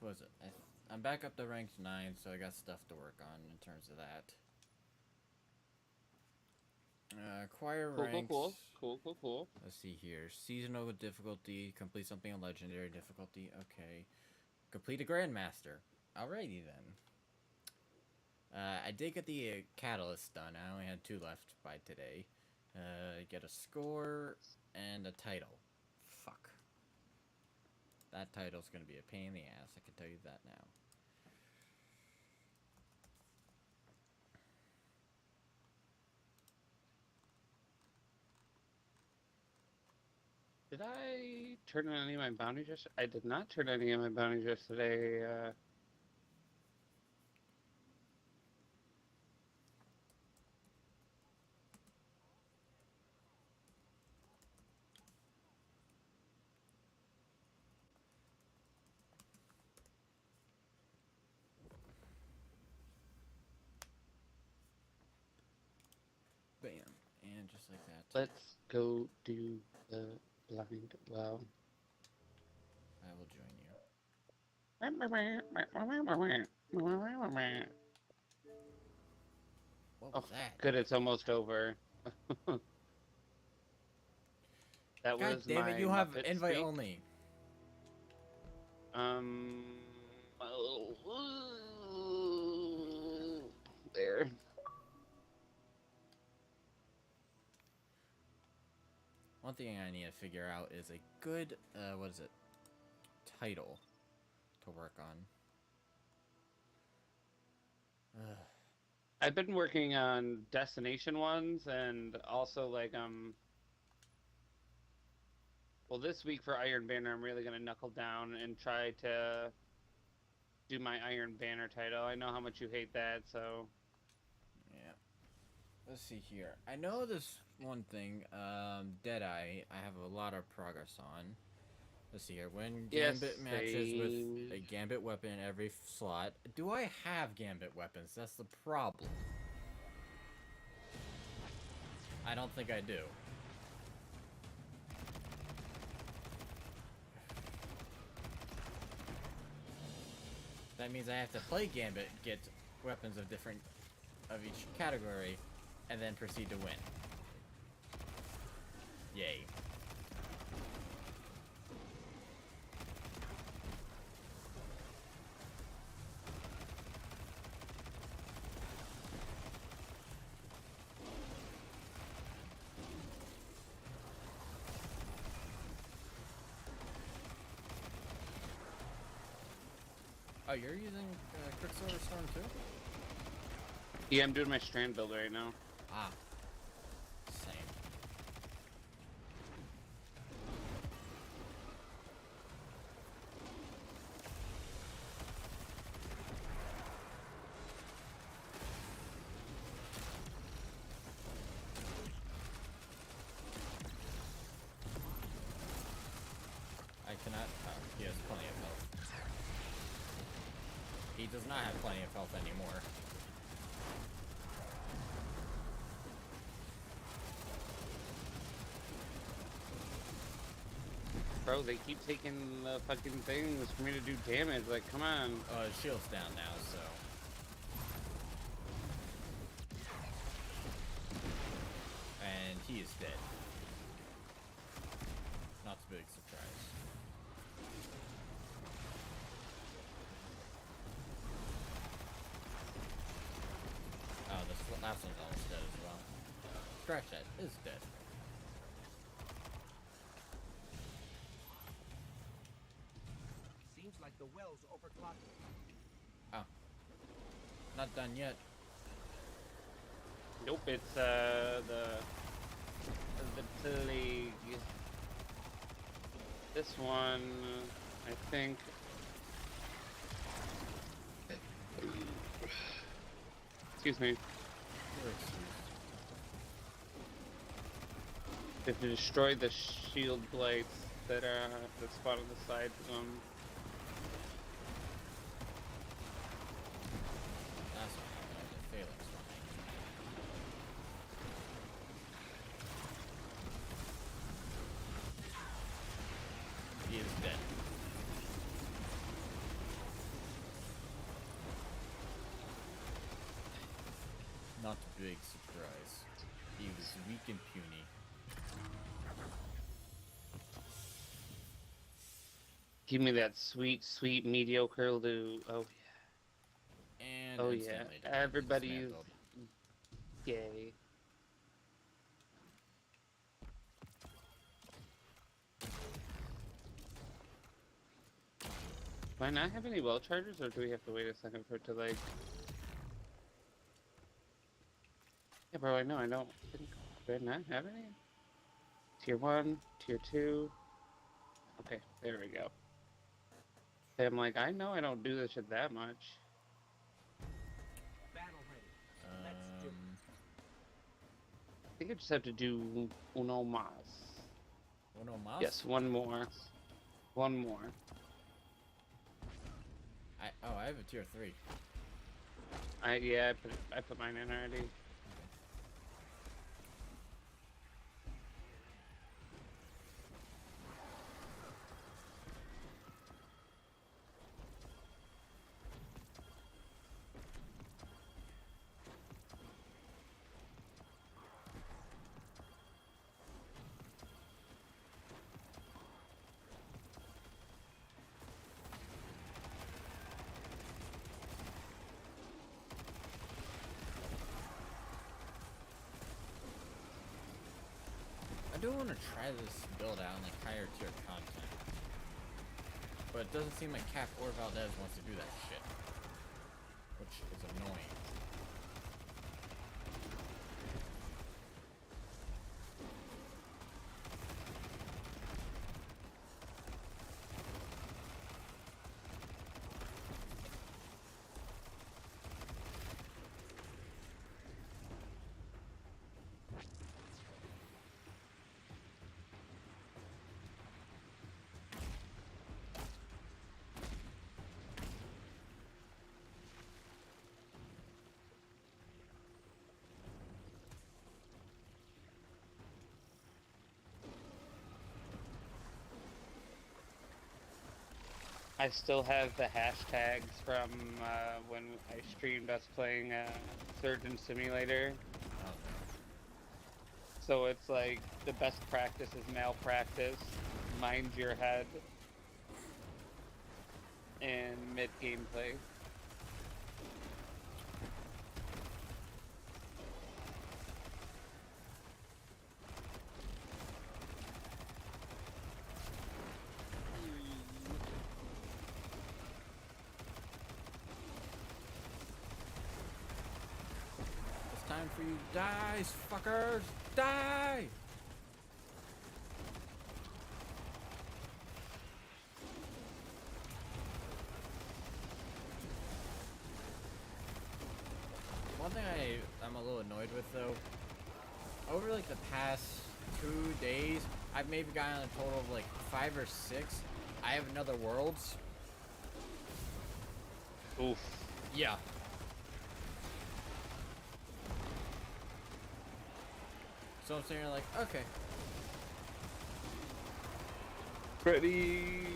what was it? I'm back up to ranked 9, so I got stuff to work on in terms of that. Acquire ranks. Cool. Let's see here. Seasonal difficulty. Complete something on legendary difficulty. Okay. Complete a Grandmaster. Alrighty then. I did get the catalyst done. I only had 2 left by today. Get a score and a title. Fuck. That title's gonna be a pain in the ass. I can tell you that now. Did I turn in any of my bounties yesterday? I did not turn any of my bounties yesterday. Bam. And just like that. Let's go do the blind well. I will join you. What Oh, was that? good, it's almost over. That God was damn it, my you have Muppet invite speak. only. There. One thing I need to figure out is a good, what is it? Title to work on. I've been working on destination ones and also like well, this week for Iron Banner I'm really gonna knuckle down and try to do my Iron Banner title. I know how much you hate that, so Yeah. Let's see here. I know this one thing, Deadeye, I have a lot of progress on. Let's see here. When yes, Gambit matches with a same. Gambit weapon in every slot. Do I have Gambit weapons? That's the problem. I don't think I do. That means I have to play Gambit, get weapons of each category, and then proceed to win. Yay. Oh, you're using Quicksilver Storm too? Yeah, I'm doing my strand build right now. Ah, same. I cannot. Oh, he has plenty of health. He does not have plenty of health anymore. Bro, they keep taking the fucking things for me to do damage. Like, come on. Oh, his shield's down now, so. And he is dead. Not a big surprise. Oh, this last one's almost dead as well. Scratch that, is dead. Seems like the well's overclocked. Oh. Not done yet. Nope, it's the plague. This one, I think. Excuse me. You're excused. They have to destroy the shield blights that spawn on the side of them. That's what happened. The phalanx running. He is dead. not a big surprise. He was weak and puny. Give me that sweet, sweet mediocre loot. Oh And oh yeah, instantly everybody's dismantled. gay. Do I not have any well chargers, or do we have to wait a second for it to like? Yeah, bro, I know. I don't think. Do I not have any? Tier 1, Tier 2. Okay, there we go. I'm like, I know I don't do this shit that much. I think I just have to do uno más. Uno más? Yes, one more. One more. I have a tier 3. Yeah, I put mine in already. I do want to try this build out in like higher tier content. But it doesn't seem like Cap or Valdez wants to do that shit. Which is annoying. I still have the hashtags from when I streamed us playing Surgeon Simulator. Oh, So it's like the best practice is malpractice, mind your head, and mid gameplay. it's time for you to die, fuckers! Die! One thing I'm a little annoyed with though, over like the past 2 days, I've maybe gotten a total of like 5 or 6. I have another worlds. Oof. Yeah. So I'm sitting here like, okay. Pretty.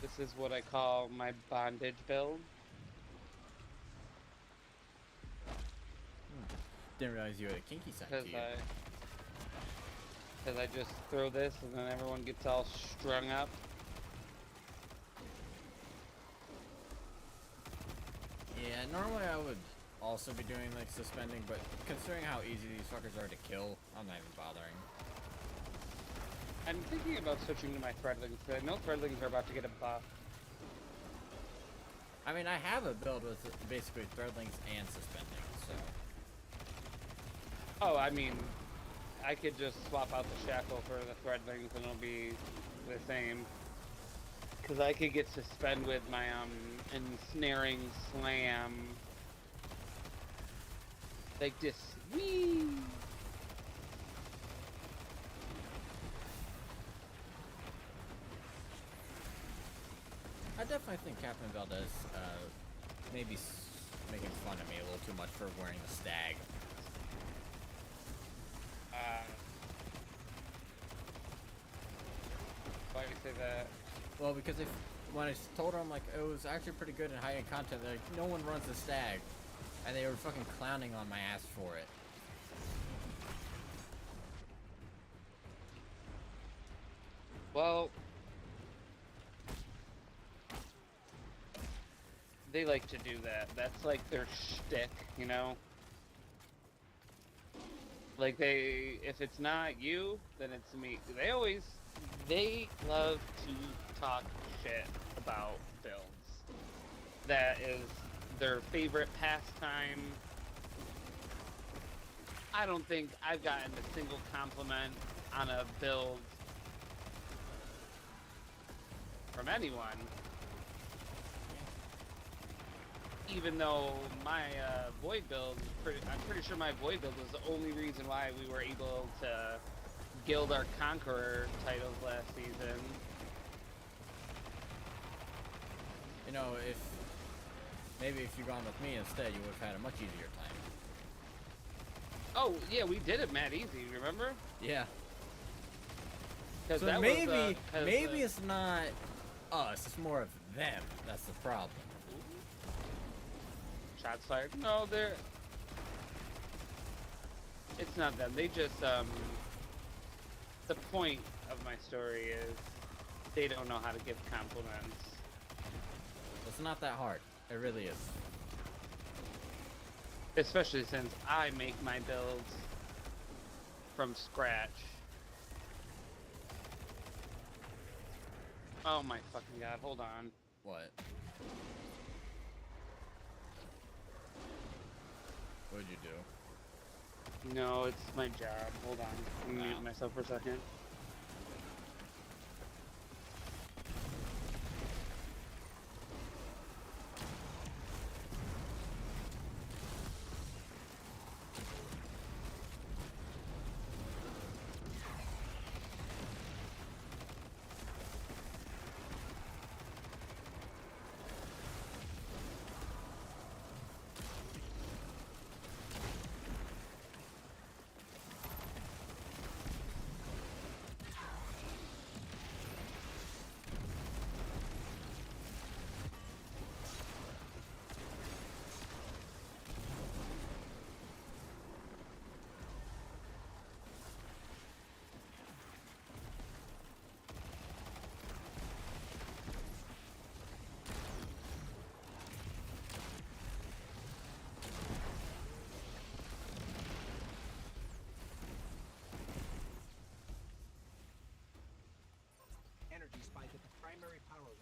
This is what I call my bondage build. Didn't realize you had a kinky side to you. Because I just throw this and then everyone gets all strung up. Yeah, normally I would also be doing like suspending, but considering how easy these fuckers are to kill, I'm not even bothering. I'm thinking about switching to my threadlings, because I know threadlings are about to get a buff. I mean, I have a build with basically threadlings and suspending, so. Oh, I mean, I could just swap out the shackle for the threadlings and it'll be the same. Because I could get suspend with my ensnaring slam. Like this. Whee! I definitely think Captain Valdez maybe making fun of me a little too much for wearing the stag. Why do you say that? Well, because when I told them like it was actually pretty good in high-end content, they're like, no one runs the stag, and they were fucking clowning on my ass for it. Well, they like to do that. That's like their shtick, you know? Like if it's not you, then it's me. They love to talk shit about builds. That is their favorite pastime. I don't think I've gotten a single compliment on a build from anyone. Even though my Void build, I'm pretty sure my Void build was the only reason why we were able to gild our Conqueror titles last season. You know, maybe if you'd gone with me instead, you would have had a much easier time. Oh, yeah, we did it mad easy, remember? Yeah. So that maybe it's not us, it's more of them. That's the problem. Shots fired. No, it's not them. They just, the point of my story is they don't know how to give compliments. It's not that hard. It really is. Especially since I make my builds from scratch. Oh my fucking god, hold on. What? What'd you do? No, it's my job. Hold on. I'm gonna mute myself for a second. Energy spike at the primary power room.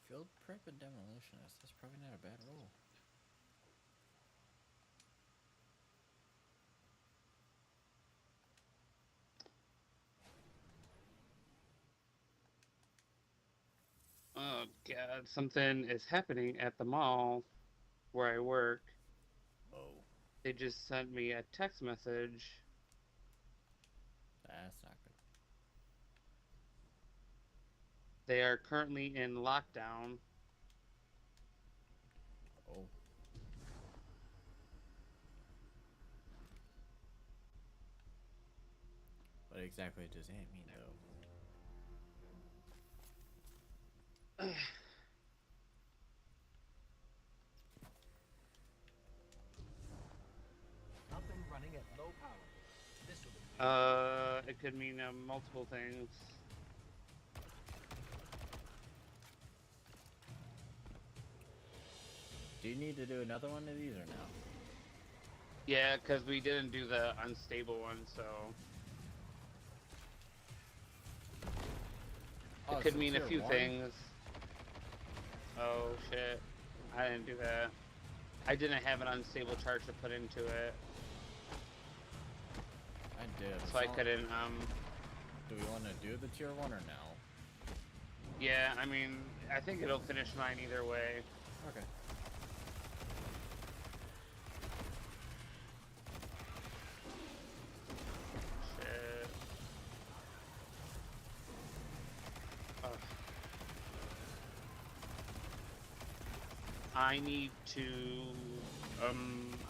Field prep and demolitionist. That's probably not a bad role. Oh god, something is happening at the mall where I work. Oh. They just sent me a text message. That's not good. They are currently in lockdown. Oh. What exactly does that mean, though? Up and running at low power. This will be It could mean multiple things. Do you need to do another one of these or no? Yeah, because we didn't do the unstable one, so... Oh, it could so mean a tier few one? things. Oh, shit. I didn't do that. I didn't have an unstable charge to put into it. I did. So I couldn't, Do we want to do the tier 1 or no? Yeah, I mean, I think it'll finish mine either way. Okay. Shit. Ugh. I need to,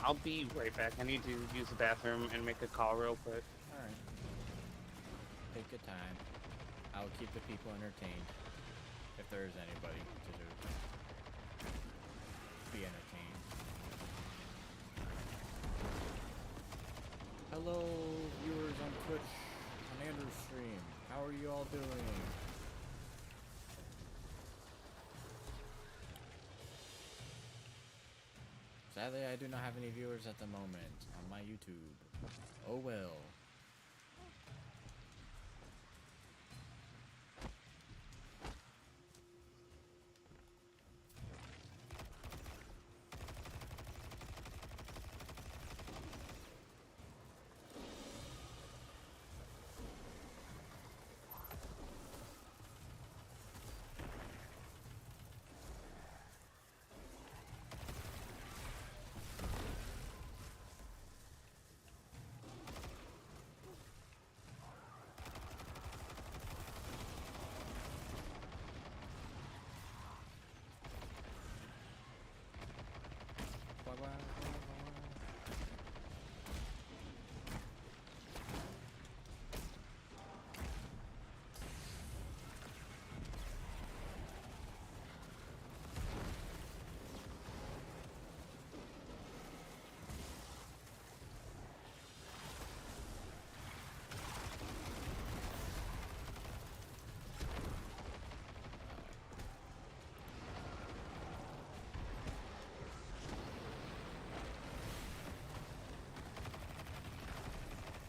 I'll be right back. I need to use the bathroom and make a call real quick. Alright. Take your time. I'll keep the people entertained. If there is anybody to be entertained. Hello, viewers on Twitch, on Andrew's stream. How are you all doing? Sadly, I do not have any viewers at the moment on my YouTube. Oh well.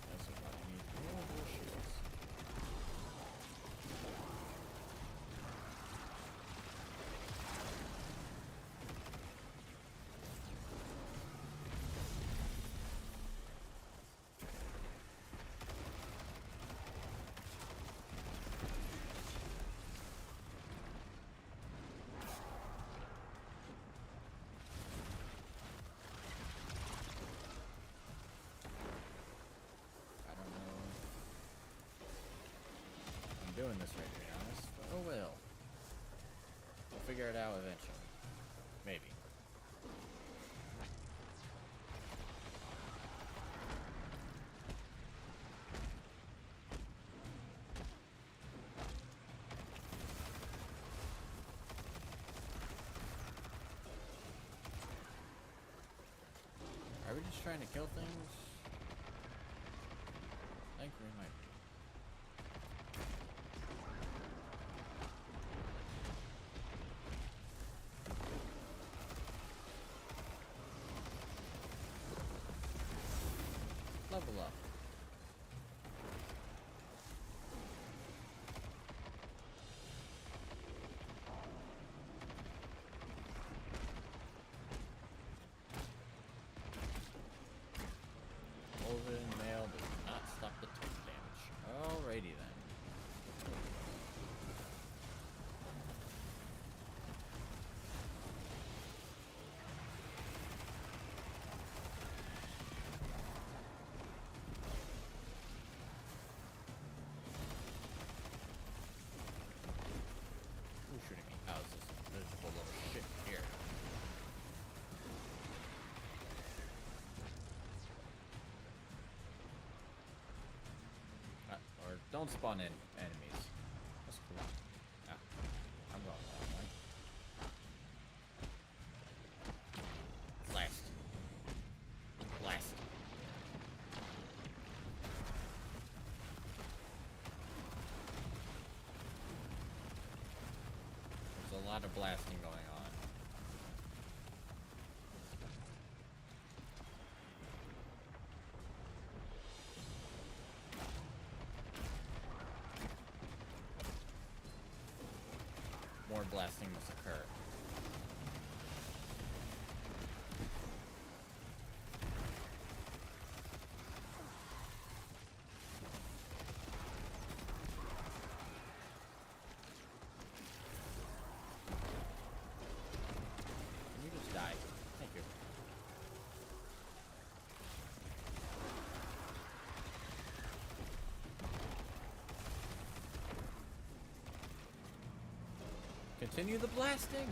That's what I need. Oh, bullshit. I don't know. I'm doing this right, to be honest. But oh well. We'll figure it out eventually. Maybe. Are we just trying to kill things? I think we might be. Level up. Woven mail does not stop the touch damage. Alrighty then. Who's shooting me? Oh, it's this miserable little shit here. Or don't spawn in enemies. That's cool. Ah, I'm going the wrong way. Blast. Blast. There's a lot of blasting going on. More blasting must occur. Continue the blasting.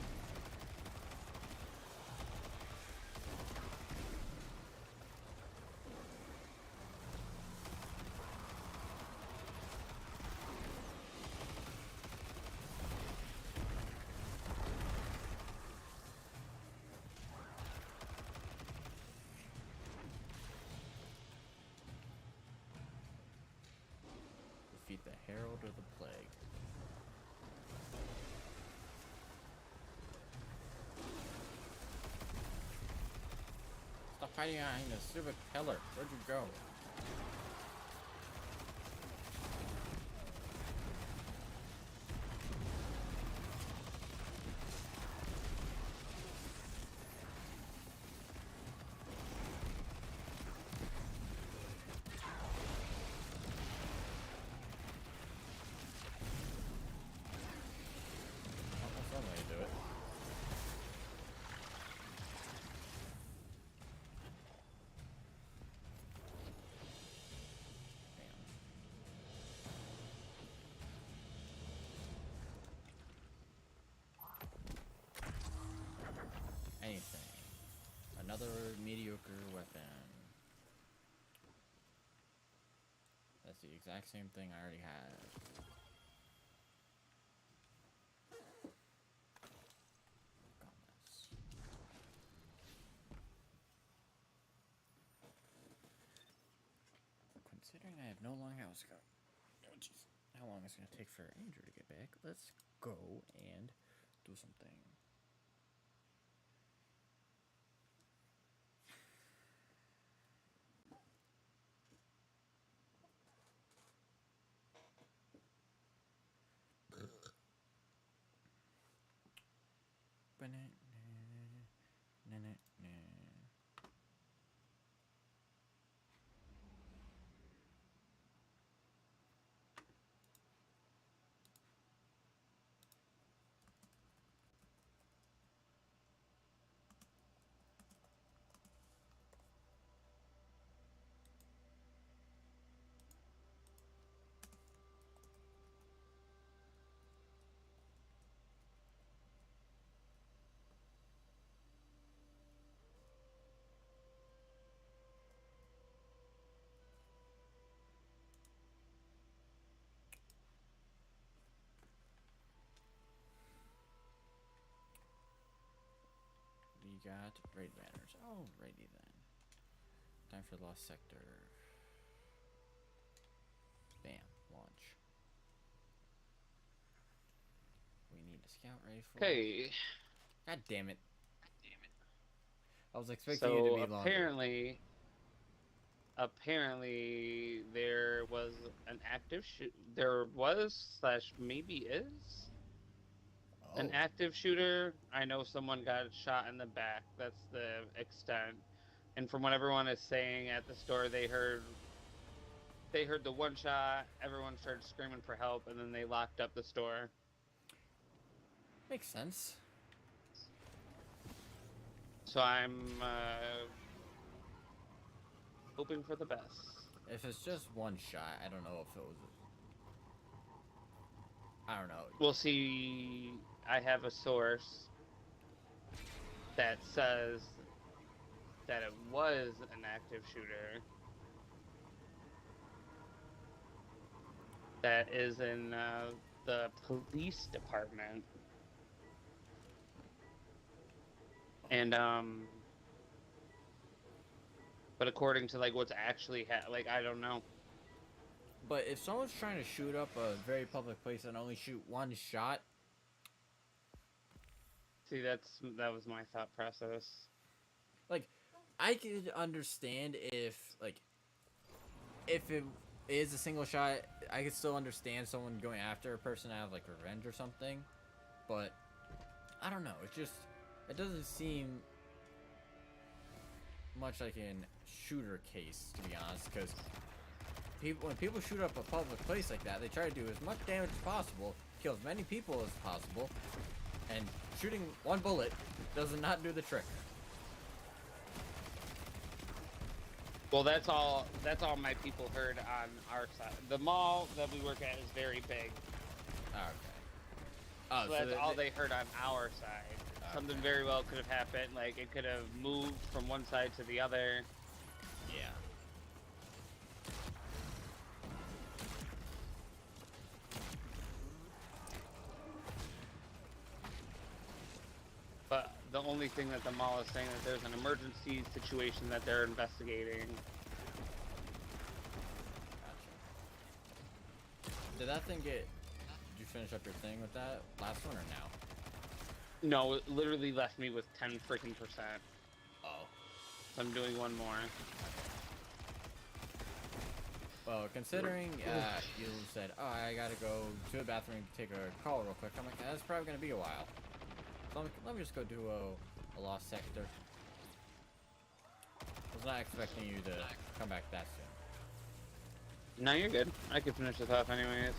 Defeat the Herald of the Plague. Stop hiding behind the stupid pillar. Where'd you go? Oh, that's one way to do it. Anything. Another mediocre weapon. That's the exact same thing I already had. Gauntlets. Considering I have no long house go, which is how long it's gonna take for Andrew to get back, let's go and do something. We got raid banners. Alrighty then. Time for the lost sector. Bam. Launch. We need a scout rifle. Okay. God damn it. I was expecting you to So be longer. apparently there was an active shoot. There was / maybe is an Oh. active shooter. I know someone got shot in the back. That's the extent. And from what everyone is saying at the store, they heard the one shot. Everyone started screaming for help, and then they locked up the store. Makes sense. So I'm hoping for the best. If it's just one shot, I don't know if it was. I don't know. We'll see. I have a source that says that it was an active shooter that is in the police department. And but according to like what's actually like I don't know. But if someone's trying to shoot up a very public place and only shoot one shot, See, that was my thought process. like, I could understand if it is a single shot, I could still understand someone going after a person out of like revenge or something. But I don't know. It doesn't seem much like an shooter case, to be honest, because when people shoot up a public place like that, they try to do as much damage as possible, kill as many people as possible, and shooting one bullet does not do the trick. Well, that's all my people heard on our side. The mall that we work at is very big. Okay. Oh, So that's they- all they heard on our side. Something very well could have happened. Like, it could have moved from one side to the other. Yeah. But the only thing that the mall is saying is there's an emergency situation that they're investigating. Gotcha. Did that thing get... Did you finish up your thing with that last one or now? No, it literally left me with 10 freaking %. Oh. So I'm doing one more. Well, considering you said, oh, I gotta go to the bathroom and take a call real quick, I'm like, that's probably gonna be a while. So let me just go do a lost sector. I was not expecting you to come back that soon. No, you're good. I can finish this off anyways.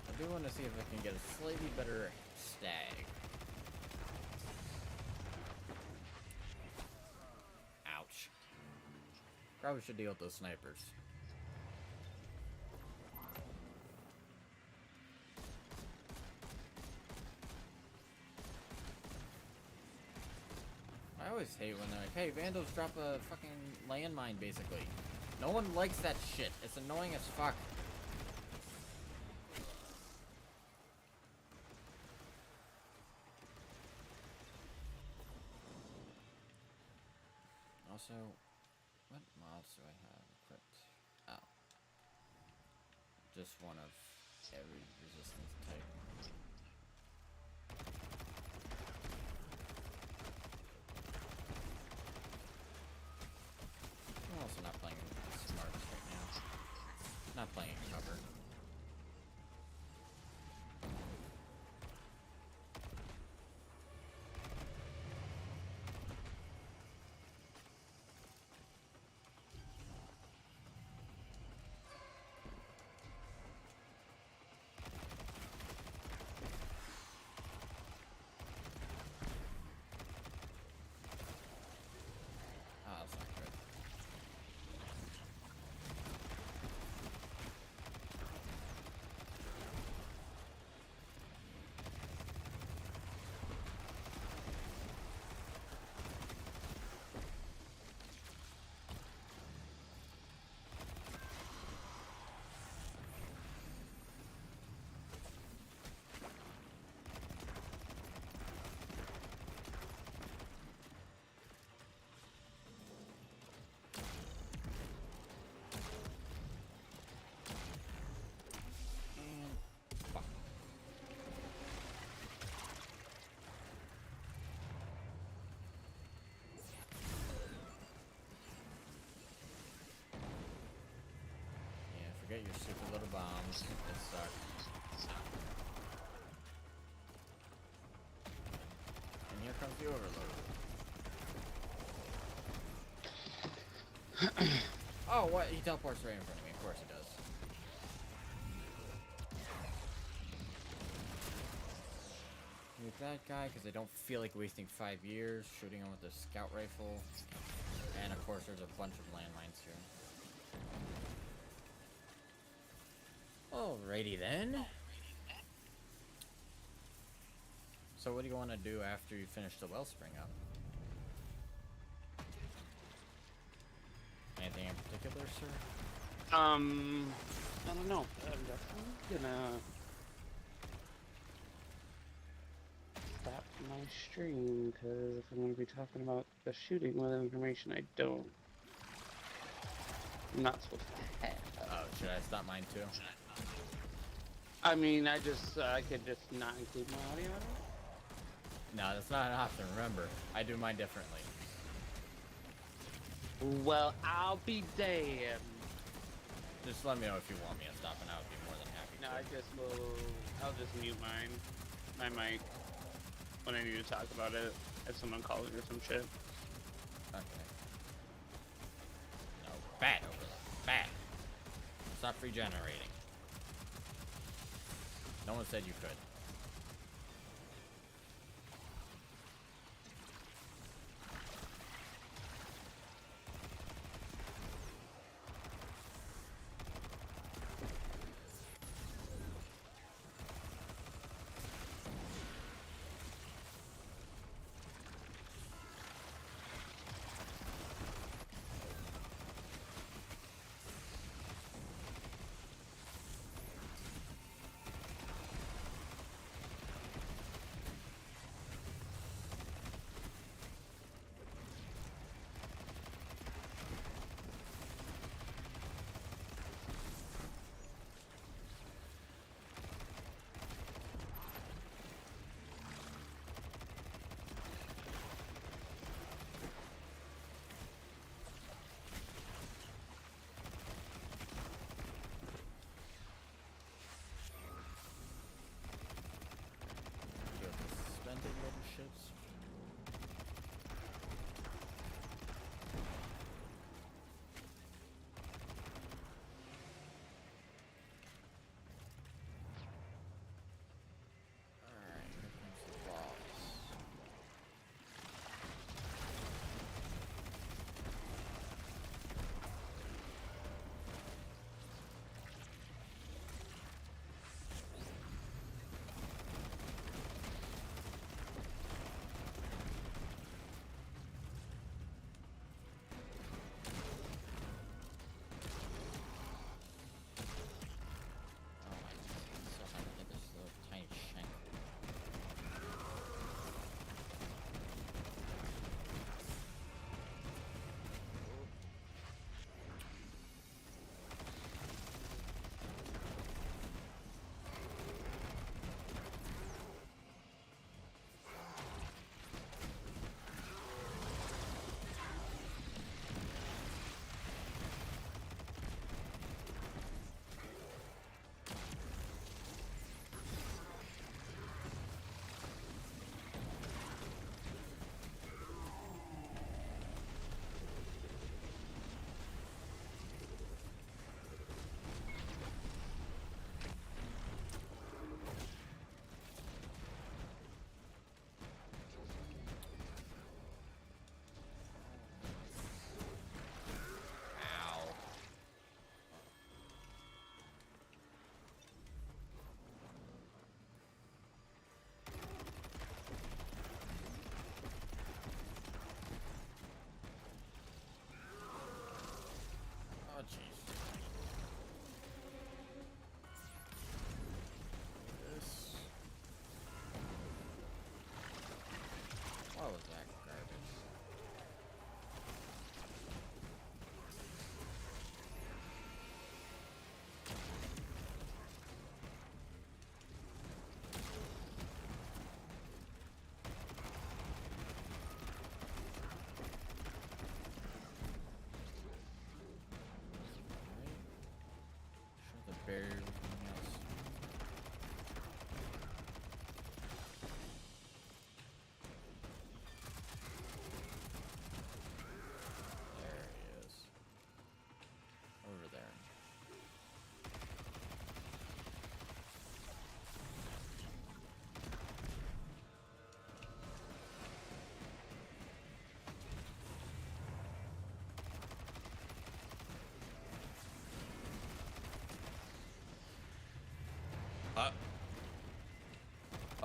I do want to see if I can get a slightly better stag. Ouch. Probably should deal with those snipers. I always hate when they're like, hey, Vandals drop a fucking landmine, basically. No one likes that shit. It's annoying as fuck. Also, what mods do I have equipped? Oh. Just one of every resistance type. I'm also not playing smarts right now. Not playing cover. Ah, that's not good. And fuck. Yeah, forget your stupid little bombs. They suck. And here comes the overload. Oh, what? He teleports right in front of me. Of course he does. With that guy, because I don't feel like wasting 5 years shooting him with a scout rifle. And of course, there's a bunch of landmines here. Alrighty then. So what do you want to do after you finish the wellspring up? Anything in particular, sir? I don't know. I'm definitely gonna stop my stream because I'm gonna be talking about the shooting with information I don't. I'm not supposed to have. Oh, should I stop mine too? I mean, I could just not include my audio in it. No, that's not an option, remember. I do mine differently. Well, I'll be damned. Just let me know if you want me to stop and I would be more than happy No, to. I'll just mute my mic when I need to talk about it. If someone calls me or some shit. Okay. No, bad overload. Bad. Stop regenerating. No one said you could.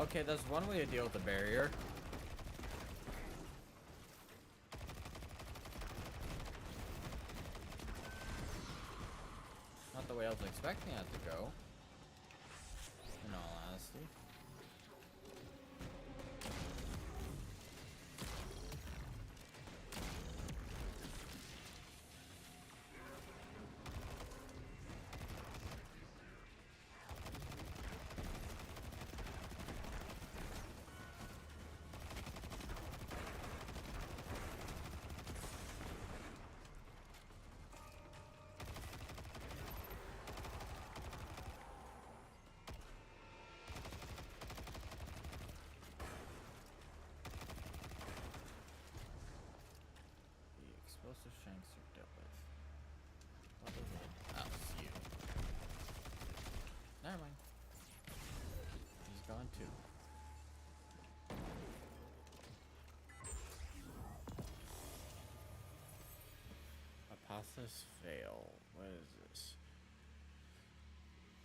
Okay, that's one way to deal with the barrier. Not the way I was expecting that to go. In all honesty. The explosive shanks are dealt with. What was it? Oh, it's you. Never mind. He's gone too. Apotheos fail. What is this?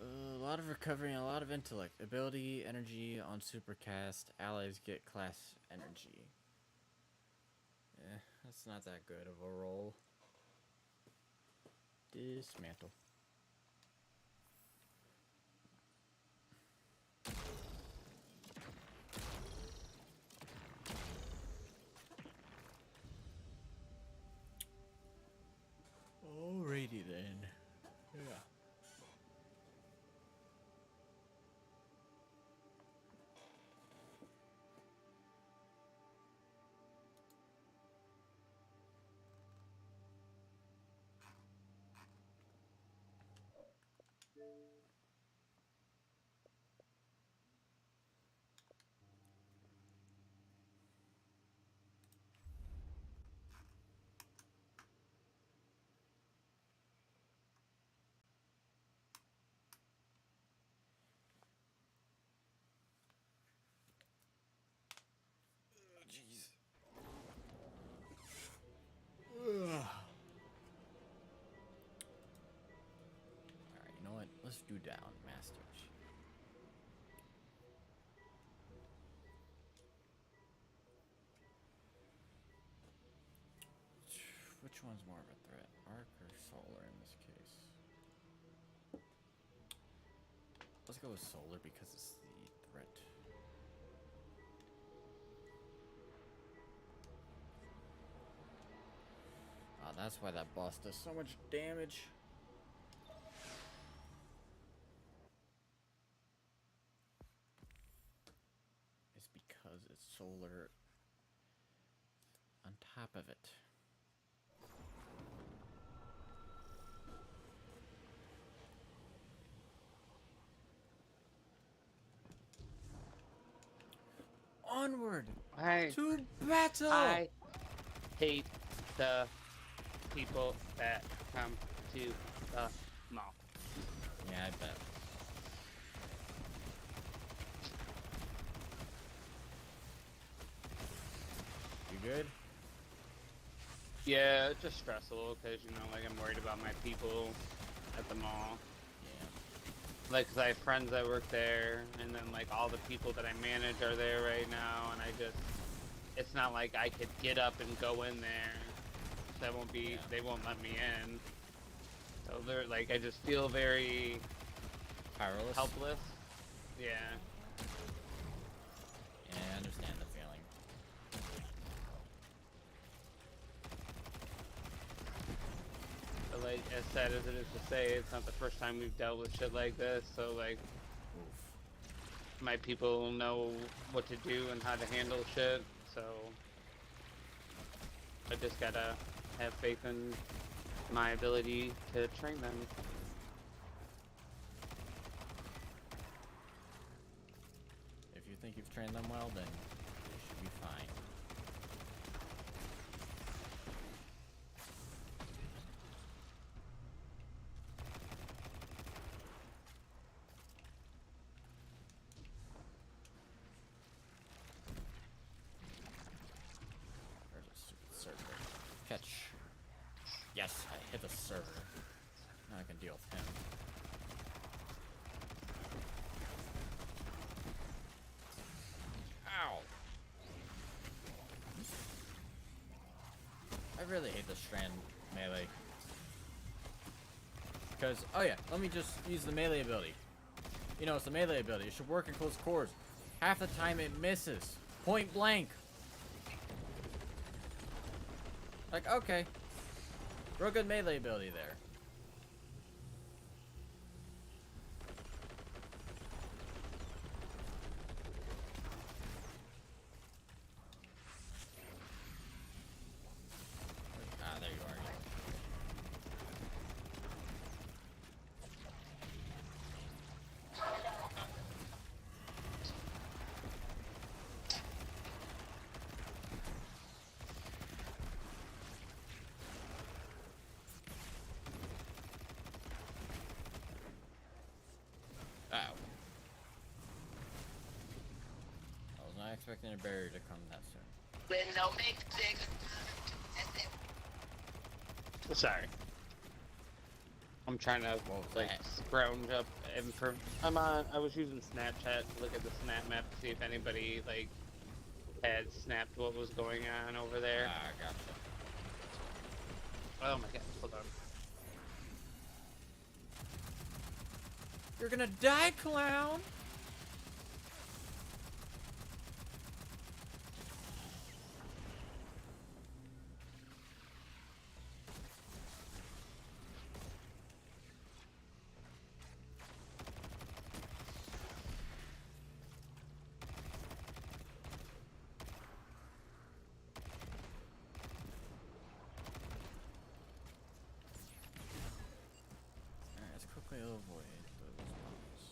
A lot of recovery and a lot of intellect. Ability, energy on supercast. Allies get class energy. Eh, that's not that good of a roll. Dismantle. Alrighty then. Yeah. Jeez. Alright, you know what? Let's do down, masters. Which one's more of a threat? Arc or solar in this case? Let's go with solar because it's the threat. Oh, that's why that boss does so much damage. It's because it's solar on top of it. Onward to battle! I hate the people that come to the mall. Yeah, I bet. You good? Yeah, it's just stressful because, you know, like I'm worried about my people at the mall. Yeah. Like, 'cause I have friends that work there, and then, like, all the people that I manage are there right now, and I just, it's not like I could get up and go in there. That won't be, Yeah. they won't let me in. So they're, like, I just feel very Powerless? helpless. Yeah. Yeah, I understand the feeling. But, like, as sad as it is to say, it's not the first time we've dealt with shit like this, so, like, Oof. my people know what to do and how to handle shit, so I just gotta have faith in my ability to train them. If you think you've trained them well, then you should be fine. There's a stupid server. Catch. Yes, I hit the server. Now I can deal with him. really hate the strand melee. Because, oh yeah, let me just use the melee ability. You know, it's the melee ability. It should work in close quarters. Half the time it misses. Point blank. Like, okay. Real good melee ability there. Ah, there you are. Ow. I was not expecting a barrier to come that soon. Sorry. I'm trying to What was like that? scrounge up info. I was using Snapchat to look at the snap map to see if anybody like had snapped what was going on over there. Ah, gotcha. Oh my god, hold on. You're gonna die, clown! Alright, let's quickly avoid those bombs.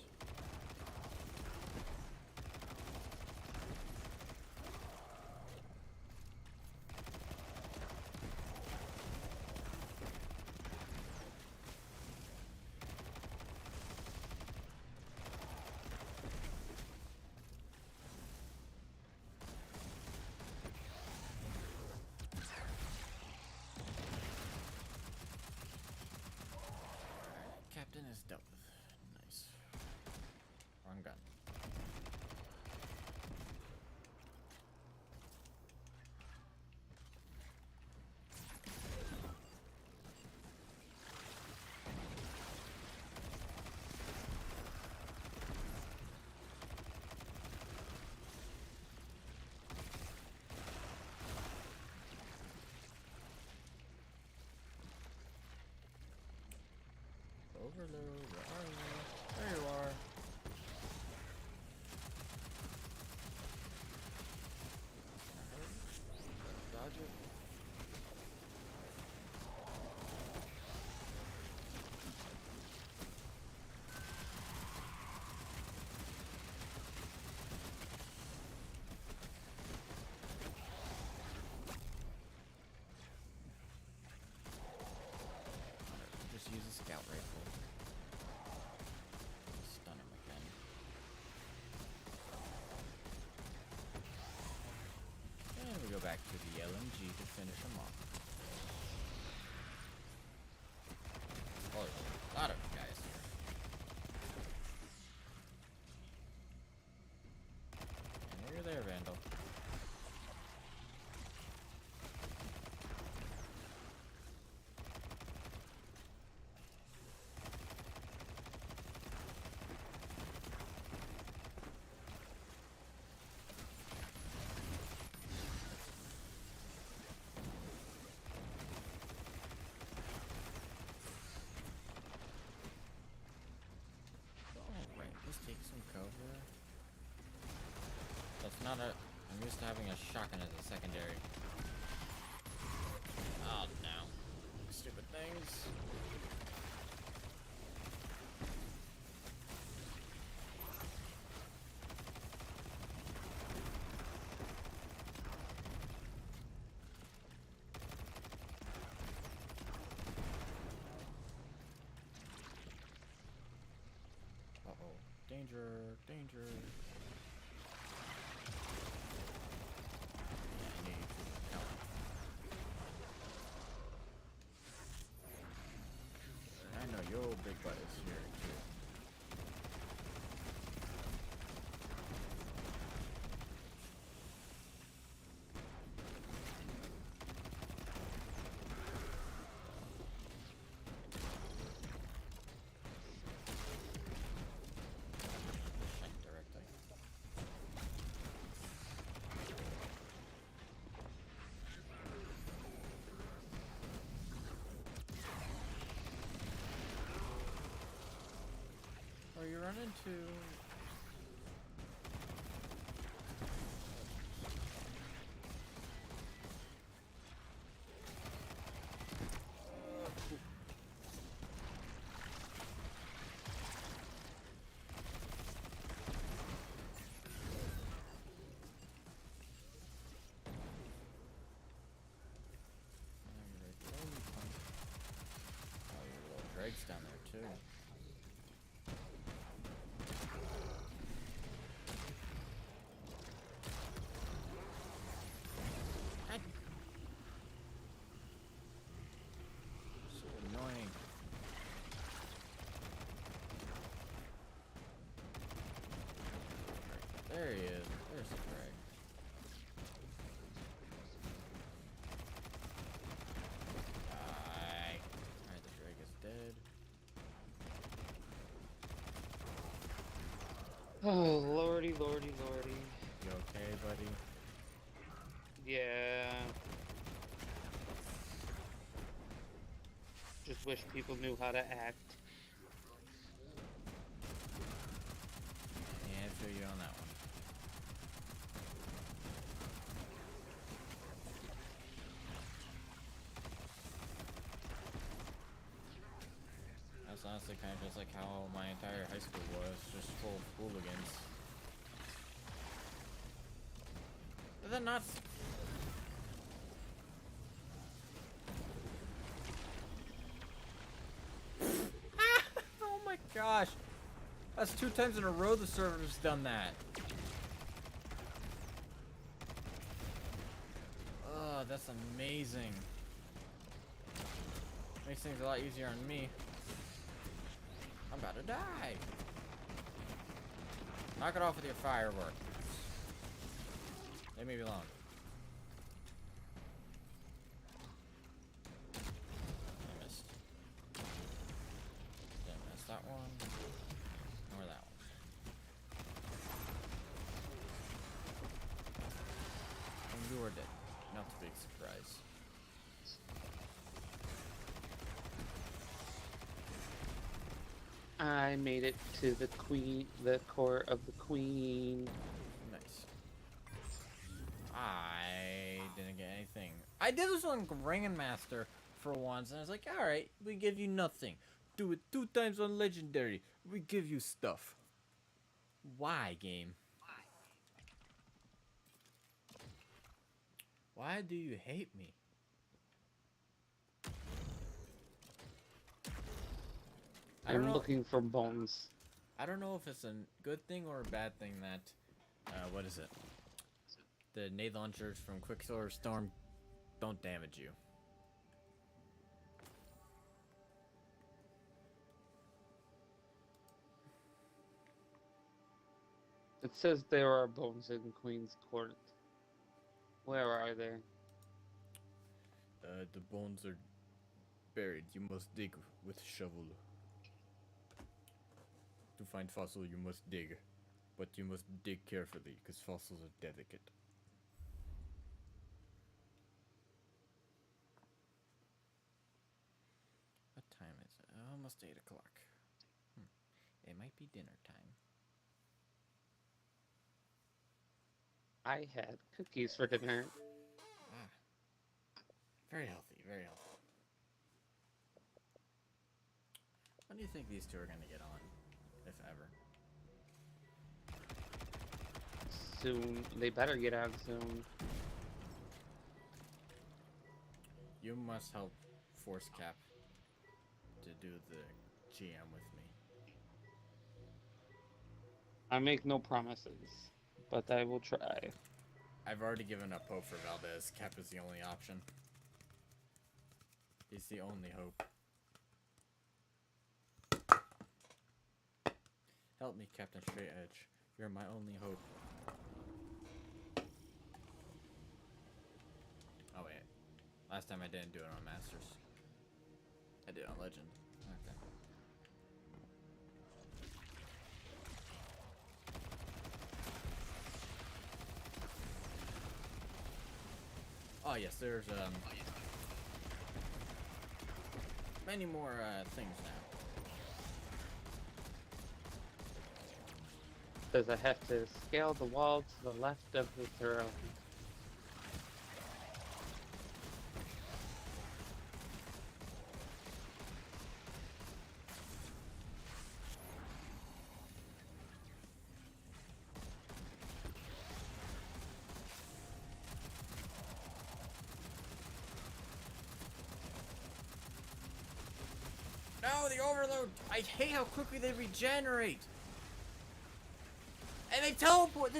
Captain is dealt with. Nice. Wrong gun. Overload, where are you? There you are. Dodge it. Just use a scout rifle. Stun him again. And we go back to the LMG to finish him off. Oh, there's a lot of guys here. And you're there, Vandal. Alright, let's take some cover. That's not a... I'm used to having a shotgun as a secondary. Oh, no. Stupid things. Uh-oh. Danger, danger. Yeah, I need to help. I know your big butt is here too. run into? Oh, your little Drake's down there too. So annoying. There he is. There's the Drake. Die. Alright, the Drake is dead. Oh, lordy, lordy, lordy. You okay, buddy? Yeah. Just wish people knew how to act. Yeah, I feel you on that one. That's honestly kind of just like how my entire high school was, just full of hooligans. Is that not? Oh my gosh! That's 2 times in a row the server's done that. Oh, that's amazing. Makes things a lot easier on me. I'm about to die. Knock it off with your firework. Leave me alone. I missed. Didn't miss that one. Nor that one. And you are dead. Not a big surprise. I made it to the queen, the court of the queen. Nice. I didn't get anything. I did this on Grand Master for once, and I was like, alright, we give you nothing. Do it 2 times on Legendary. We give you stuff. Why, game? Why do you hate me? I don't I'm know. looking for bones. I don't know if it's a good thing or a bad thing that, what is it? The nade launchers from Quicksilver Storm don't damage you. It says there are bones in Queen's Court. Where are they? The bones are buried. You must dig with shovel. To find fossil, you must dig. But you must dig carefully, because fossils are delicate. What time is it? Almost 8 o'clock. It might be dinner time. I had cookies for dinner. Ah. Very healthy, very healthy. When do you think these two are going to get on? If ever. Soon. They better get on soon. You must help force Cap to do the GM with me. I make no promises, but I will try. I've already given up hope for Valdez. Cap is the only option. He's the only hope. Help me, Captain Straight Edge. You're my only hope. Oh wait. Last time I didn't do it on Masters. I did on Legend. Okay. Oh yes, there's many more things now. Says I have to scale the wall to the left of the throne. No, the overload! I hate how quickly they regenerate! And they teleport!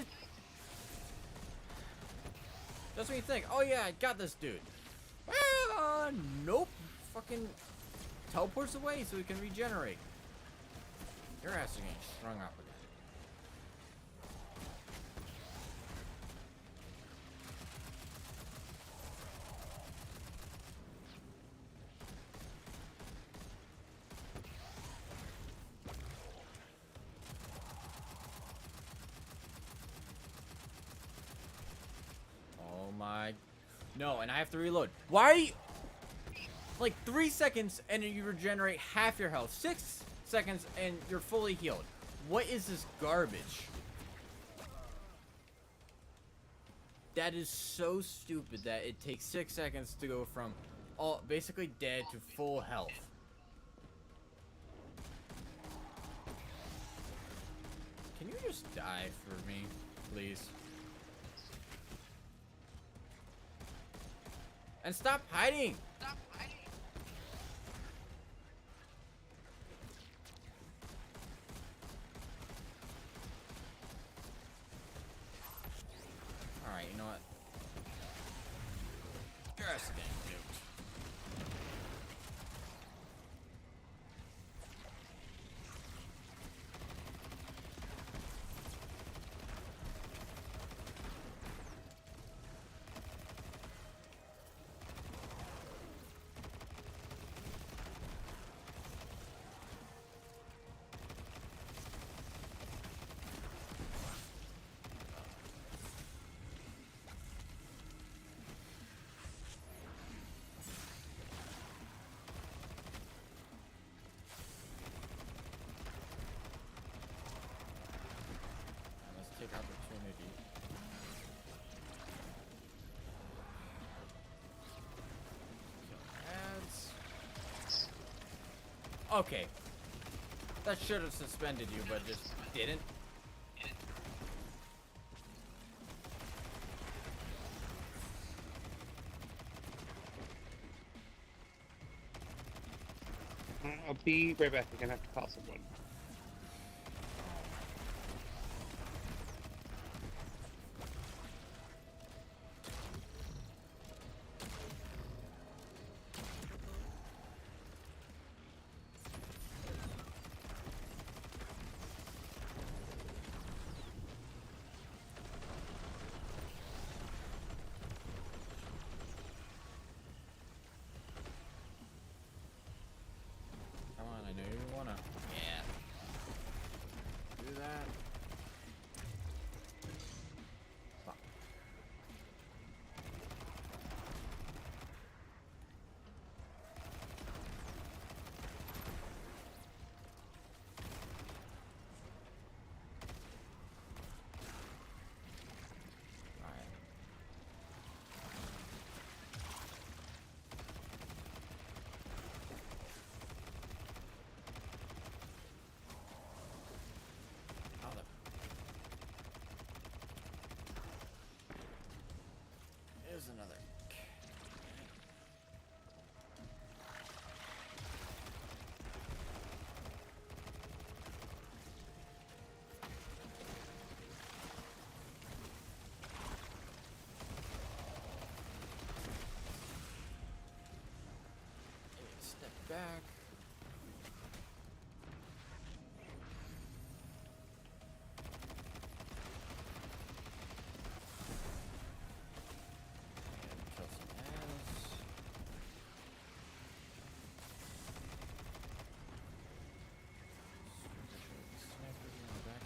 That's what you think. Oh yeah, I got this dude. Nope. Fucking teleports away so he can regenerate. Your ass is getting strung up again. Oh my. No, and I have to reload. Why are you... Like 3 seconds and you regenerate half your health. 6 seconds and you're fully healed. What is this garbage? That is so stupid that it takes 6 seconds to go from all basically dead to full health. Can you just die for me, please? And stop hiding! Stop fighting! Alright, you know what? Just getting nuked. Let's take opportunity. Ads. Okay. That should have suspended you, but just didn't. I'll be right back. I'm gonna have to call someone. Come on, I know you wanna. Yeah. Do that. Fuck. Alright. How the... Here's another. Step back. And kill some ads. Snipers in the back.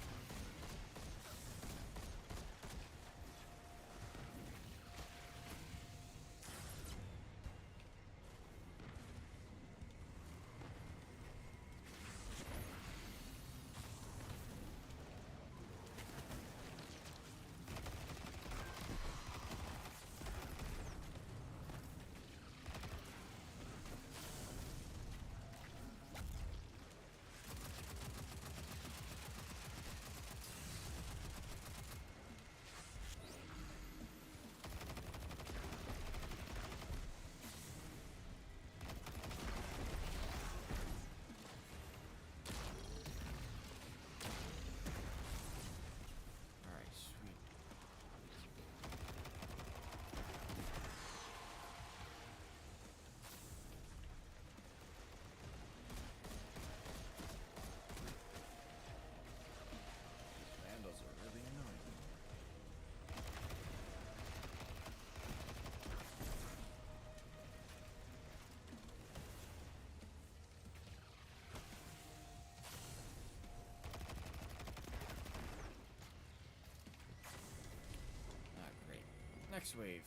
Next wave.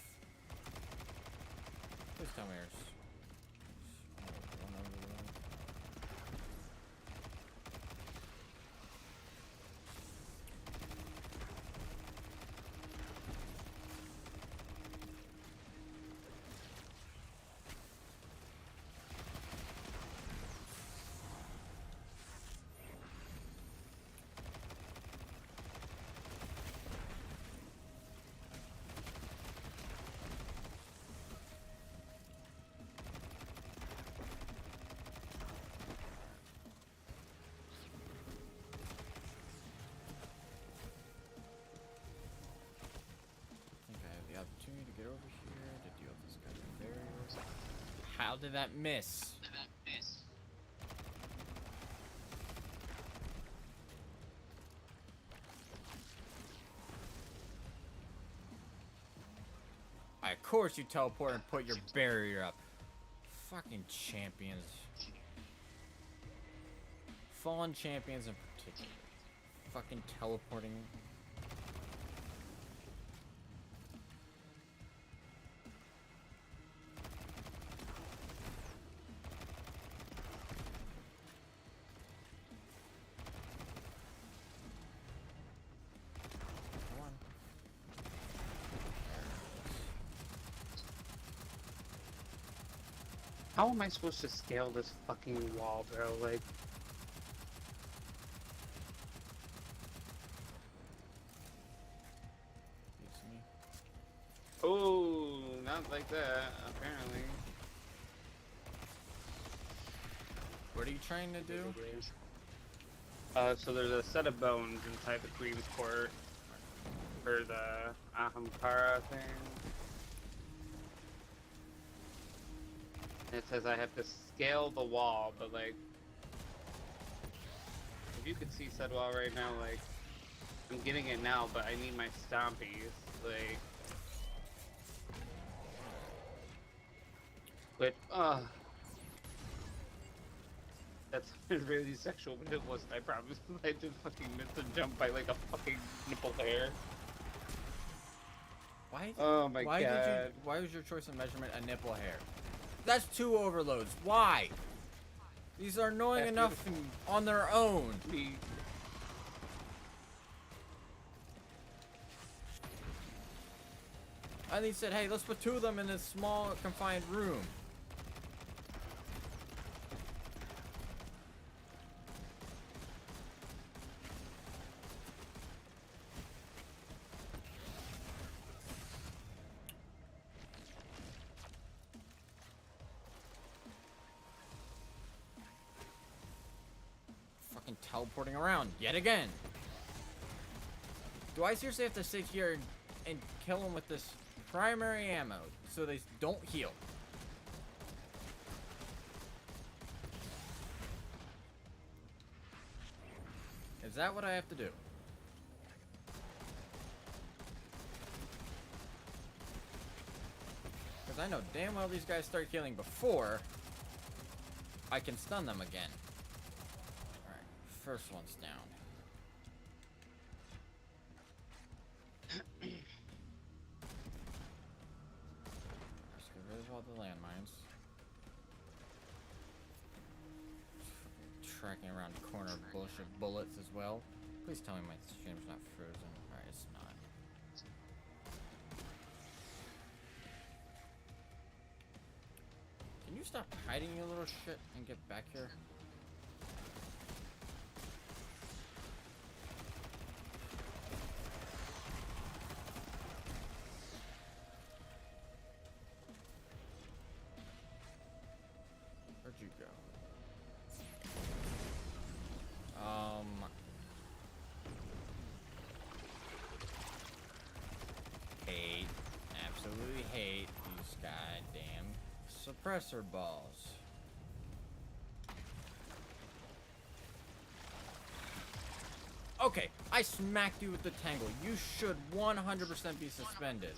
Please tell me there's one over there. Opportunity to get over here to deal with this guy's barriers. How did that miss? Of course you teleport and put your barrier up. Fucking champions. Fallen champions in particular. Fucking teleporting. How am I supposed to scale this fucking wall, bro? Like, Beats me. oh, not like that, apparently. What are you trying to do? So there's a set of bones inside the Queen's Court for the Ahamkara thing. And it says I have to scale the wall, but like, if you could see said wall right now, like, I'm getting it now, but I need my stompies, like, but, that's really sexual, but it wasn't, I promise. I just fucking missed a jump by like a fucking nipple hair. Why? Oh my god. Why was your choice of measurement a nipple hair? That's 2 overloads. Why? These are annoying enough on their own. Me. And he said, hey, let's put 2 of them in this small, confined room. Fucking teleporting around yet again. Do I seriously have to sit here and kill them with this primary ammo so they don't heal? Is that what I have to do? Because I know damn well these guys start healing before I can stun them again. Alright, first one's down. Let's get rid of all the landmines. Tracking around corner bullshit bullets as well. Please tell me my stream's not frozen. Alright, it's not. Can you stop hiding, you little shit, and get back here? Where'd you go? Hate. Absolutely hate these goddamn suppressor balls. Okay, I smacked you with the tangle. You should 100% be suspended.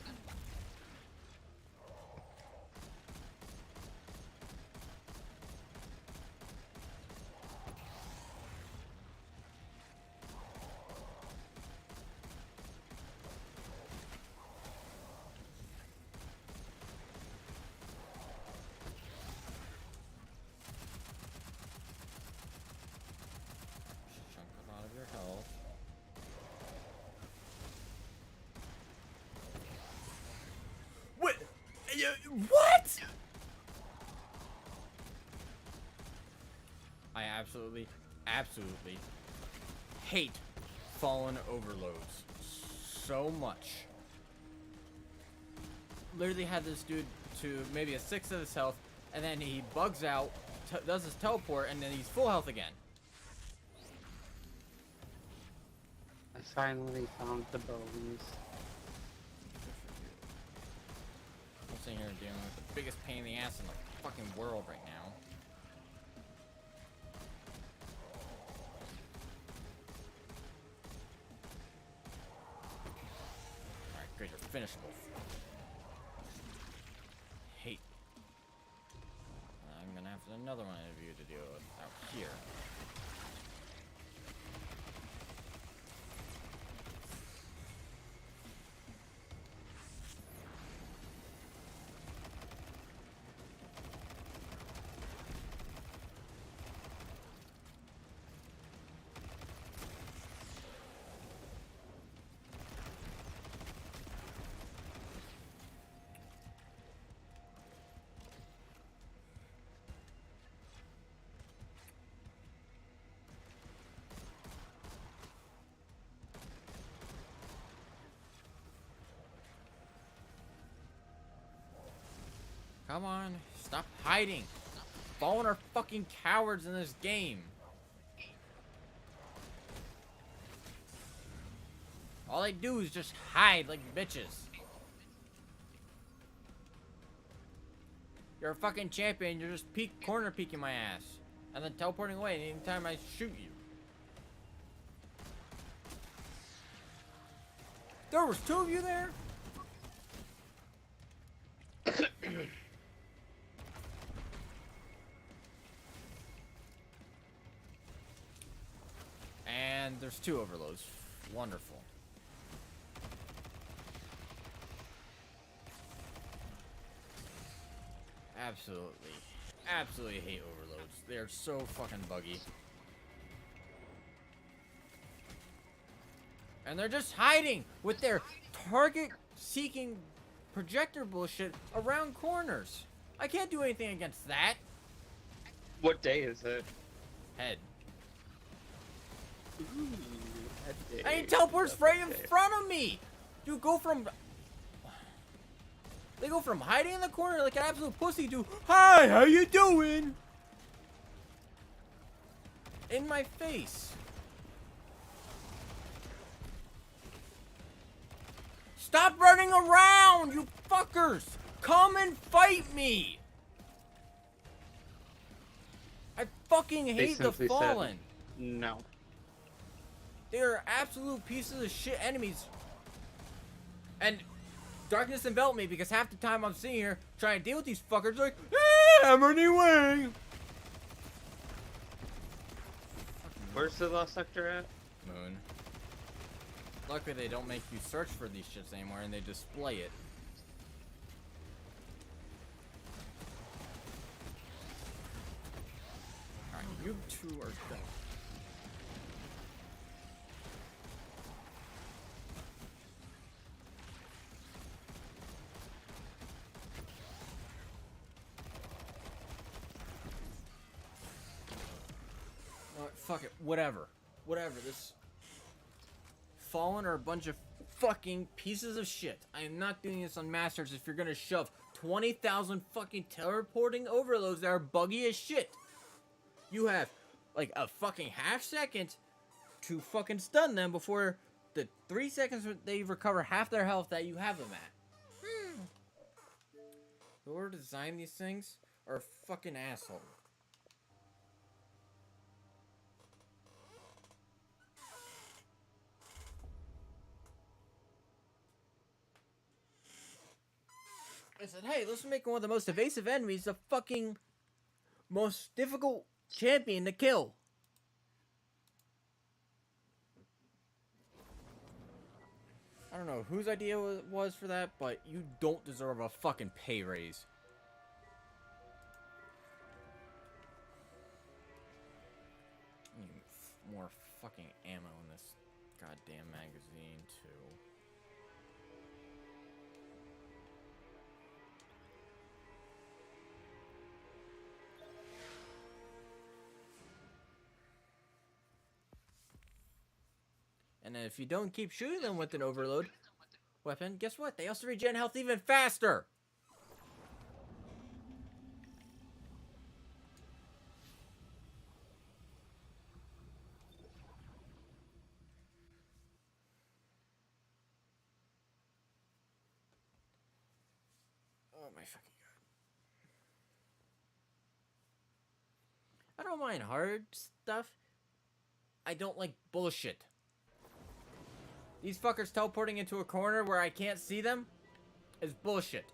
What? I absolutely hate fallen overloads so much. Literally had this dude to maybe a sixth of his health, and then he bugs out, does his teleport, and then he's full health again. I finally found the bones. I'm sitting here dealing with the biggest pain in the ass in the fucking world right now. Alright, good, you're finishable. Hate. I'm gonna have another one of you to deal with out here. Come on, stop hiding. Fallen are fucking cowards in this game. All they do is just hide like bitches. You're a fucking champion, you're just corner peeking my ass. And then teleporting away anytime I shoot you. There was two of you there? And there's two overloads. Wonderful. Absolutely hate overloads. They're so fucking buggy. And they're just hiding with their target-seeking projector bullshit around corners. I can't do anything against that. What day is it? Head. Ooh, that day. And he teleports right in front of me. You go from... They go from hiding in the corner like an absolute pussy to, "Hi, how you doing?" In my face. Stop running around, you fuckers! Come and fight me! I fucking hate the simply said Fallen. no. They are absolute pieces of shit enemies. And darkness enveloped me because half the time I'm sitting here trying to deal with these fuckers like, I'm running away. Where's the lost sector at? Moon. Luckily they don't make you search for these shits anymore and they display it. Alright, you two are done. Fuck it, whatever. This Fallen are a bunch of fucking pieces of shit. I am not doing this on Masters if you're gonna shove 20,000 fucking teleporting overloads that are buggy as shit. You have like a fucking half second to fucking stun them before the 3 seconds they recover half their health that you have them at. Whoever designed these things are a fucking asshole. I said, hey, let's make one of the most evasive enemies the fucking most difficult champion to kill. I don't know whose idea was for that, but you don't deserve a fucking pay raise. I need more fucking ammo in this goddamn magazine, too. And if you don't keep shooting them with an overload weapon, guess what? They also regen health even faster. Oh my fucking god. I don't mind hard stuff. I don't like bullshit. These fuckers teleporting into a corner where I can't see them is bullshit.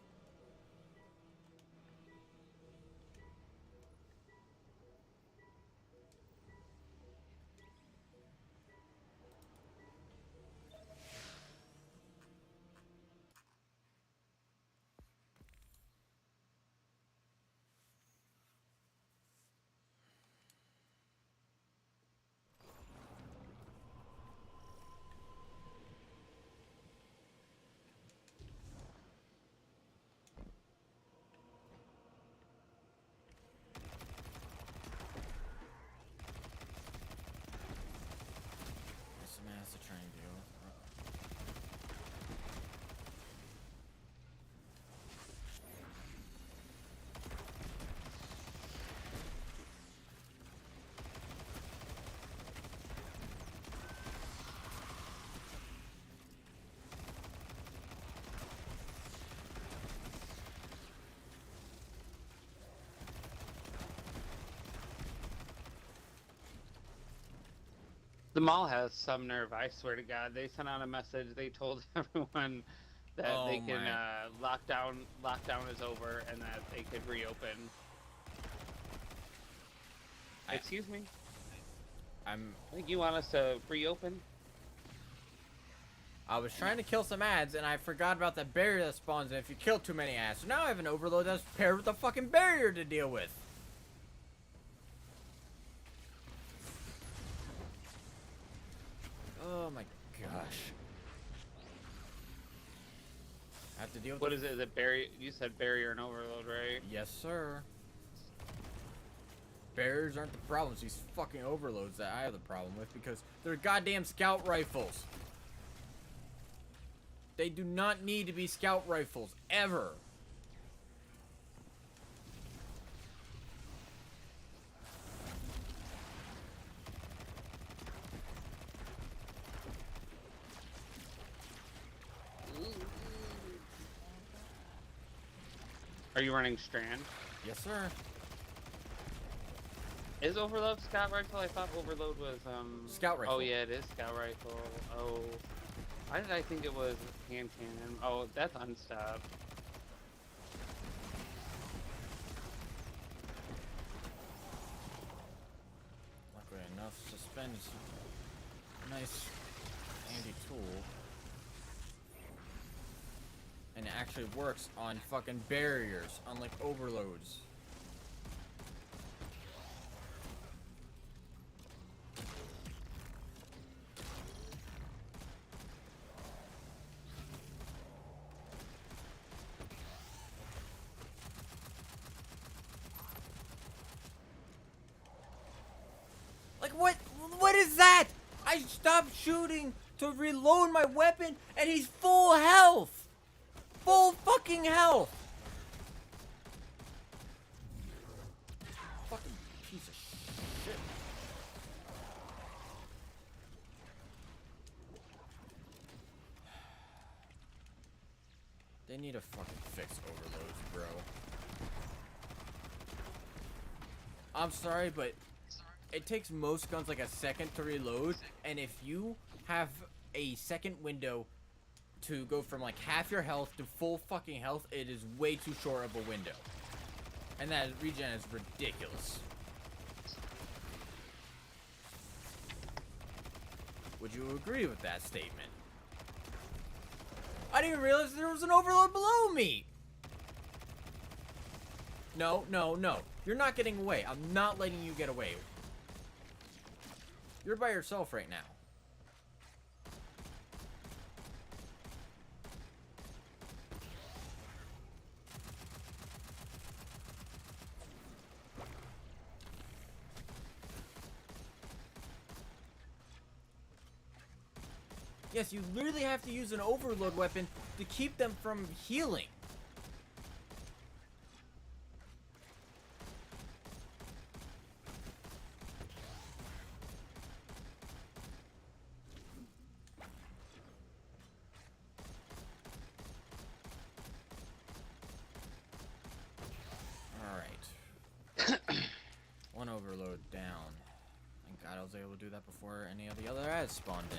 To try and deal with. The mall has some nerve, I swear to God. They sent out a message. They told everyone that Oh they can my. lockdown is over and that they could reopen. Excuse me? I think you want us to reopen? I was trying to kill some ads and I forgot about the barrier that spawns in if you kill too many ads. So now I have an overload that's paired with a fucking barrier to deal with. Oh my gosh. I have to deal with What is it? Is it barrier? You said barrier and overload, right? Yes, sir. Barriers aren't the problems. These fucking overloads that I have the problem with because they're goddamn scout rifles. They do not need to be scout rifles, ever. Are you running Strand? Yes, sir. Is Overload Scout Rifle? I thought Overload was, Scout rifle. Oh, yeah, it is Scout Rifle. Oh. Why did I think it was hand cannon? Oh, that's unstopped. Luckily enough, suspend is a nice, handy tool. And it actually works on fucking barriers, unlike overloads. Like what is that? I stopped shooting to reload my weapon and he's full health. Full fucking health! Fucking piece of shit. They need to fucking fix overloads, bro. I'm sorry, but it takes most guns like a second to reload, and if you have a second window to go from like half your health to full fucking health, it is way too short of a window. And that regen is ridiculous. Would you agree with that statement? I didn't realize there was an overload below me! No, no, no. You're not getting away. I'm not letting you get away. You're by yourself right now. Yes, you literally have to use an overload weapon to keep them from healing. Alright. One overload down. Thank God I was able to do that before any of the other ads spawned in.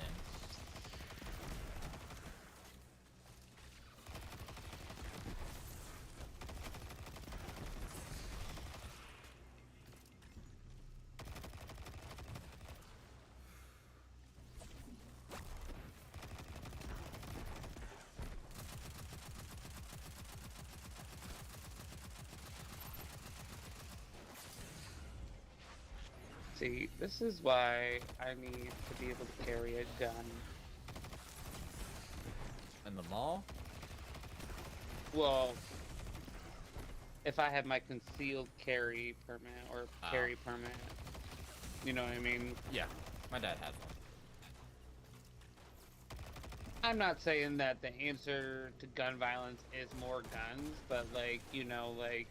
See, this is why I need to be able to carry a gun. In the mall? Well, if I have my concealed carry permit or carry permit, you know what I mean? Yeah, my dad has one. I'm not saying that the answer to gun violence is more guns, but like, you know, like,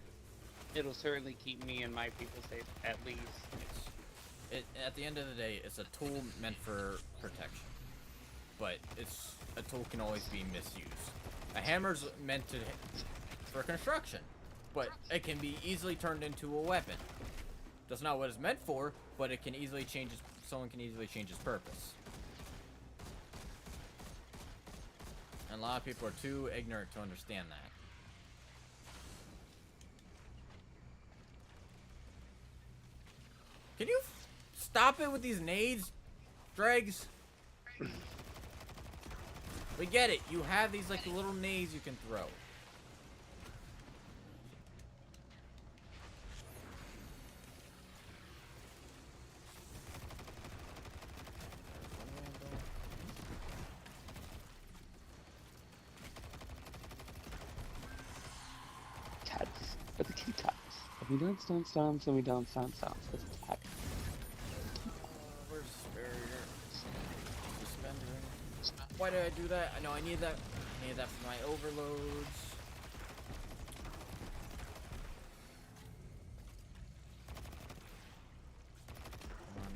it'll certainly keep me and my people safe, at least. At the end of the day, it's a tool meant for protection. But a tool can always be misused. A hammer's meant for construction, but it can be easily turned into a weapon. That's not what it's meant for, but it can easily change someone can easily change its purpose. And a lot of people are too ignorant to understand that. Can you stop it with these nades, Dregs? We get it. You have these like little nades you can throw. Cats. But the kitty cats. And we don't stand stomps and we don't stand stomps. Let's attack. Where's barrier? Suspender. Why did I do that? I know I need that. I need that for my overloads. Come on.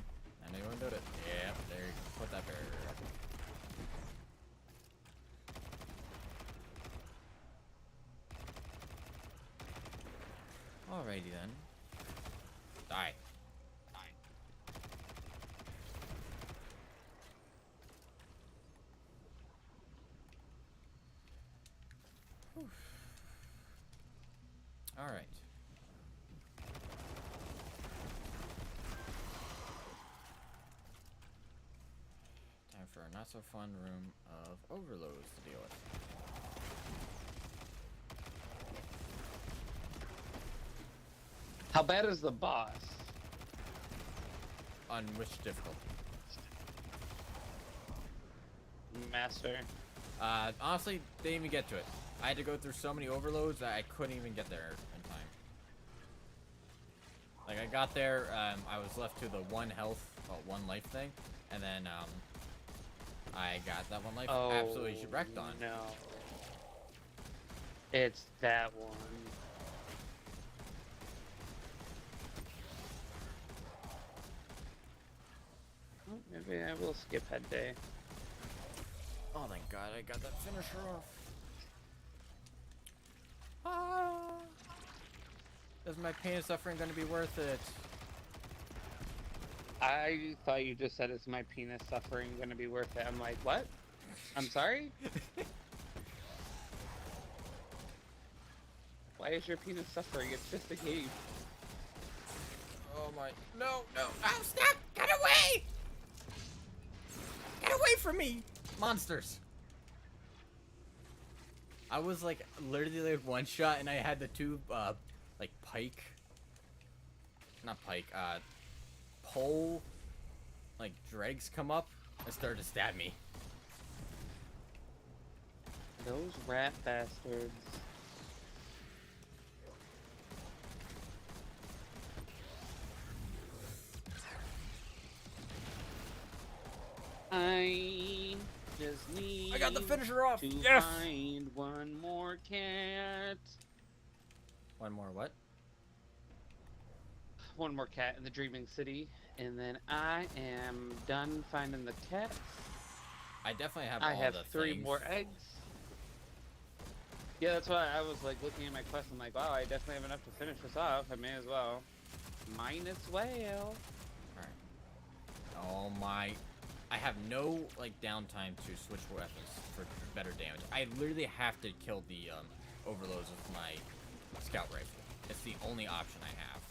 I know you want to do it. Yep, there you go. Put that barrier up. Alrighty then. Die. Alright. Time for a not so fun room of overloads to deal with. How bad is the boss? On which difficulty? Master. Honestly, didn't even get to it. I had to go through so many overloads that I couldn't even get there in time. Like, I got there, I was left to the one health, one life thing, and then, I got that one life absolutely shipwrecked on. No. It's that one. Oh, maybe I will skip head day. Oh, thank God, I got that finisher off. Ah! Is my pain and suffering gonna be worth it? I thought you just said, is my penis suffering gonna be worth it? I'm like, what? I'm sorry? Why is your penis suffering? It's just a game. Oh my, no, oh, stop, get away! Get away from me, monsters! I was like, literally like one shot and I had the two, like pole, like dregs come up and started to stab me. Those rat bastards. I just got the finisher off. To Yes. find one more cat. One more what? One more cat in the Dreaming City, and then I am done finding the cats. I definitely have I all have the 3 things. more eggs. Yeah, that's why I was like looking at my quest. I'm like, wow, I definitely have enough to finish this off. I may as well. Minus whale. Alright. Oh my. I have no, like, downtime to switch weapons for better damage. I literally have to kill the, overloads with my scout rifle. It's the only option I have.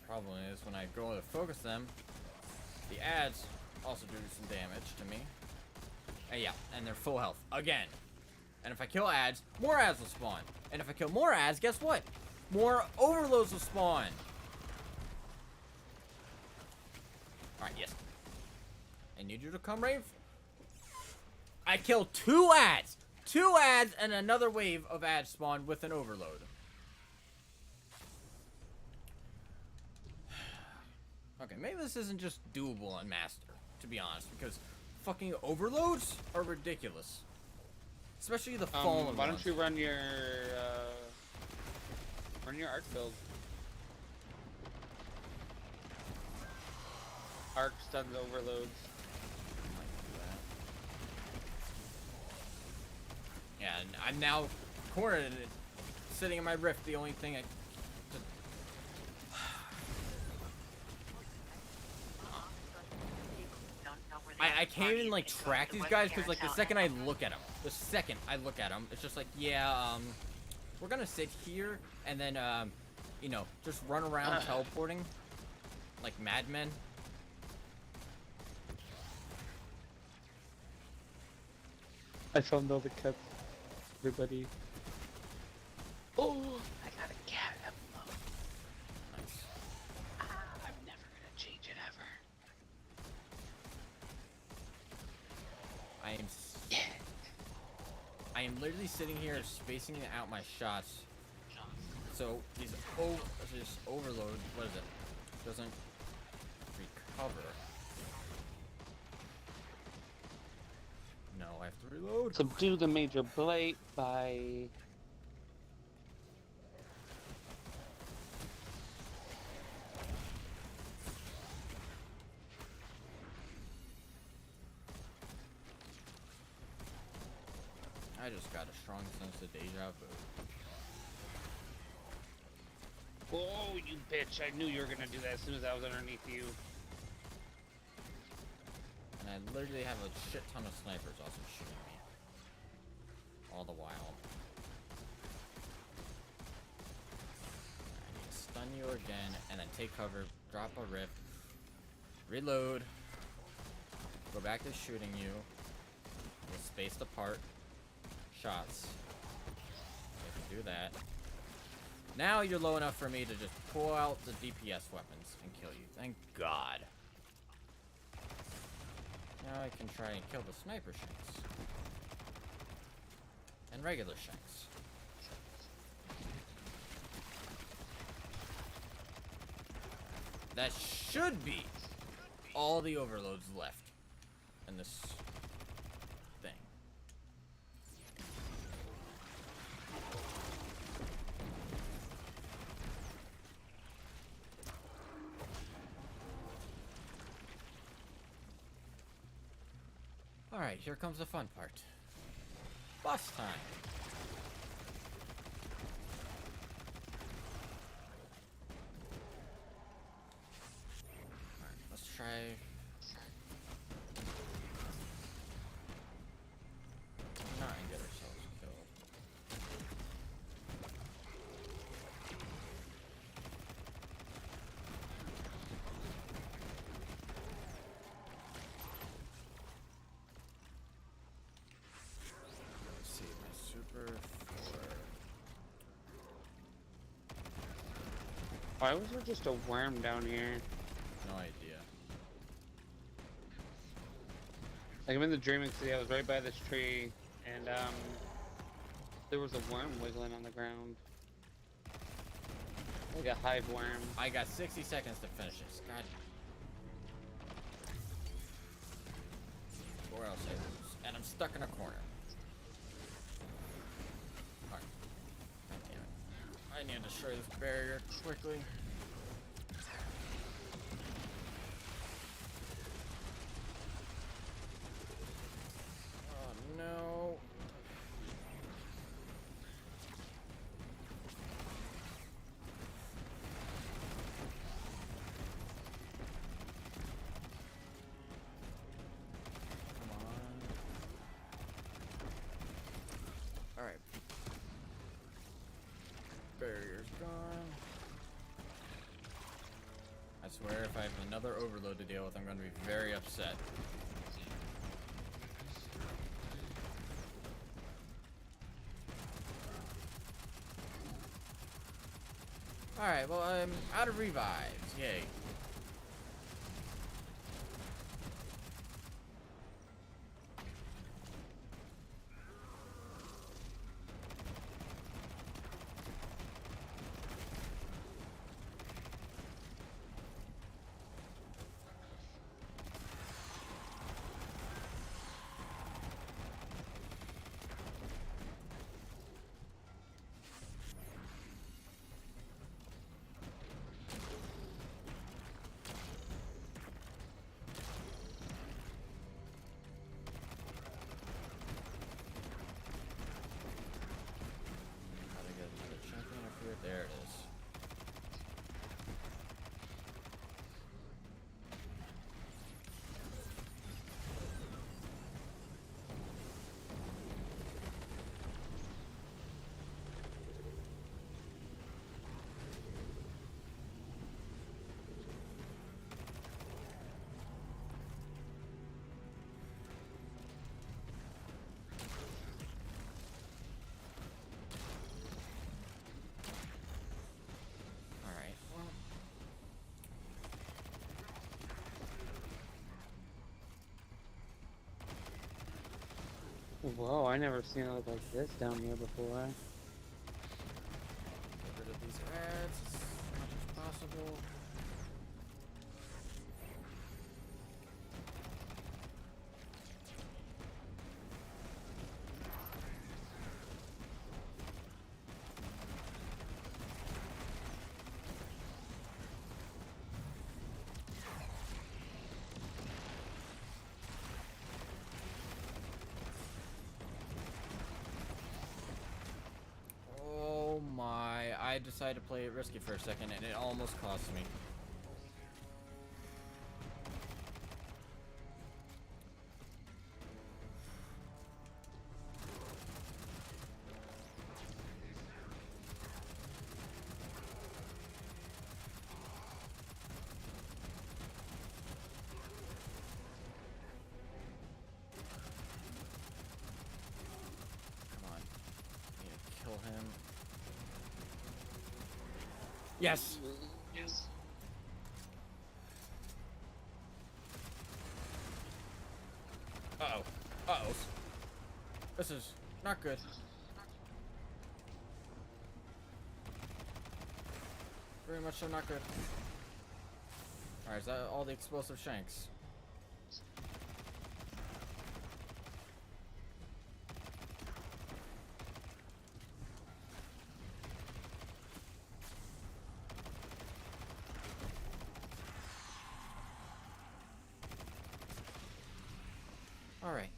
Problem is, when I go to focus them, the ads also do some damage to me. And yeah, and they're full health again. And if I kill ads, more ads will spawn. And if I kill more ads, guess what? More overloads will spawn. Alright, yes. I need you to come, Rave. I killed 2 ads! 2 ads and another wave of ads spawned with an overload. Okay, maybe this isn't just doable on Master, to be honest, because fucking overloads are ridiculous. Especially the fallen Why ones. don't you run your arc build? Arc stuns overloads. Might do that. Yeah, and I'm now cornered and sitting in my rift. The only thing I can't even like track these guys because like the second I look at them, it's just like, yeah, we're gonna sit here and then you know, just run around teleporting like madmen. I found all the cats. Everybody. Oh, I got a cat emblem. Nice. I'm never gonna change it ever. I am literally sitting here spacing out my shots. So these this overload, what is it? Doesn't recover. No, I have to reload. Subdue the major blight by... I just got a strong sense of deja vu. Oh, you bitch. I knew you were gonna do that as soon as I was underneath you. And I literally have a shit ton of snipers also shooting me. All the while. I need to stun you again, and then take cover, drop a rip, reload, go back to shooting you, with spaced apart shots. I can do that. Now you're low enough for me to just pull out the DPS weapons and kill you. Thank God. Now I can try and kill the sniper shanks. And regular shanks. That should be all the overloads left in this thing. Alright, here comes the fun part. Boss time. Alright, let's try... not and get ourselves killed. Let's see, my super for... Why was there just a worm down here? no idea. Like, I'm in the Dreaming City. I was right by this tree, and there was a worm wiggling on the ground. Like a hive worm. I got 60 seconds to finish this. God. Or else I lose. And I'm stuck in a corner. Alright. God damn it. I need to destroy this barrier quickly. Oh no. Alright. Barrier's gone. I swear if I have another overload to deal with, I'm going to be very upset. Alright, well, I'm out of revives. Yay. Gotta get another champion up here. There it is. Alright, well. Whoa, I never seen it look like this down here before. Get rid of these ads as much as possible. Oh my, I decided to play it risky for a second and it almost cost me. Come on. Need to kill him. Yes! Yes. Uh-oh. Uh-oh. This is not good. Very much so not good. Alright, is that all the explosive shanks? Alright.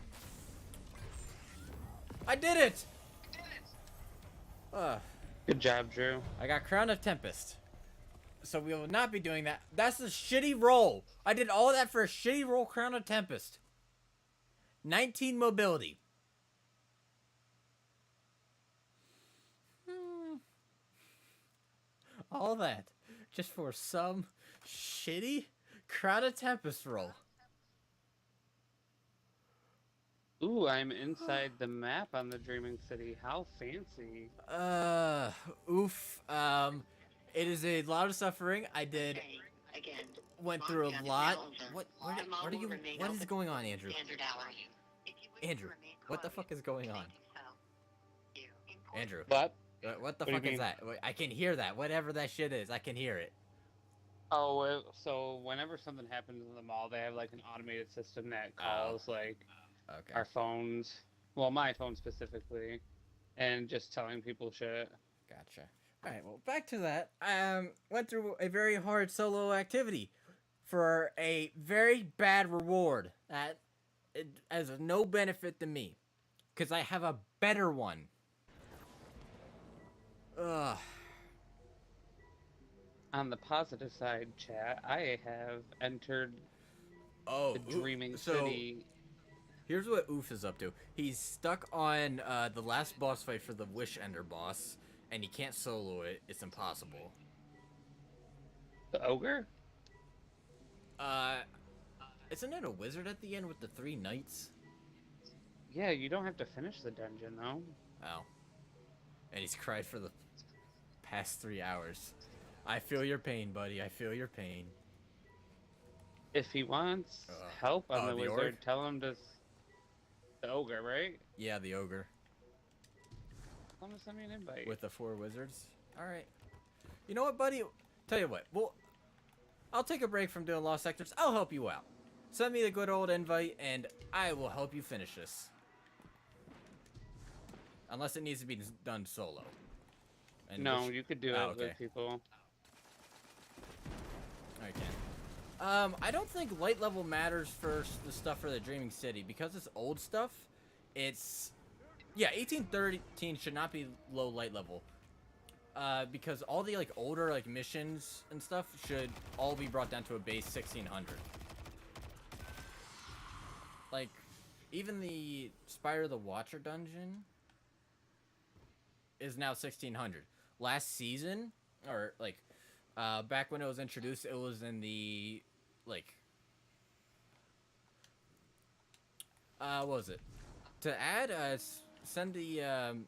I did it! Good job, Drew. I got Crown of Tempest. So we will not be doing that. That's a shitty roll. I did all of that for a shitty roll Crown of Tempest. 19 mobility. All that just for some shitty Crown of Tempest roll. Ooh, I'm inside the map on the Dreaming City. How fancy. Oof. It is a lot of suffering. I did. Went through a lot. What is going on, Andrew? Andrew, what the fuck is going on? Andrew. But What the What do you fuck is mean? that? I can hear that. Whatever that shit is, I can hear it. Oh, so whenever something happens in the mall, they have like an automated system that calls like Okay. our phones. Well, my phone specifically, and just telling people shit. Gotcha. All right. Well, back to that. Went through a very hard solo activity for a very bad reward that it has no benefit to me, because I have a better one. Ugh. On the positive side, chat, I have entered Oh, the Dreaming so City. here's what Oof is up to. He's stuck on the last boss fight for the Wish Ender boss, and he can't solo it. It's impossible. The ogre? Uh, isn't it a wizard at the end with the 3 knights? Yeah, you don't have to finish the dungeon though. Oh. And he's cried for the past 3 hours. I feel your pain, buddy. I feel your pain. If he wants help on the the wizard, orc? tell him to. The ogre, right? Yeah, the ogre. Tell him to send me an invite. With the 4 wizards. Alright. You know what, buddy? Tell you what. Well, I'll take a break from doing Lost Sectors. I'll help you out. Send me the good old invite, and I will help you finish this. Unless it needs to be done solo. And No, you could do it okay. with people. I can. I don't think light level matters for the stuff for the Dreaming City because it's old stuff. It's 1813 should not be low light level. Because all the like older like missions and stuff should all be brought down to a base 1600. Like even the Spire of the Watcher dungeon is now 1600. Last season, or like back when it was introduced, it was in the like what was it? To add send the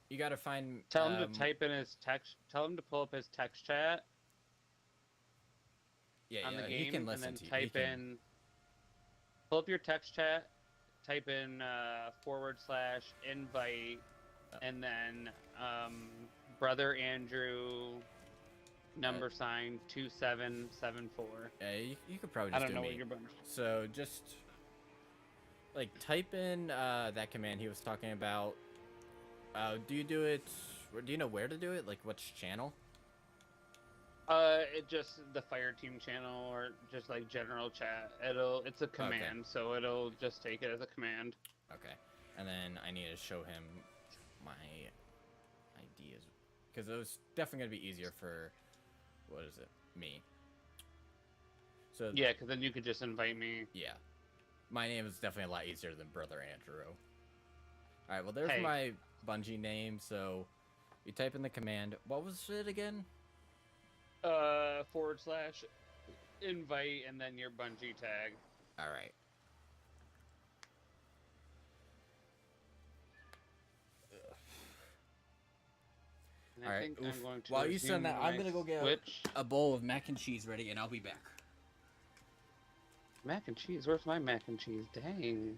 you gotta find Tell him to type in his text. Tell him to pull up his text chat on the game, he can listen and then to you. type in. Pull up your text chat. Type in /invite, and then brother Andrew #sign 2774. Yeah, you could probably I just don't know do what me. your bunch. So just like type in that command he was talking about. Do you do it? Do you know where to do it? Like which channel? It just the fire team channel or just like general chat. It's a command, so it'll just take it as a command. Okay, and then I need to show him my ideas because it was definitely gonna be easier for what is it? Me. So Yeah, because then you could just invite me. yeah, my name is definitely a lot easier than Brother Andrew. All right, well there's Hey. my Bungie name. So you type in the command. What was it again? /invite and then your Bungie tag. All right. And All I right. think I'm going to While you send that, resume I'm my gonna go get Switch. a bowl of mac and cheese ready, and I'll be back. Mac and cheese. Where's my mac and cheese? Dang.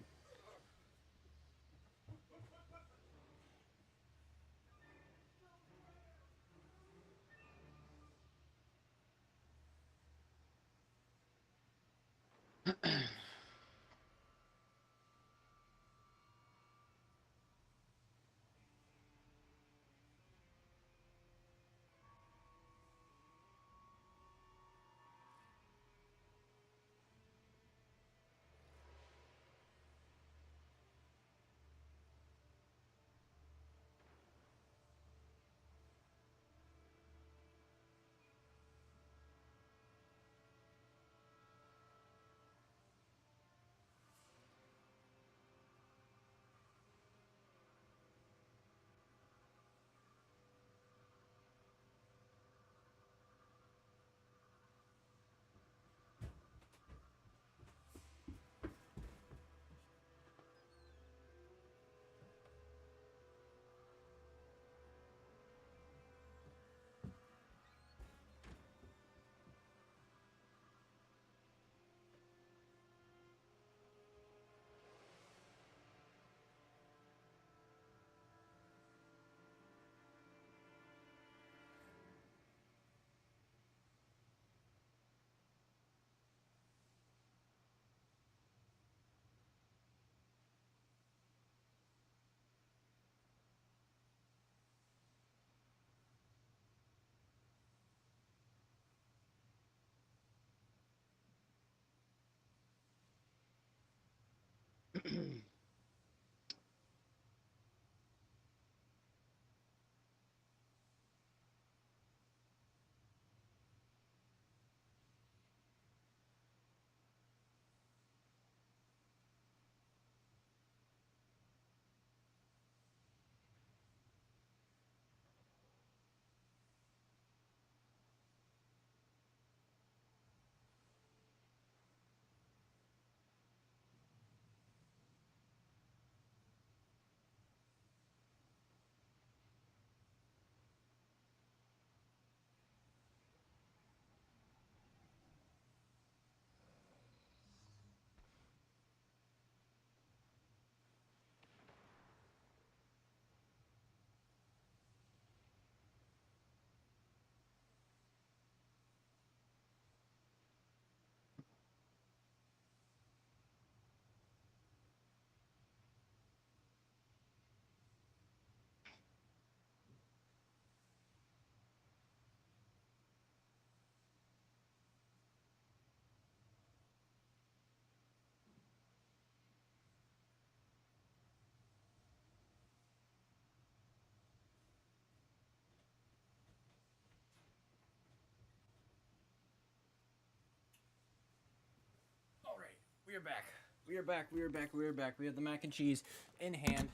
We are back. We are back. We are back. We are back. We have the mac and cheese in hand.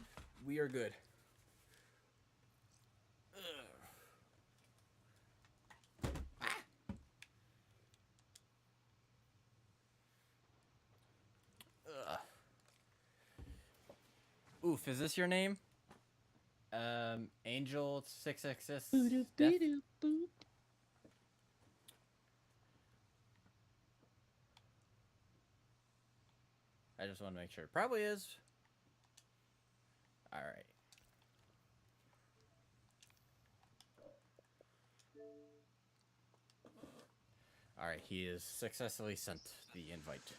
We are good. Oof, is this your name? Angel 666 Death? I just want to make sure. It probably is. Alright. Alright, he has successfully sent the invite.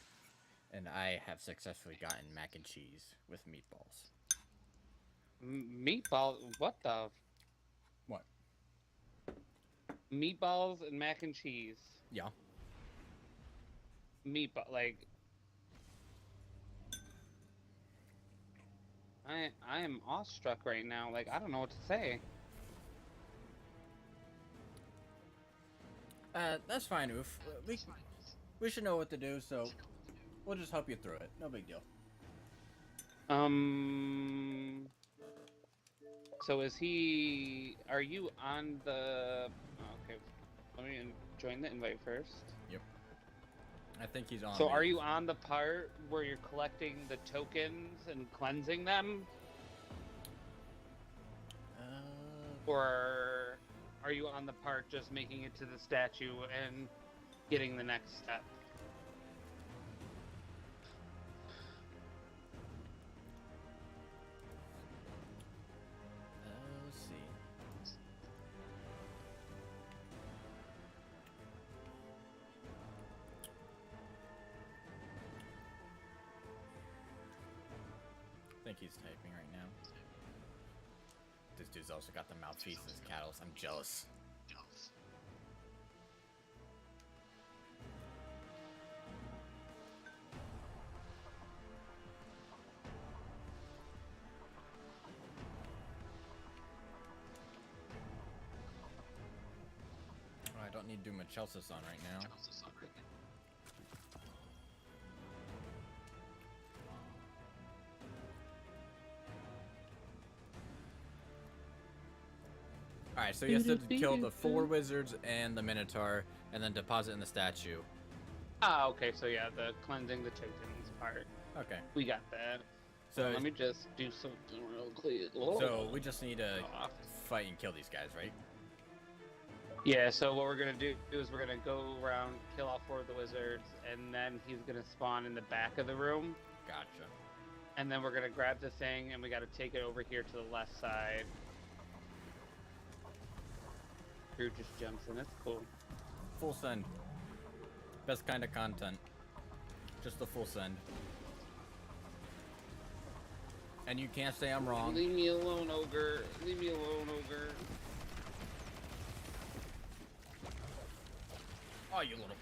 And I have successfully gotten mac and cheese with meatballs. Meatballs? What the? What? Meatballs and mac and cheese. Yeah. Meatball, like. I am awestruck right now. Like, I don't know what to say. That's fine, Oof. We should know what to do, so we'll just help you through it. No big deal. So is he? Are you on the? Oh, okay, let me join the invite first. Yep. I think he's on. So are you on the part where you're collecting the tokens and cleansing them? Or are you on the part just making it to the statue and getting the next step? Let's see. I think he's typing right now. This dude's also got the mouthpiece as cattle. I'm jealous. Oh, I don't need to do Machelsis on right now. Alright, so he has to kill the 4 wizards and the Minotaur, and then deposit in the statue. Ah, okay, so yeah, the cleansing the tokens part. Okay. We got that. So let me just do something real quick. So we just need to fight and kill these guys, right? Yeah, so what we're gonna do is we're gonna go around, kill all 4 of the wizards, and then he's gonna spawn in the back of the room. Gotcha. And then we're gonna grab the thing, and we gotta take it over here to the left side. Drew just jumps in, that's cool. Full send. Best kind of content. Just the full send. And you can't say I'm wrong. Leave me alone, ogre. Leave me alone, ogre. Oh, you little...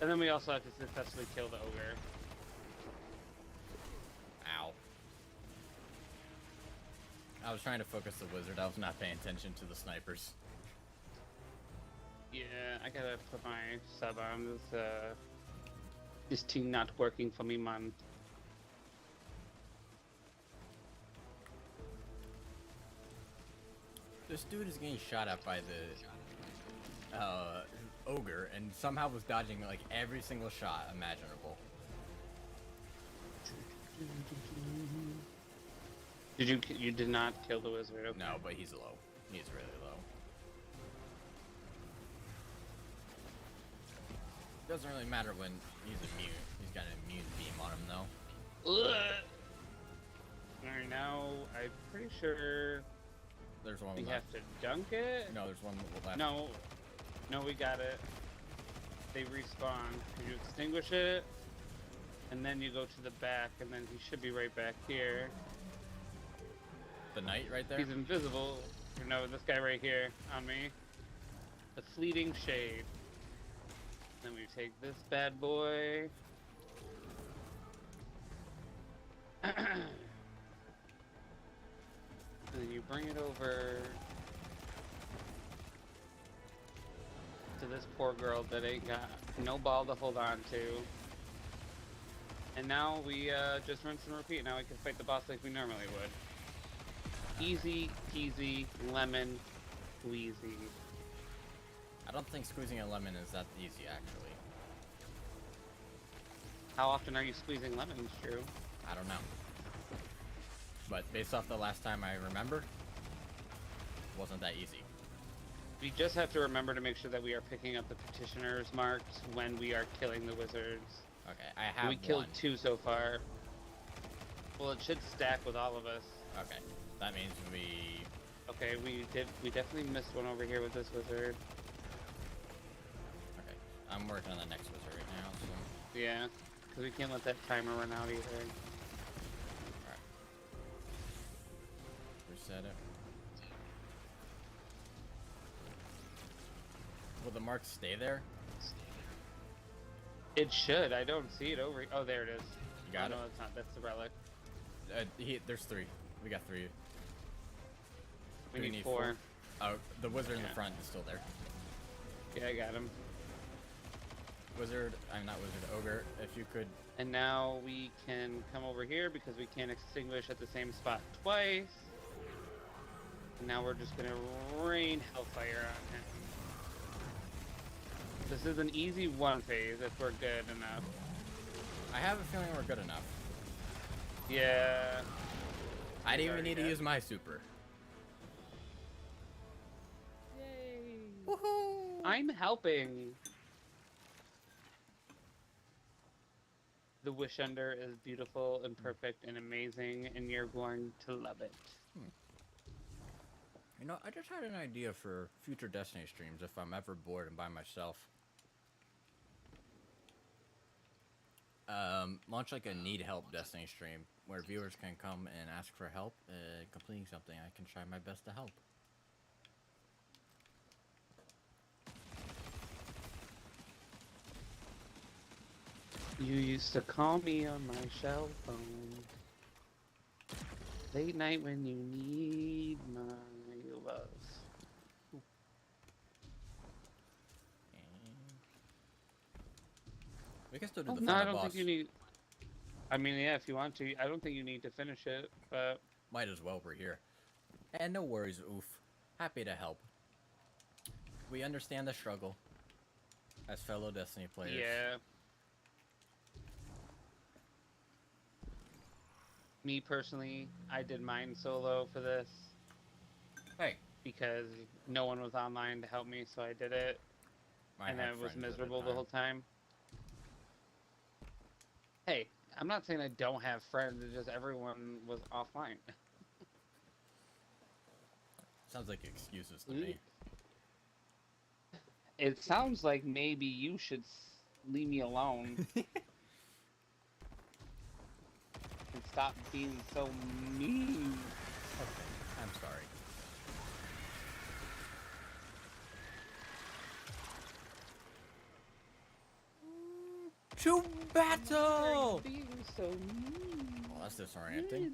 And then we also have to successfully kill the ogre. Ow. I was trying to focus the wizard. I was not paying attention to the snipers. Yeah, I gotta put my sub on. This team not working for me, man. This dude is getting shot at by the ogre, and somehow was dodging like every single shot imaginable. You did not kill the wizard? Okay. No, but he's low. He's really low. Doesn't really matter when he's immune. He's got an immune beam on him though. Alright, now I'm pretty sure There's one we left. have to dunk it. No, there's one left. No, we got it. They respawn. You extinguish it, and then you go to the back, and then he should be right back here. The knight right there? He's invisible. No, this guy right here on me. The fleeting shade. Then we take this bad boy. And then you bring it over to this poor girl that ain't got no ball to hold on to. And now we just rinse and repeat. Now we can fight the boss like we normally would. Easy peasy, lemon squeezy. I don't think squeezing a lemon is that easy, actually. How often are you squeezing lemons, Drew? I don't know. But based off the last time I remember, it wasn't that easy. We just have to remember to make sure that we are picking up the petitioner's marks when we are killing the wizards. Okay, I have We killed one. 2 so far. Well, it should stack with all of us. Okay, that means we... Okay, we definitely missed one over here with this wizard. Okay, I'm working on the next wizard right now, so... Yeah, because we can't let that timer run out either. Alright. Reset it. Will the marks stay there? It should. I don't see it over. Oh, there it is. You got no, it? it's not. That's the relic. There's 3. We got 3. We Do need 4. Oh, the wizard in the Yeah. front is still there. Yeah, I got him. Wizard, I'm not wizard, ogre, if you could... And now we can come over here because we can't extinguish at the same spot twice. And now we're just gonna rain hellfire on him. This is an easy 1 phase if we're good enough. I have a feeling we're good enough. Yeah. I didn't even already need to got- use my super. Yay. Woohoo! I'm helping. The Wish Under is beautiful and perfect and amazing, and you're going to love it. You know, I just had an idea for future Destiny streams if I'm ever bored and by myself. Launch like a need help Destiny stream where viewers can come and ask for help completing something. I can try my best to help. You used to call me on my cell phone. Late night when you need my love. We can still do the No, I final don't boss. think you need. I mean, yeah, if you want to. I don't think you need to finish it, but Might as well, we're here. And no worries, oof. Happy to help. We understand the struggle as fellow Destiny players. yeah. Me personally, I did mine solo for this Hey, because no one was online to help me, so I did it, and had I was friends at the miserable the time. whole time. Hey, I'm not saying I don't have friends, it's just everyone was offline. Sounds like excuses to me. It sounds like maybe you should leave me alone and stop being so mean. Okay, I'm sorry. To battle! Being so mean. Well, that's disorienting.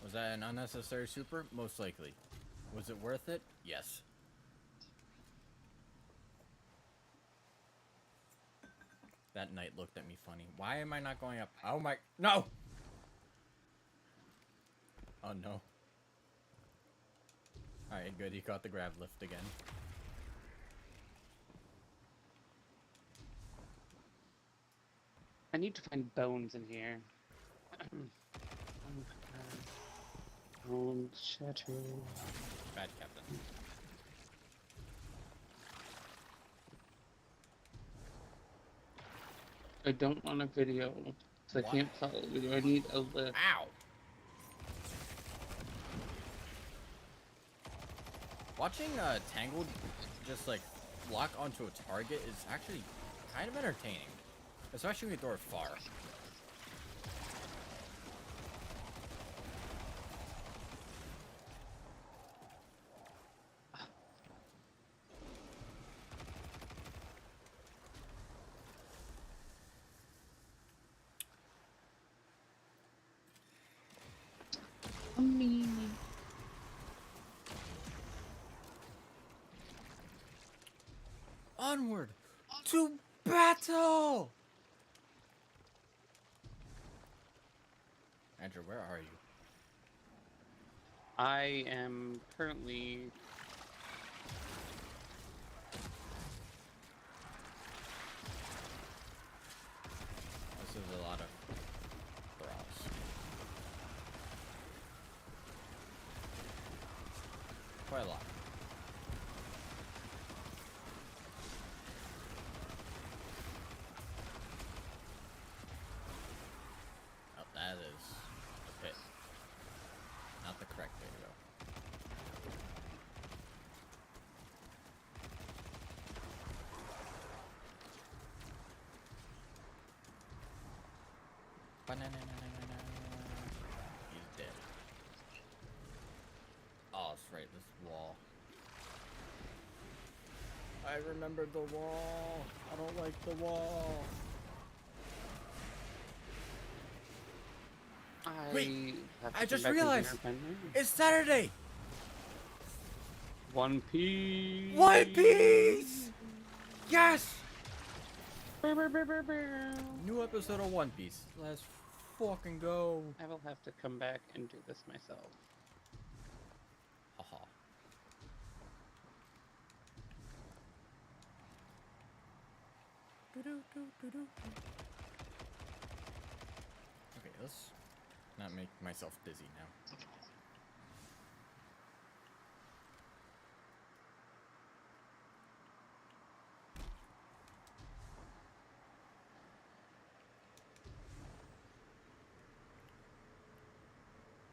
Was that an unnecessary super? Most likely. Was it worth it? Yes. That knight looked at me funny. Why am I not going up? Oh my... No! Oh no. Alright, good. He caught the grab lift again. I need to find bones in here. Bone shatter. Bad captain. I don't want a video, so I Why? can't follow a video. I need a lift. Ow! Watching Tangled just like lock onto a target is actually kind of entertaining. Especially when you throw it far. Me. Onward to battle! Andrew, where are you? I am currently. This is a lot of thralls. Quite a lot. Oh, that is a pit. Not the correct way to go. Banana. He's dead. Oh, that's right, this wall. I remembered the wall. I don't like the wall. Wait, have to I come just back and realized dinner time. it's Saturday. One Piece. One Piece. Yes. New episode of One Piece. Let's fucking go. I will have to come back and do this myself. Haha. Okay, let's not make myself dizzy now.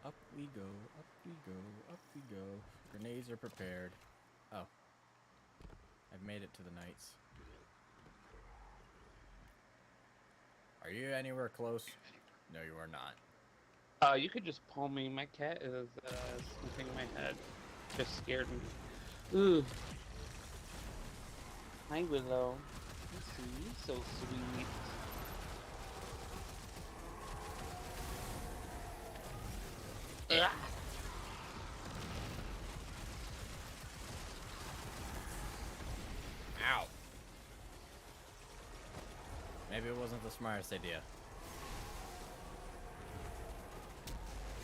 Up we go, up we go, up we go. Grenades are prepared. Oh. I've made it to the knights. Are you anywhere close? No, you are not. You could just pull me. My cat is sniffing my head. Just scared me. Ooh. Hi, Willow. So sweet. Yeah. Ow. Maybe it wasn't the smartest idea.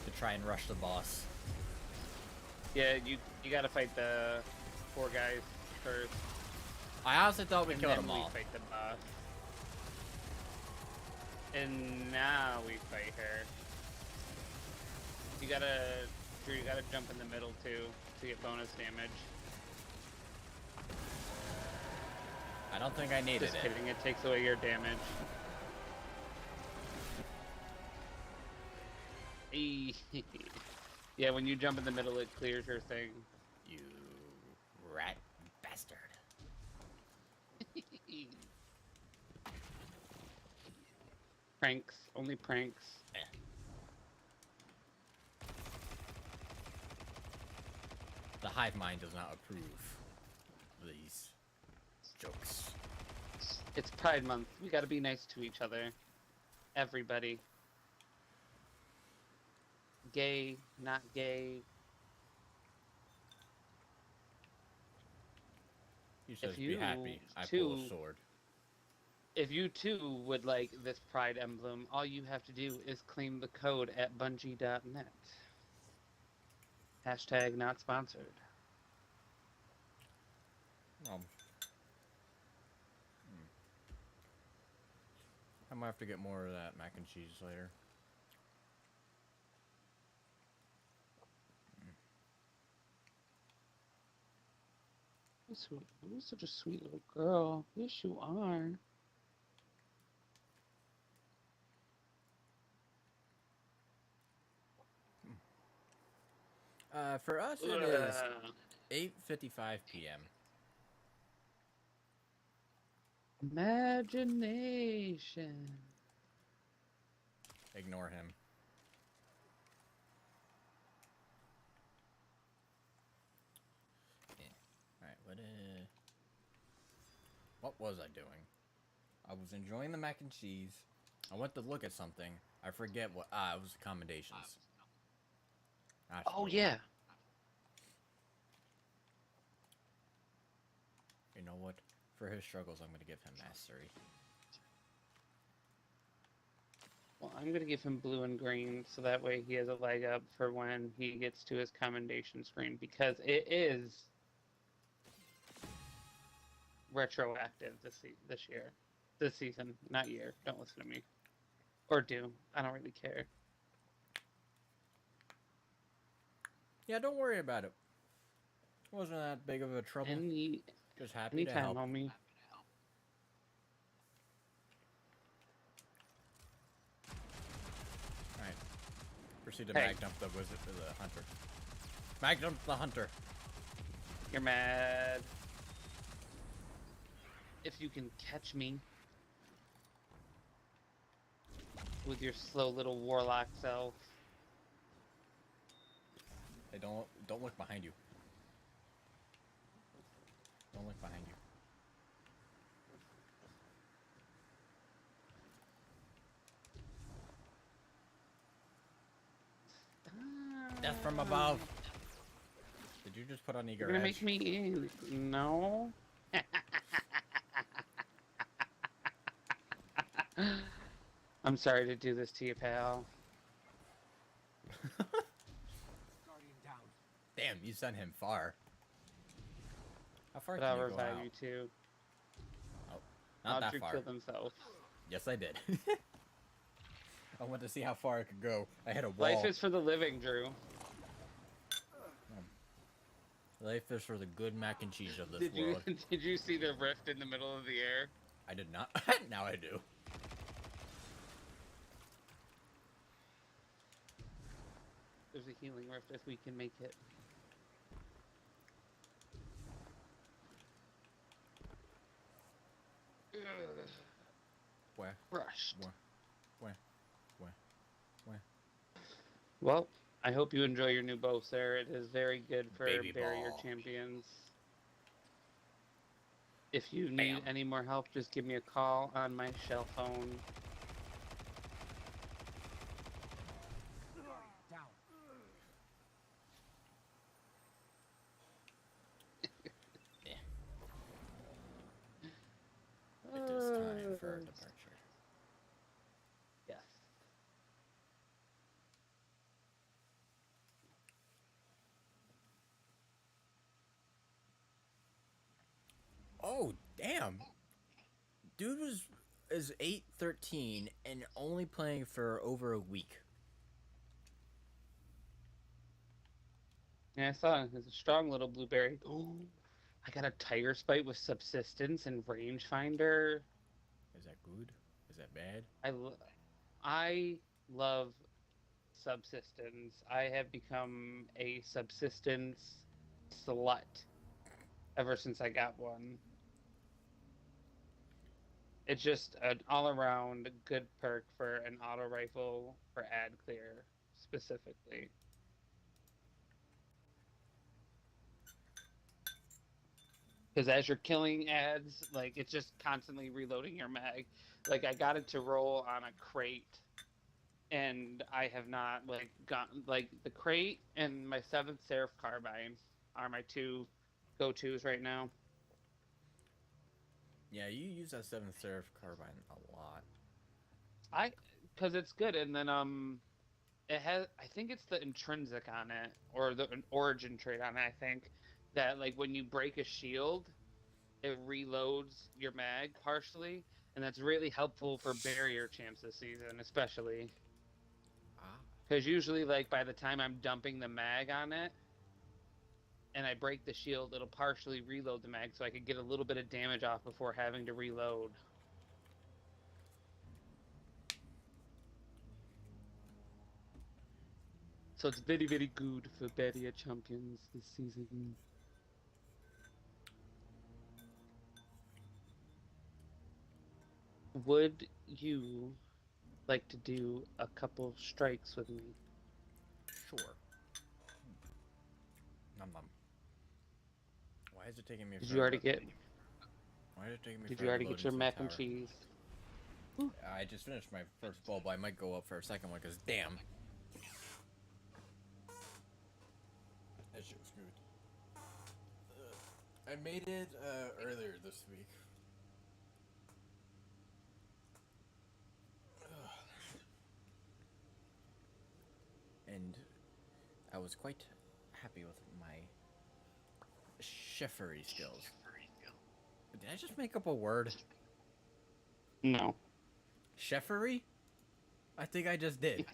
To try and rush the boss. Yeah, you gotta fight the 4 guys first. I honestly thought we And killed then them all. we fight the boss. And now we fight her. You gotta, Drew, you gotta jump in the middle too to get bonus damage. I don't think I needed Just it. kidding, it takes away your damage. Yeah, when you jump in the middle, it clears your thing. You rat bastard. Pranks, only pranks. Eh. The hive mind does not approve of these jokes. It's Pride Month. We gotta be nice to each other. Everybody. Gay, not gay. You should If be you happy. I pull too- a sword. If you too would like this Pride emblem, all you have to do is claim the code at bungie.net. Hashtag not sponsored. I might have to get more of that mac and cheese later. You're such a sweet little girl. Yes, you are. For us, it is 8:55 p.m. Imagination. Ignore him. Alright, what was I doing? I was enjoying the mac and cheese. I went to look at something. I forget what. It was accommodations. Oh Absolutely. yeah. You know what? For his struggles, I'm gonna give him mastery. Well, I'm gonna give him blue and green so that way he has a leg up for when he gets to his commendation screen because it is retroactive this year, this season, not year. Don't listen to me, or do. I don't really care. Yeah, don't worry about it. Wasn't that big of a trouble. Any Just happy to anytime, help. homie. Alright. Proceed to Hey. mag dump the wizard the hunter. Mag dump the hunter. You're mad. If you can catch me with your slow little warlock self. Hey, don't look behind you. Don't look behind you. Death from above. Did you just put on eager You're gonna edge? make me no. I'm sorry to do this to you, pal. Guardian down. Damn, you sent him far. How far But can I'll you go revive out? you too. Not that Audrey far. killed himself. Yes, I did. I wanted to see how far I could go. I hit a wall. Life is for the living, Drew. Life is for the good mac and cheese of this Did you world. did you see the rift in the middle of the air? I did not. Now I do. There's a healing rift if we can make it. Ugh, Where? crushed. Where? Well, I hope you enjoy your new bow, sir. It is very good for Baby barrier ball. champions. If you need Bam. any more help, just give me a call on my cell phone. Down. It is time for departure. Yes. Oh, damn. Dude is 8-13 and only playing for over a week. Yeah, I saw it. It's a strong little blueberry. Oh, I got a tiger spite with subsistence and rangefinder. Is that good? Is that bad? I love subsistence. I have become a subsistence slut ever since I got one. It's just an all-around good perk for an auto rifle for ad clear specifically. Because as you're killing ads, like it's just constantly reloading your mag. Like I got it to roll on a crate, and I have not like gotten like the crate and my 7th Seraph carbine are my two go-tos right now. Yeah, you use that 7th Seraph carbine a lot. Because it's good, and then it has, I think it's the intrinsic on it or the an origin trait on it. I think that like when you break a shield, it reloads your mag partially, and that's really helpful for barrier champs this season, especially Ah. because usually like by the time I'm dumping the mag on it and I break the shield, it'll partially reload the mag, so I could get a little bit of damage off before having to reload. So it's very, very good for barrier champions this season. Would you like to do a couple strikes with me? Sure. Nom nom. Why is it taking me? Did you already get? Why is it taking me? Did you already get your mac and cheese? I just finished my first bowl, but I might go up for a second one because damn. That shit was good. I made it earlier this week. And I was quite happy with my chefery skills. Did I just make up a word? No. Chefery? I think I just did.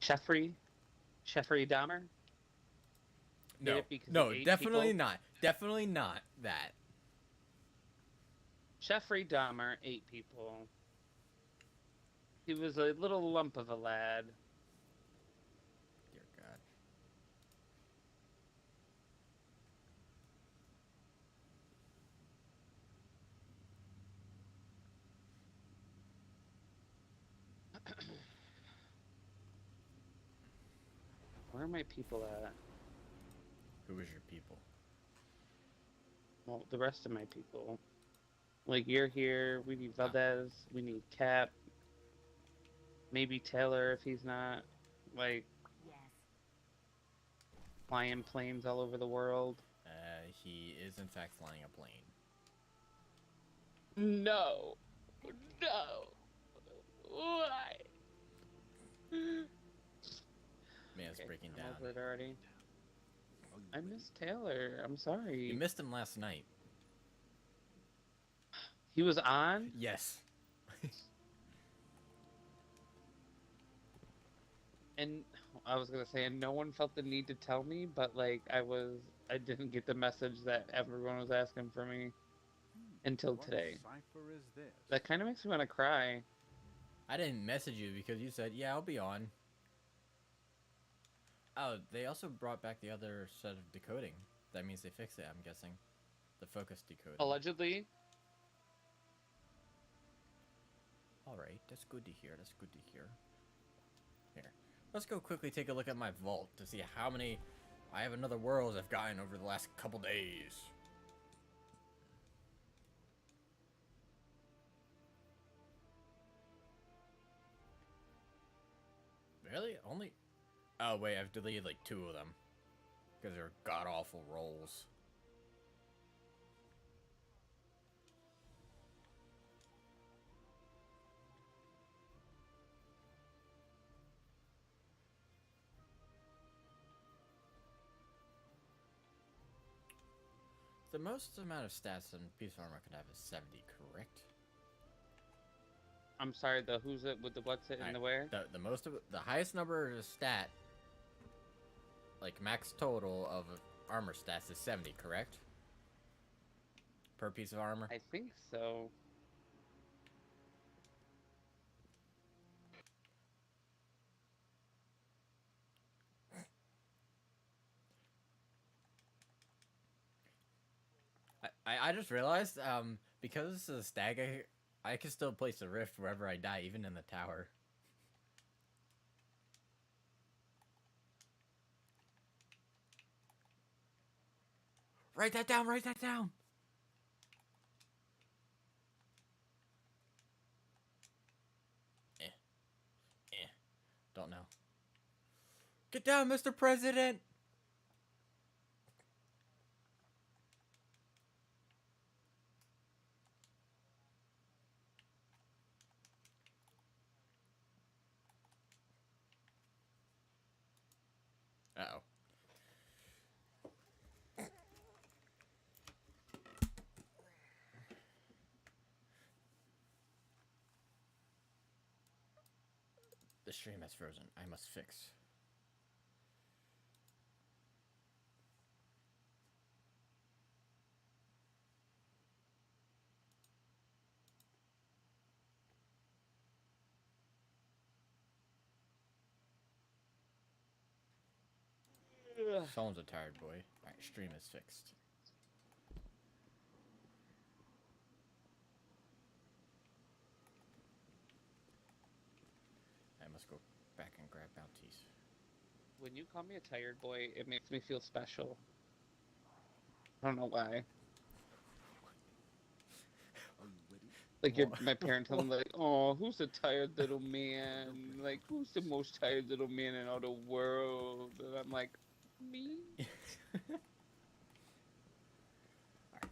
Jeffrey Dahmer? Did No, it because no, he ate definitely people? not. Definitely not that. Jeffrey Dahmer ate people. He was a little lump of a lad. Dear God. Where are my people at? Who is your people? Well, the rest of my people. Like, you're here. We need Oh. Valdez. We need Cap. Maybe Taylor if he's not. Like, Yes. flying planes all over the world. He is in fact flying a plane. No. No. Why? Man's breaking I'm down. over it already. I miss Taylor. I'm sorry. You missed him last night. He was on? Yes. And I was gonna say, and no one felt the need to tell me, but like I didn't get the message that everyone was asking for me until today. Cipher is this? That kind of makes me want to cry. I didn't message you because you said, yeah, I'll be on. Oh, they also brought back the other set of decoding. That means they fixed it, I'm guessing. The focus decoding. Allegedly. Alright, that's good to hear, that's good to hear. Here, let's go quickly take a look at my vault to see how many I have another worlds I've gotten over the last couple days. Really? Only... Oh, wait, I've deleted like 2 of them. Because they're god-awful rolls. The most amount of stats a piece of armor could have is 70, correct? I'm sorry. The who's it with the what's it and the where? The highest number of stat, like max total of armor stats is 70, correct? Per piece of armor. I think so. I just realized because this is a stag, I can still place a rift wherever I die, even in the tower. Write that down, write that down! Don't know. Get down, Mr. President! Uh-oh. The stream has frozen. I must fix. Someone's a tired boy. Alright, stream is fixed. I must go back and grab bounties. When you call me a tired boy, it makes me feel special. I don't know why. Are you ready? Like Well, my parents tell me like, "Oh, who's the tired little man? Like, who's the most tired little man in all the world?" And I'm like, me.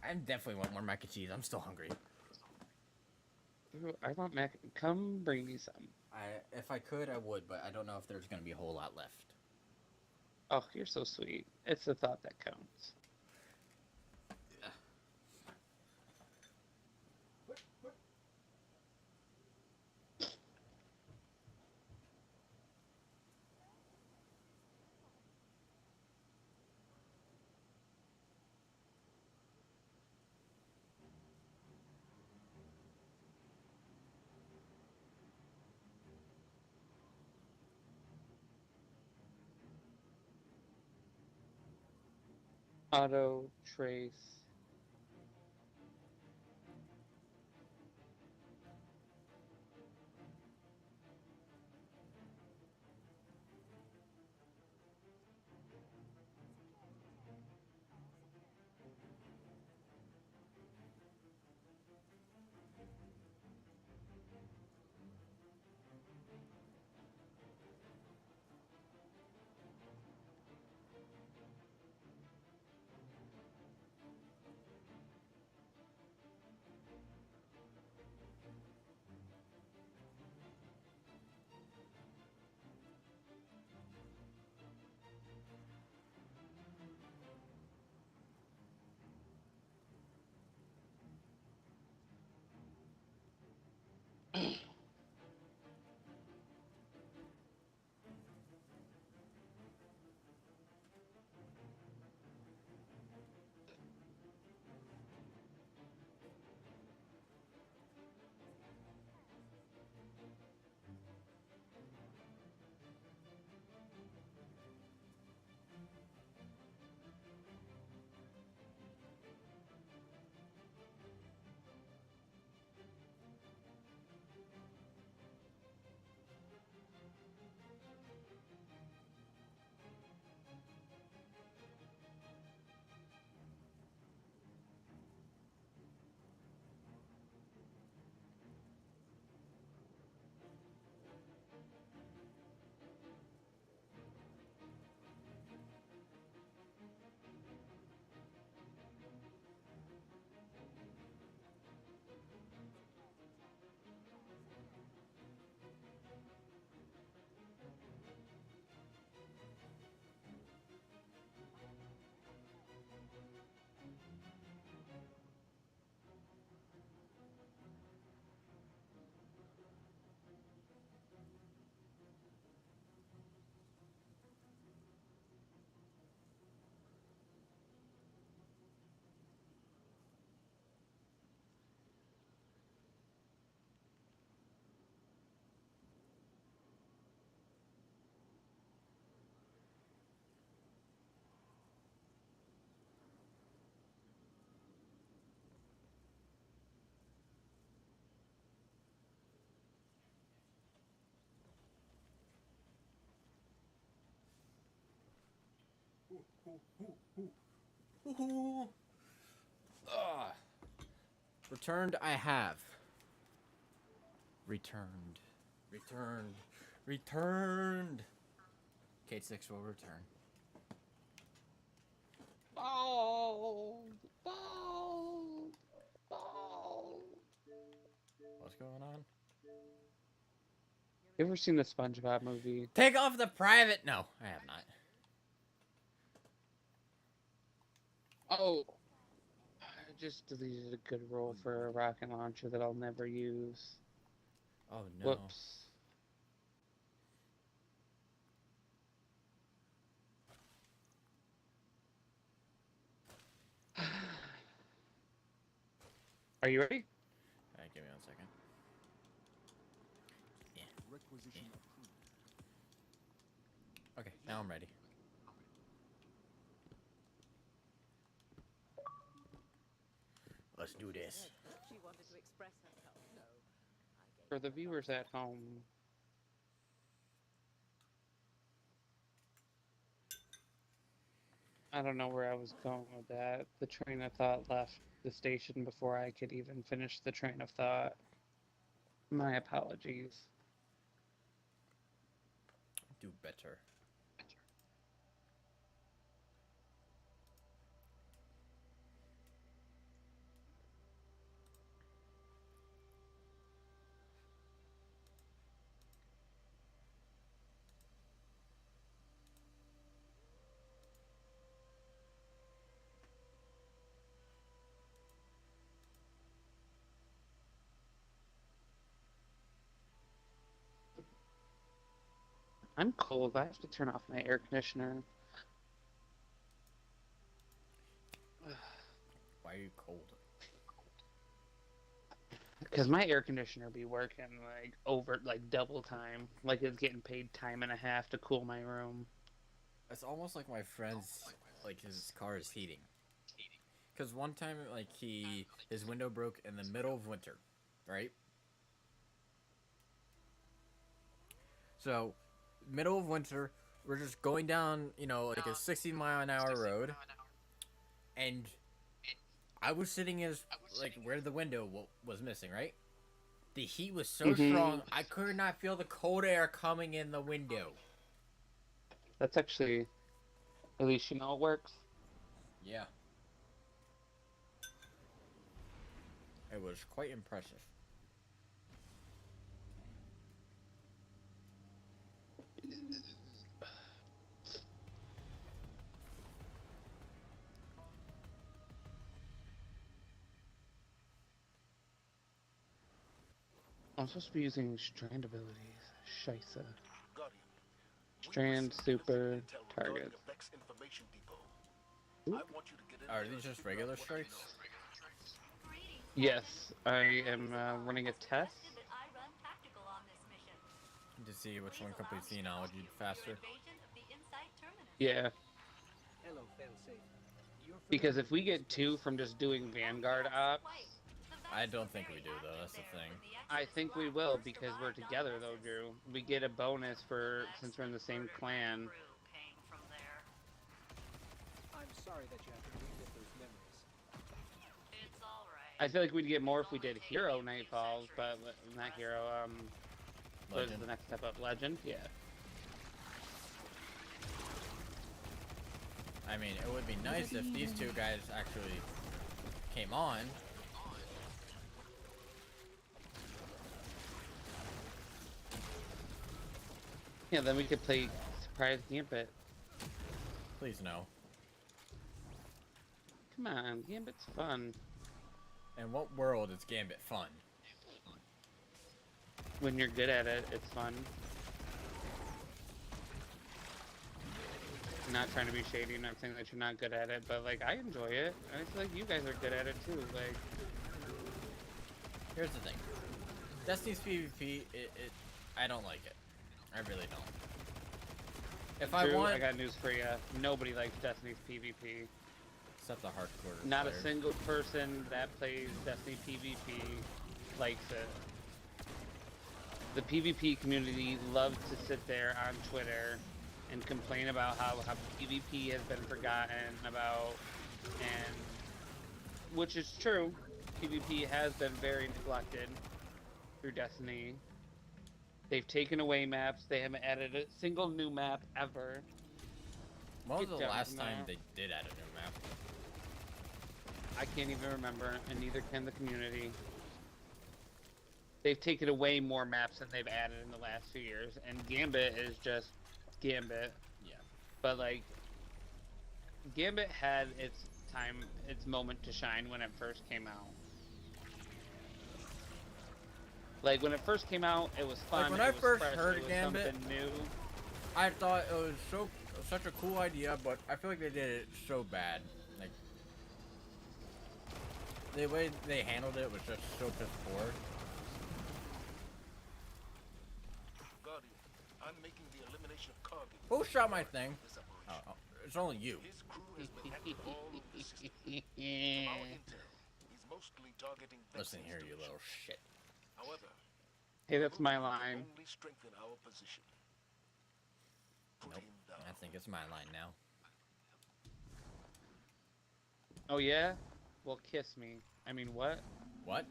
I definitely want more mac and cheese. I'm still hungry. Ooh, I want mac. Come bring me some. If I could, I would, but I don't know if there's gonna be a whole lot left. Oh, you're so sweet. It's the thought that counts. Auto trace. Ooh. Ugh. Returned, I have. Returned. Returned. Returned. Kate 6 will return. Bald, bald, bald. What's going on? You ever seen the SpongeBob movie? Take off the private. No, I have not. Oh, I just deleted a good roll for a rocket launcher that I'll never use. Oh no. Whoops. Are you ready? Alright, give me 1 second. Yeah. Requisition approved. Okay, now I'm ready. Let's do this. She wanted to express herself, so I gave For the her viewers lots at home, I don't know where I was going with that. The train of thought left the station before I could even finish the train of thought. My apologies. Do better. I'm cold. I have to turn off my air conditioner. Why are you cold? Because my air conditioner be working like double time. Like it's getting paid time and a half to cool my room. It's almost like my friend's, like, his car is heating. Because one time, like, his window broke in the middle of winter, right? So, middle of winter, we're just going down, like a 60-mile-an-hour road, and I was sitting as, like, where the window was missing, right? The heat was so strong, I could not feel the cold air coming in the window. That's actually, at least you know it works. Yeah. It was quite impressive. I'm supposed to be using strand abilities. Scheisse. Guardian, Strand, super, target. I want you to get in Are there these and just figure out regular what they strikes? know. Yes, I am running a test. To see which one completes the analogy faster. Yeah, Hello, failsafe. You're because familiar if we with this get 2 from just doing Vanguard ops, I don't think we do, though. That's the thing. I think we will because we're together though, Drew. We get a bonus for since we're in the same clan. I'm sorry that you have to relive those memories. I feel like we'd get more if we did Hero Nightfalls, but not Hero. What is Legend. the next step up? Legend? Yeah. I mean, it would be nice if these two guys actually came on. Yeah, then we could play Surprise Gambit. Please no. Come on, Gambit's fun. In what world is Gambit fun? When you're good at it, it's fun. Not trying to be shady, not saying that you're not good at it, but like I enjoy it. I feel like you guys are good at it too. Like, Here's the thing. Destiny's PvP, I don't like it. I really don't. If I Drew, want... I got news for you. Nobody likes Destiny's PvP. Except the hardcore Not player. a single person that plays Destiny PvP likes it. The PvP community loves to sit there on Twitter and complain about how PvP has been forgotten about, and which is true. PvP has been very neglected through Destiny. They've taken away maps. They haven't added a single new map ever. When was Get the down last from time there. they did add a new map? I can't even remember, and neither can the community. They've taken away more maps than they've added in the last few years, and Gambit is just Gambit. Yeah. But like, Gambit had its time, its moment to shine when it first came out. Like when it first came out, it was fun. when it I was first fresh, heard it was Gambit, something new. I thought it was such a cool idea, but I feel like they did it so bad. Like, the way they handled it was just so piss poor. Guardian, I'm making the elimination of Cargill. Who shot my thing? This Oh, operation. it's only you. His crew has been hacked all over the system. From our intel, he's mostly targeting Listen Vexen's here, you division. little shit. However, Hey, that's my will line. only strengthen our position. Put Nope. him down. I think it's my line now. Oh yeah? Well, kiss me. I mean, what? What?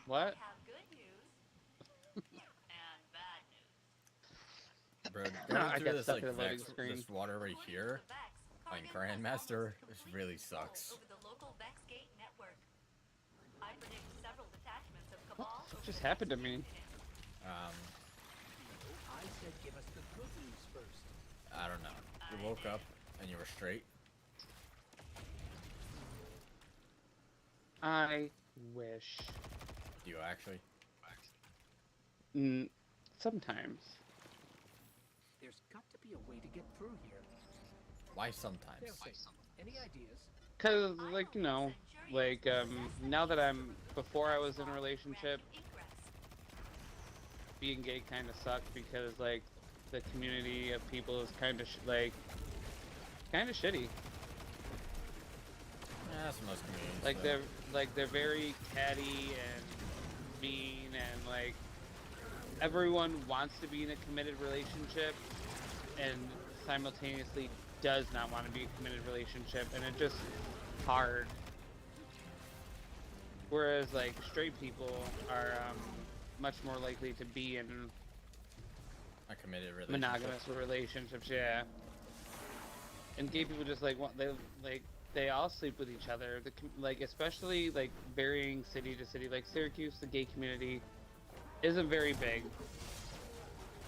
What? Have good news and bad news. Bro, going I through got this stuck like in the loading screen. this water right According here, to the Vex, like Cargill has Grandmaster, almost this complete really control sucks. over the local Vex gate network. I predict several detachments of What Cabal the fuck over just the happened to next me? few minutes. Um, I said give us the good news first. I don't know. You woke up and you were straight. I wish. Do you actually? Mm, sometimes. There's got to be a way to get through here. Why sometimes? Fail safe. Any ideas? Cause, like, you know, like, now that before I was in a relationship, being gay kind of sucked because, like, the community of people is kind of, kind of shitty. Yeah, that's most communities. Like, though. they're very catty and mean and, like, everyone wants to be in a committed relationship and simultaneously does not want to be in a committed relationship, and it's just hard. Whereas, like, straight people are much more likely to be in A committed relationship. monogamous relationships, yeah. And gay people just they all sleep with each other. Like, especially like varying city to city. Like Syracuse, the gay community isn't very big.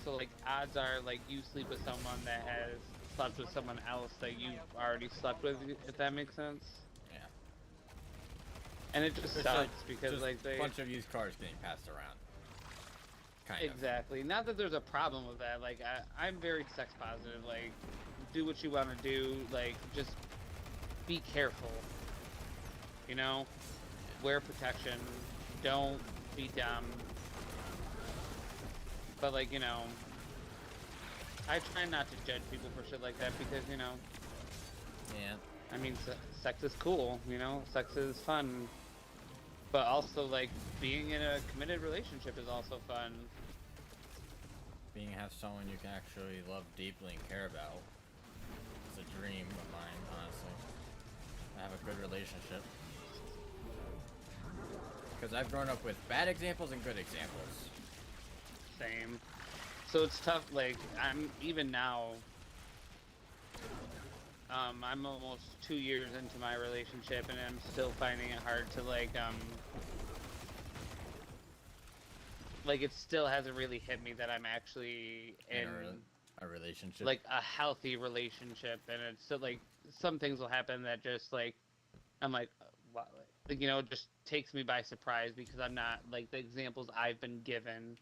So like odds are like you sleep with someone that has slept with someone else that you've already slept with, if that makes sense. Yeah. And it just It's sucks like, because just like they a bunch of used cars getting passed around. Kind of. exactly. Not that there's a problem with that. Like I'm very sex positive. Like do what you want to do. Like just be careful. You know, wear protection. Don't be dumb. But like, you know, I try not to judge people for shit like that because, you know, Yeah. I mean, sex is cool, you know, sex is fun. But also, like, being in a committed relationship is also fun. Being have someone you can actually love deeply and care about. It's a dream of mine, honestly. I have a good relationship. Because I've grown up with bad examples and good examples. Same. So it's tough, like, I'm, even now, I'm almost 2 years into my relationship and I'm still finding it hard to, like, it still hasn't really hit me that I'm actually in a relationship. like a healthy relationship, and it's still like some things will happen that just like I'm like, wow, like, you know, it just takes me by surprise because I'm not like the examples I've been given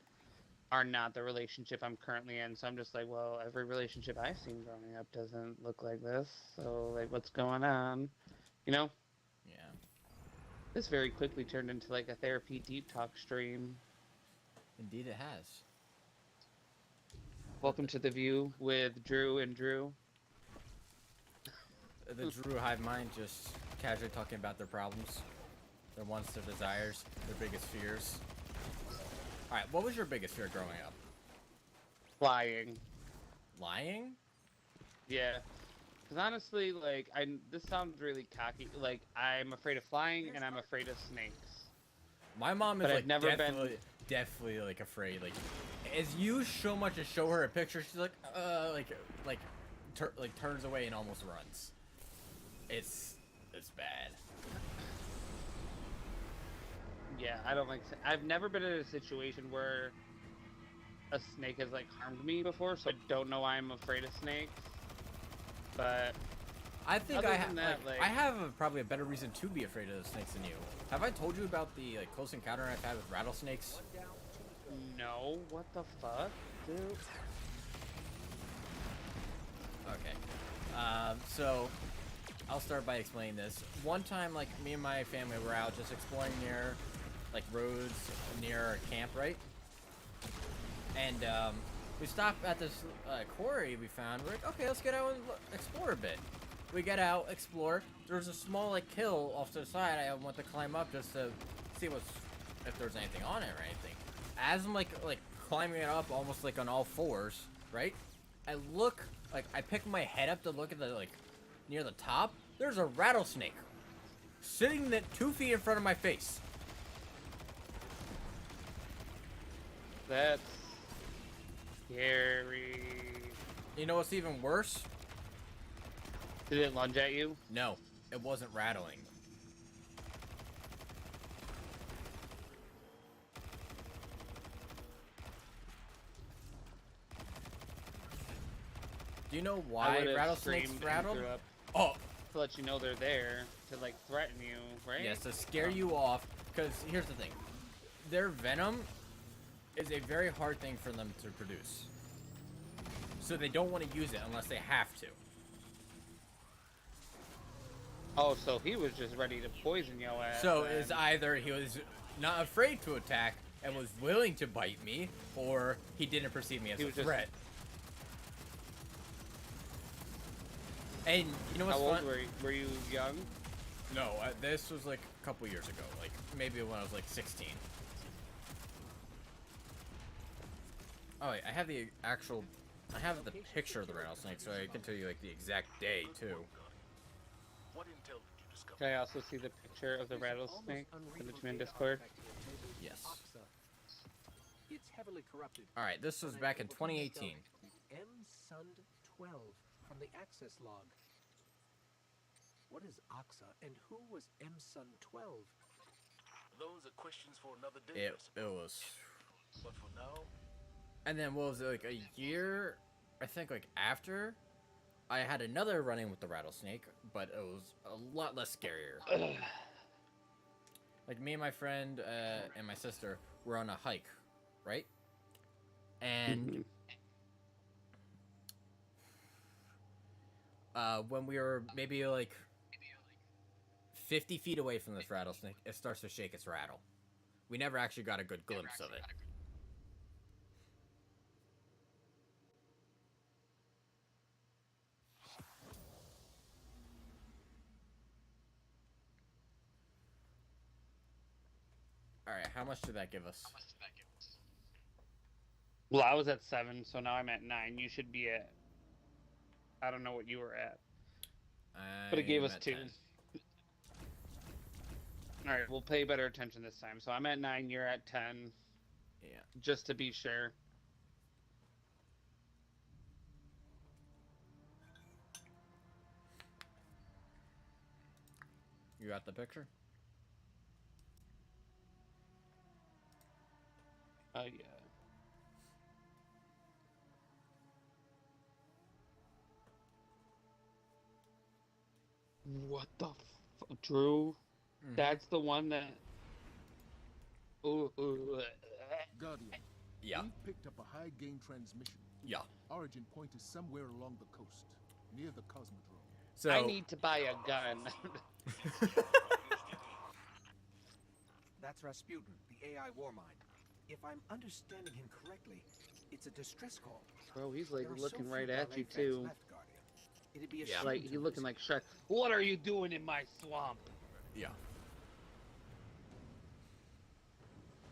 are not the relationship I'm currently in. So I'm just like, well, every relationship I've seen growing up doesn't look like this. So like, what's going on? You know, Yeah. this very quickly turned into like a therapy deep talk stream. Indeed it has. Welcome to The View with Drew and Drew. The Drew hive mind just casually talking about their problems, their wants, their desires, their biggest fears. Alright, what was your biggest fear growing up? Flying. Lying? Yeah. Because honestly, like, this sounds really cocky. Like, I'm afraid of flying and I'm afraid of snakes. My mom is But I've like never definitely like afraid. Like, as you so much as show her a picture, she's like, turns away and almost runs. It's bad. Yeah, I don't like. I've never been in a situation where a snake has like harmed me before, so I don't know why I'm afraid of snakes. But I think other I than have that, like- I have probably a better reason to be afraid of snakes than you. Have I told you about the like close encounter I've had with rattlesnakes? no, what the fuck, dude? Okay. So I'll start by explaining this. One time, like, me and my family were out just exploring near, like, roads near our camp, right? And, we stopped at this, quarry we found. We're like, okay, let's get out and explore a bit. We get out, explore. There's a small, like, hill off to the side. I want to climb up just to see if there's anything on it or anything. As I'm, like climbing it up almost, like, on all fours, right? I look, like, I pick my head up to look at the, like, near the top. There's a rattlesnake sitting at 2 feet in front of my face. That's scary. You know what's even worse? Did it lunge at you? No, it wasn't rattling. Do you know I why would've rattlesnakes screamed and rattle? threw up Oh, to let you know they're there, to like threaten you, right? yes, to scare you off. Because here's the thing, their venom is a very hard thing for them to produce. So they don't want to use it unless they have to. Oh, so he was just ready to poison your ass. So then. it's either he was not afraid to attack and was willing to bite me, or he didn't perceive me as He a was just- threat. And you know How what's old fun? were you? Were you young? No, this was like a couple years ago, like maybe when I was like 16. Oh, wait, I have the actual, I have the picture of the rattlesnake, so I can tell you like the exact day too. What intel did you discover? Can I also see the picture of the rattlesnake? Send it to me in Discord. Yes. Oxa. It's heavily corrupted. All right, this was back in 2018. M-Sund 12 from the access log. What is Oxa and who was M-Sund 12? Those are questions for another day. It was, But for now, and then what was it, like a year? I think like after, I had another run-in with the rattlesnake, but it was a lot less scarier. Like me and my friend and my sister were on a hike, right? And when we were maybe like 50 feet away from this rattlesnake, it starts to shake its rattle. We never actually got a good glimpse of it. Alright, how much did that give us? Well, I was at 7, so now I'm at 9. You should be at, I don't know what you were at, but it gave I'm us at 2. 10. All right, we'll pay better attention this time. So I'm at 9, you're at 10, Yeah. just to be sure. You got the picture? Oh, yeah. What the Drew? Mhm. That's the one that... Ooh. Guardian, Yeah. we've picked up a high-gain transmission. Yeah. Origin point is somewhere along the coast, near the Cosmodrome. So I need to buy a gun. That's Rasputin, the AI warmind. If I'm understanding him correctly, it's a distress call. Bro, he's like There are so looking few right at ballet you fans too. left, Guardian. It'd be a Yeah. shame Like to he lose looking it. like Shrek. What are you doing in my swamp? yeah.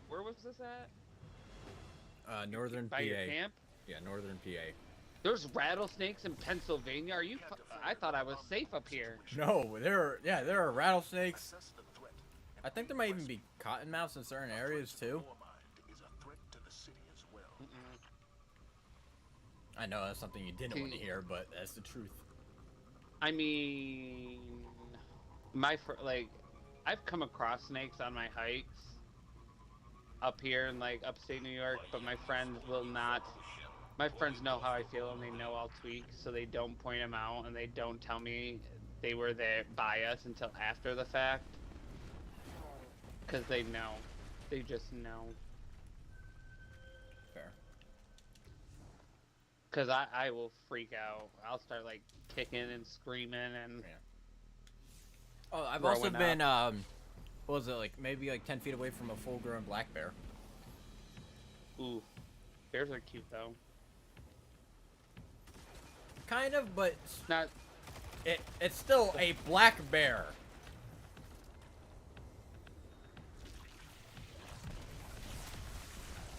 Where was this at? Northern By PA. your camp? Yeah, northern PA. There's rattlesnakes in Pennsylvania. Are you? I thought I was safe up here. No, there are rattlesnakes. assess the threat. I think there might even be cottonmouths in certain areas too. Warmind is a threat to the city as well. I know that's something you didn't want to hear, but that's the truth. I mean, like, I've come across snakes on my hikes up here in like upstate New York, but my friends will not. My friends know how I feel and they know I'll tweak, so they don't point them out and they don't tell me they were there by us until after the fact. Because they know. They just know. Fair. Because I will freak out. I'll start like kicking and screaming and... Yeah. Oh, I've Growing also been what was it, like maybe like 10 feet away from a full-grown black bear. Ooh. Bears are cute though. Kind of, but Not... it's still a black bear.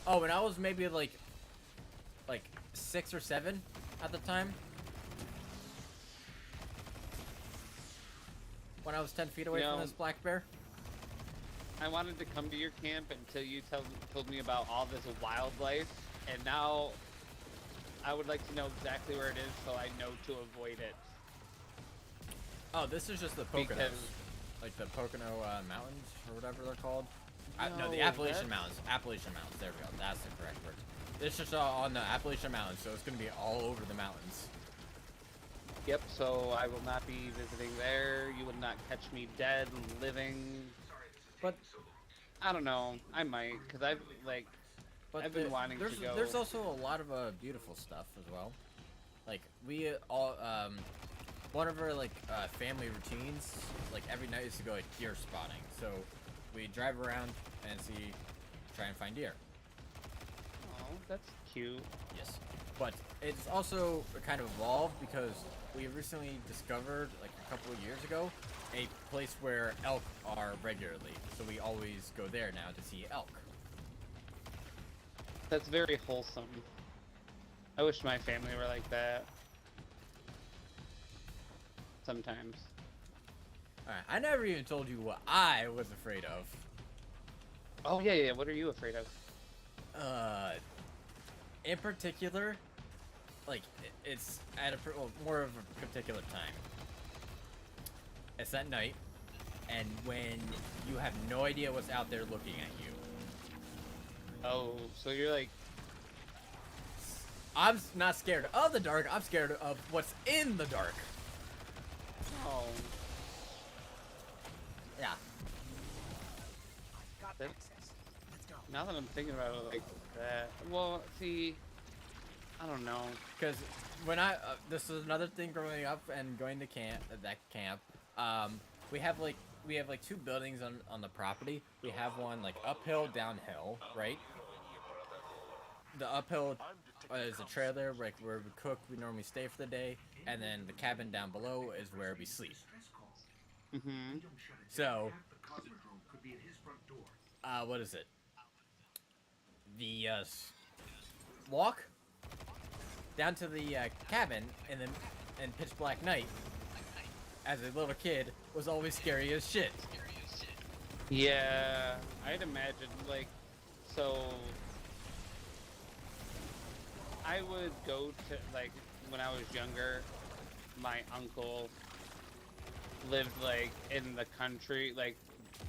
Oh, and I was maybe like 6 or 7 at the time. when I was 10 feet away You from know, this black bear? I wanted to come to your camp until you told me about all this wildlife, and now I would like to know exactly where it is so I know to avoid it. Oh, this is just the Poconos. Because- Like the Pocono Mountains, or whatever they're called. No, the No, Appalachian that's- Mountains. Appalachian Mountains, there we go. That's the correct word. It's just on the Appalachian Mountains, so it's going to be all over the mountains. Yep, so I will not be visiting there. You will not catch me dead, living. But I don't know. I might, because I've I've been wanting to go. There's also a lot of beautiful stuff as well. Like we all one of our family routines like every night is to go like deer spotting. So we drive around and try and find deer. Oh, that's cute. Yes, but it's also kind of evolved because we recently discovered like a couple of years ago a place where elk are regularly. So we always go there now to see elk. That's very wholesome. I wish my family were like that. Sometimes. Alright, I never even told you what I was afraid of. Oh yeah. What are you afraid of? In particular, like, it's at more of a particular time. It's at night, and when you have no idea what's out there looking at you. Oh, so you're like, I'm not scared of the dark, I'm scared of what's in the dark. oh, Yeah. Got That- access. Let's go. now that I'm thinking about it like that. Well, see, I don't know. Because when this is another thing growing up and going to camp, we have two buildings on the property. We have one like uphill, downhill, right? The uphill is a trailer like where we cook, we normally stay for the day, and then the cabin down below is where we sleep. Mm-hmm. So, what is it? The walk down to the cabin in pitch black night as a little kid was always scary as shit. Yeah, I'd imagine, like, so I would go to, like, when I was younger, my uncle lived, like, in the country, like,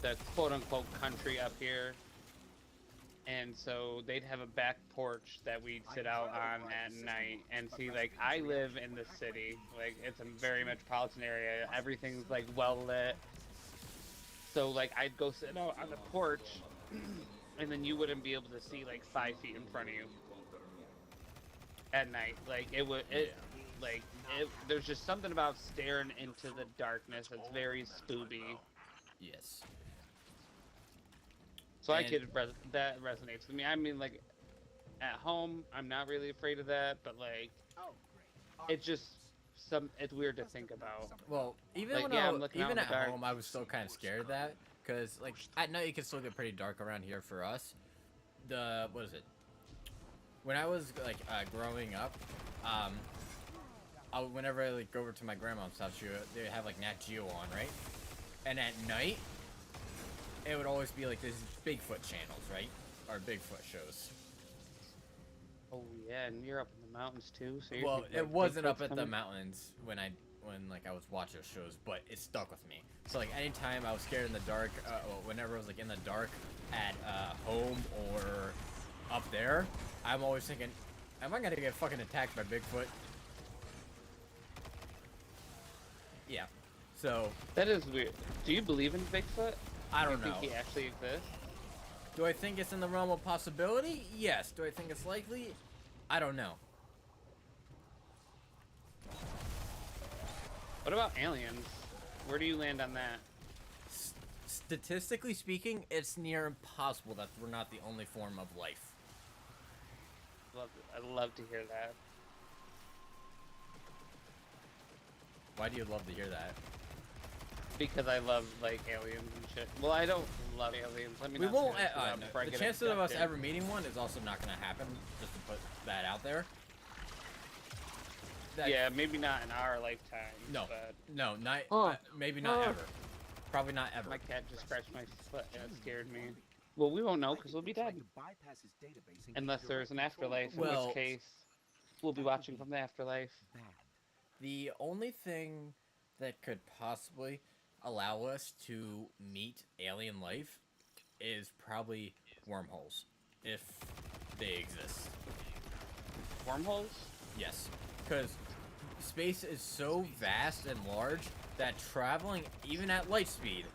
the quote-unquote country up here, and so they'd have a back porch that we'd sit out on at night, and see, like, I live in the city, like, it's a very metropolitan area, everything's, like, well-lit, so, like, I'd go sit out on the porch, and then you wouldn't be able to see, like, 5 feet in front of you at night. Like, there's just something about staring into the darkness that's very spooky. Yes. So And- that resonates with me. I mean, like, at home, I'm not really afraid of that, but, like, Oh, great. it's just it's weird to think about. Well, even Like, when yeah, I'm looking out even in at the dark. home, I was still kind of scared of that because, like, at night it can still get pretty dark around here for us. What is it? When I was like growing up, whenever I like go over to my grandma's house, they have like Nat Geo on, right? And at night, it would always be like these Bigfoot channels, right? Or Bigfoot shows. Oh yeah, and you're up in the mountains too, so you're Well, like, it wasn't up Bigfoot's at the coming? mountains when like I was watching those shows, but it stuck with me. So like anytime I was scared in the dark, whenever I was like in the dark at home or up there, I'm always thinking, am I gonna get fucking attacked by Bigfoot? Yeah. So That is weird. Do you believe in Bigfoot? I Do don't you know. think he actually exists? Do I think it's in the realm of possibility? Yes. Do I think it's likely? I don't know. What about aliens? Where do you land on that? Statistically speaking, it's near impossible that we're not the only form of life. I'd love to hear that. Why do you love to hear that? Because I love, like, aliens and shit. Well, I don't love aliens. Let me We not won't. say that No, before I the get chances of us abducted. ever meeting one is also not going to happen. Just to put that out there. That- Yeah, maybe not in our lifetime. No. But No. Not. Oh. Maybe not Oh. ever. Probably not ever. My cat just scratched my foot. That scared me. Well, we won't know because we'll be dead. Unless there's an afterlife, in Well- which case we'll be watching from the afterlife. The only thing that could possibly allow us to meet alien life is probably wormholes, if they exist. Wormholes? Yes, because space is so vast and large that traveling, even at light speed,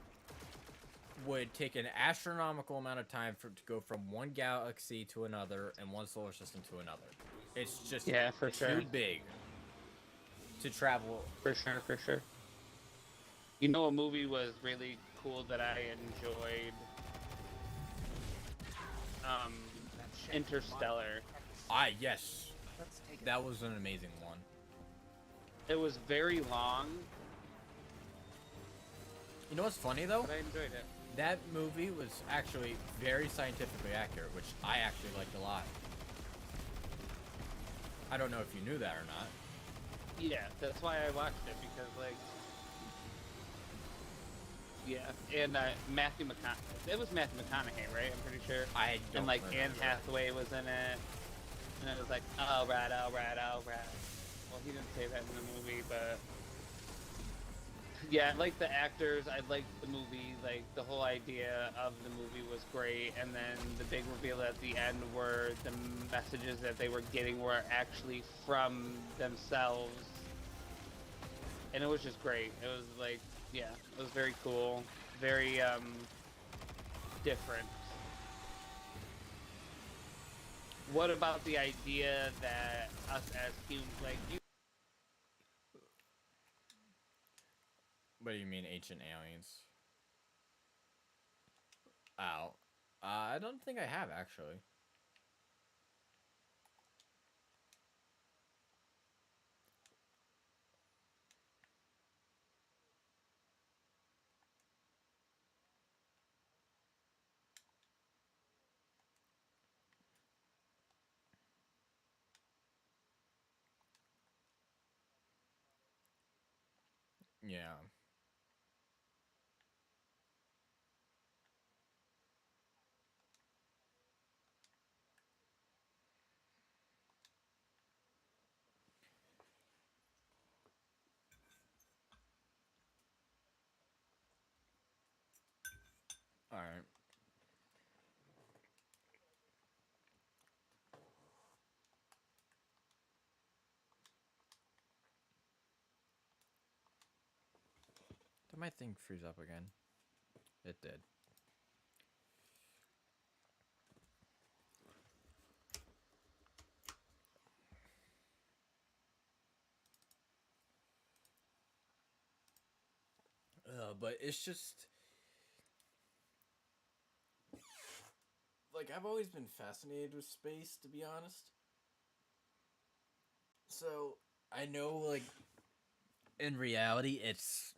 would take an astronomical amount of time to go from one galaxy to another and one solar system to another. It's just Yeah, for sure. too big to travel. For sure, for sure. You know, a movie was really cool that I enjoyed. Interstellar. Yes, that was an amazing one. It was very long, You know what's funny though? but I enjoyed it. That movie was actually very scientifically accurate, which I actually liked a lot. I don't know if you knew that or not. Yeah, that's why I watched it, because, like... Yeah, and Matthew McConaughey. It was Matthew McConaughey, right? I'm pretty sure. I don't And, like, remember. Anne Hathaway was in it. And it was like, alright, alright, alright. Well, he didn't say that in the movie, but... Yeah, I liked the actors, I liked the movie, like, the whole idea of the movie was great, and then the big reveal at the end were the messages that they were getting were actually from themselves. And it was just great. It was like, yeah, it was very cool, very, different. What about the idea that us as humans, like, you... What do you mean, ancient aliens? Ow. I don't think I have, actually. Yeah. Alright. Did my thing freeze up again? It did. But it's just... Like, I've always been fascinated with space, to be honest. So, I know, like, in reality, it's...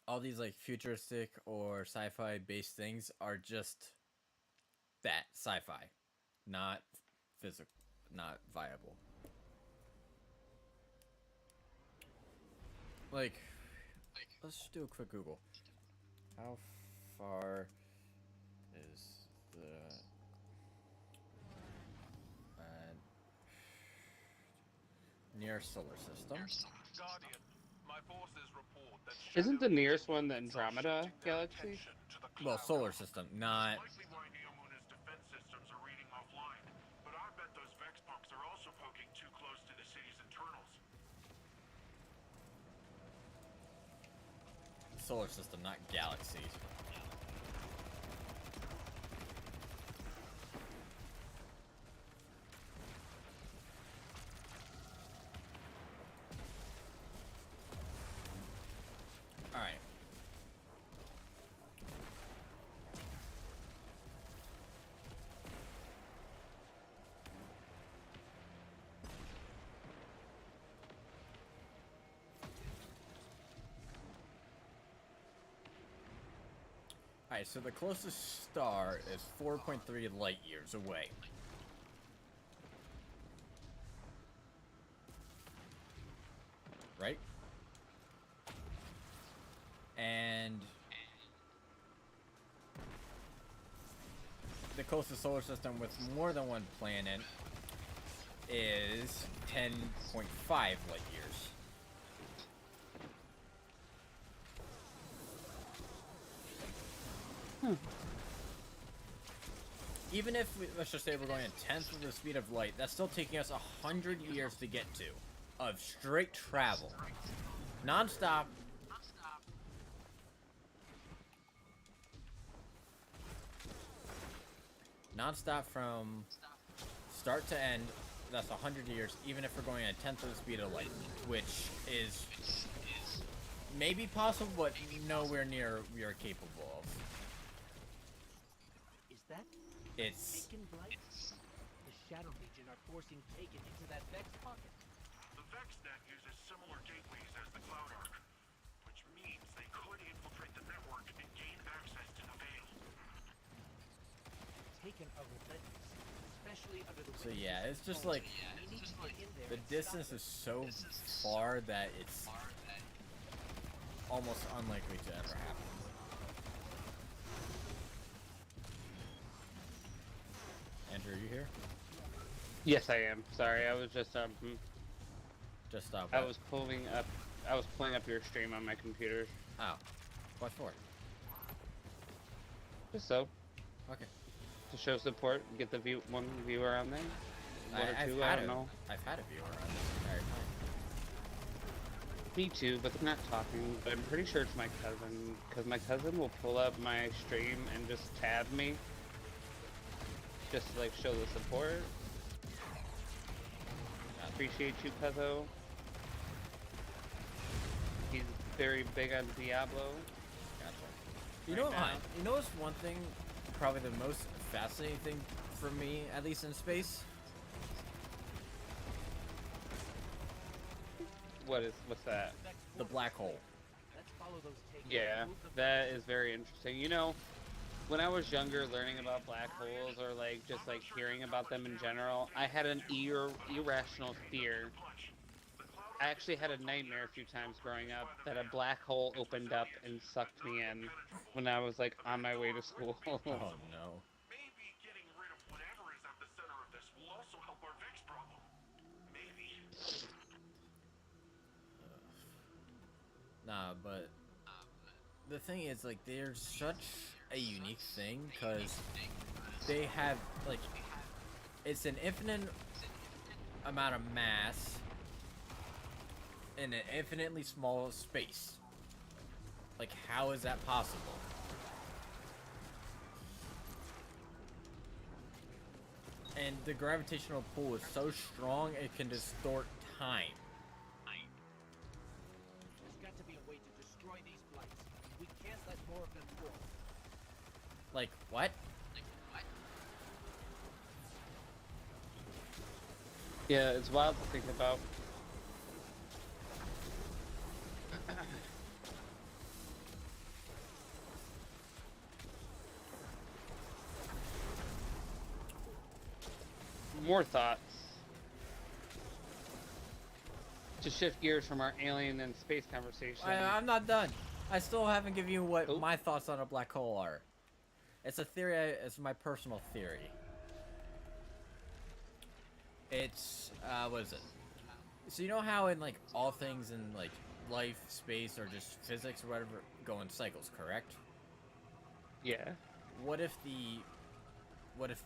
all these, like, futuristic or sci-fi based things are just that, sci-fi. Not physical, not viable. Like, let's just do a quick Google. How far is the nearest solar system? Guardian, my forces report that Isn't the Shadow nearest one the Agents are Andromeda shifting their galaxy? attention to the Well, cloud solar element. system, not... Likely why Neomuna's defense systems are reading offline. But I bet those Vex punks are also poking too close to the city's internals. solar system, not galaxy. Alright. Alright, so the closest star is 4.3 light years away. Right? And the closest solar system with more than one planet is 10.5 light years. Even if, let's just say we're going a tenth of the speed of light, that's still taking us 100 years to get to. Of straight travel. Non-stop. Non-stop from start to end, that's 100 years, even if we're going at a tenth of the speed of light. Which is maybe possible, but nowhere near we are capable of. Is that It's... Taken Blight? The Shadow Legion are forcing Taken into that Vex pocket. The VexNet uses similar gateways as the Cloud Arc, which means they could infiltrate the network and gain access to the Veil. Taken are relentless, especially under the So wings yeah, of it's just Throne. like... We need to get in there The and distance stop is so far that it's almost unlikely to ever happen. Andrew, are you here? Yes, I am. Sorry, I was just Just stop. I was pulling up your stream on my computer, Oh. What for? just so Okay. to show support, get the one viewer on there, one or I've two. I had don't know. I've had a viewer on this entire time. Me too, but they're not talking. But I'm pretty sure it's my cousin, because my cousin will pull up my stream and just tab me, just to like show the support. Appreciate you, Cuzzo. He's very big on Diablo. Gotcha. You know Right what? now. You know what's one thing, probably the most fascinating thing for me, at least in space? What's that? Vex The black hole. Let's follow those Taken. Yeah, Move them that is very interesting. You know, when I was younger, learning about black holes or like just like hearing about them in general, I had an irrational fear. I actually had a nightmare a few times growing up that a black hole opened up and sucked me in when I was like on my way to school. Oh no. Maybe getting rid of whatever is at the center of this will also help our Vex problem. Maybe. Nah, but the thing is, like, they're such a unique thing because they have, like, it's an infinite amount of mass in an infinitely small space. Like, how is that possible? And the gravitational pull is so strong it can distort time. There's got to be a way to destroy these blights. We can't let more of them grow. Like, what? Yeah, it's wild to think about. More thoughts. To shift gears from our alien and space conversation. I'm not done. I still haven't given you what Oh. my thoughts on a black hole are. It's a theory, it's my personal theory. It's, what is it? So you know how in, like, all things in, like, life, space, or just physics or whatever go in cycles, correct? Yeah. What if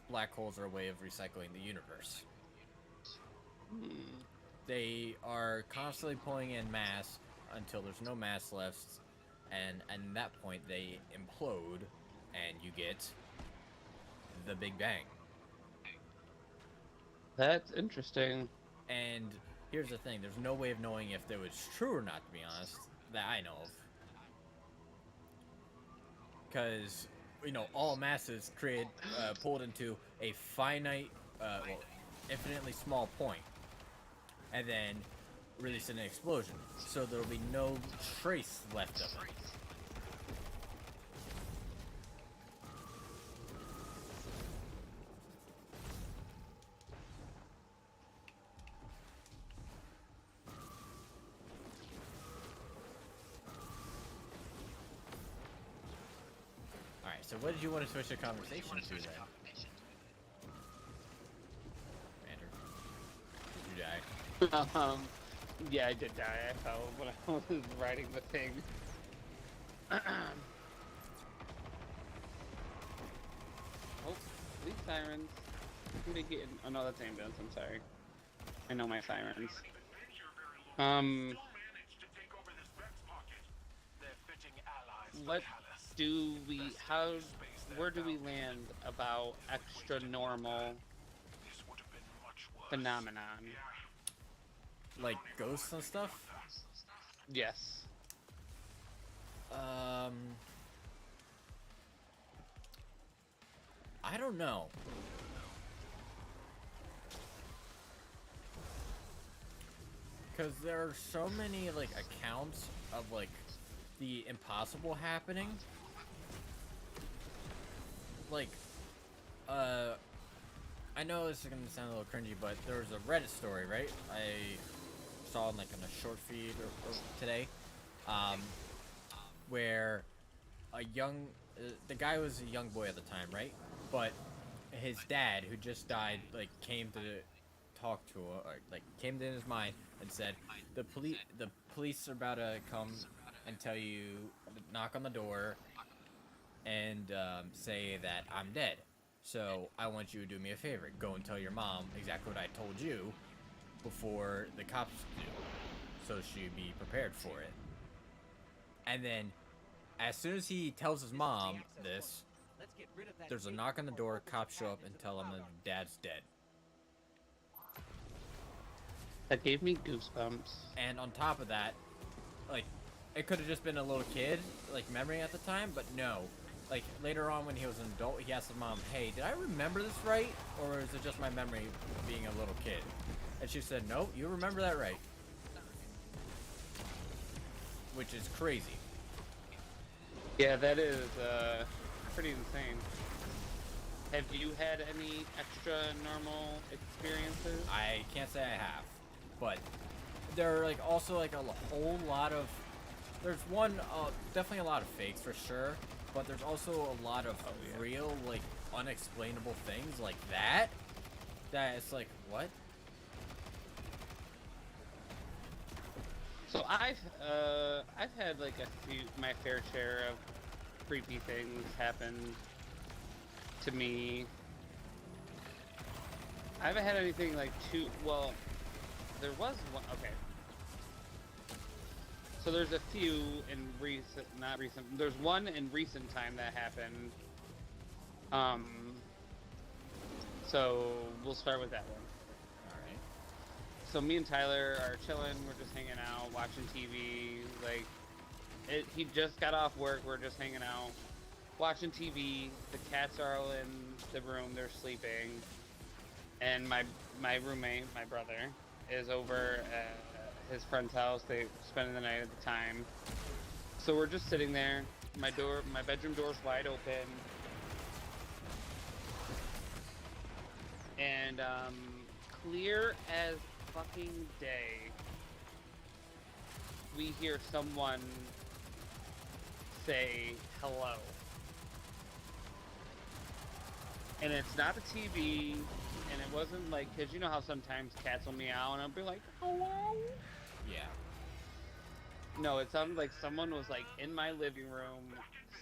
black holes are a way of recycling the universe? They are constantly pulling in mass until there's no mass left, and at that point they implode, and you get the Big Bang. That's interesting. And here's the thing, there's no way of knowing if that was true or not, to be honest, that I know of. Because, you know, all mass is created, pulled into a finite, well, infinitely small point, and then released in an explosion. So there'll be no trace left of it. Alright, so what did you want to switch the conversation to then? you die? Yeah, I did die. I fell when I was riding the thing. Oh, police sirens. Somebody getting... Oh no, that's ambulance. I'm sorry. I know my sirens. Even been here very long. Um, Still managed to take over this Vex pocket. They're fitting allies for what Callus. do we... Best How... use space they're Where do we bound. land about extra normal This would have been much worse. phenomenon? Yeah. Like ghosts and stuff? Yes. I don't know. Because there are so many, like, accounts of, like, the impossible happening. Like, I know this is gonna sound a little cringy, but there was a Reddit story, right? I saw in, like, in a short feed or today, where a young, the guy was a young boy at the time, right? But his dad, who just died, like, came to talk to him, or, like, came in his mind and said, the police are about to come and tell you, knock on the door and say that I'm dead. So I want you to do me a favor. Go and tell your mom exactly what I told you before the cops do, so she'd be prepared for it. And then, as soon as he tells his mom this, there's a knock on the door, cops show up and tell him that dad's dead. That gave me goosebumps. And on top of that, like, it could have just been a little kid, like, memory at the time, but no. Like, later on when he was an adult, he asked his mom, hey, did I remember this right? Or is it just my memory of being a little kid? And she said, no, you remember that right. Which is crazy. Yeah, that is pretty insane. Have you had any extra normal experiences? I can't say I have, but there are, like, also, like, a whole lot of, there's one, definitely a lot of fakes for sure, but there's also a lot of real, like, unexplainable things like that it's like, what? So I've had like my fair share of creepy things happen to me. I haven't had anything like well, there was one, okay. So there's a few in not recent, there's one in recent time that happened. So we'll start with that one. Alright. So me and Tyler are chilling, we're just hanging out, watching TV, like, he just got off work, we're just hanging out, watching TV, the cats are all in the room, they're sleeping, and my roommate, my brother, is over at his friend's house, they spending the night at the time, so we're just sitting there, my bedroom door's wide open, and clear as fucking day, we hear someone say hello. And it's not a TV, and it wasn't like, cause you know how sometimes cats will meow and I'll be like, hello? Yeah. No, it sounded like someone was like in my living room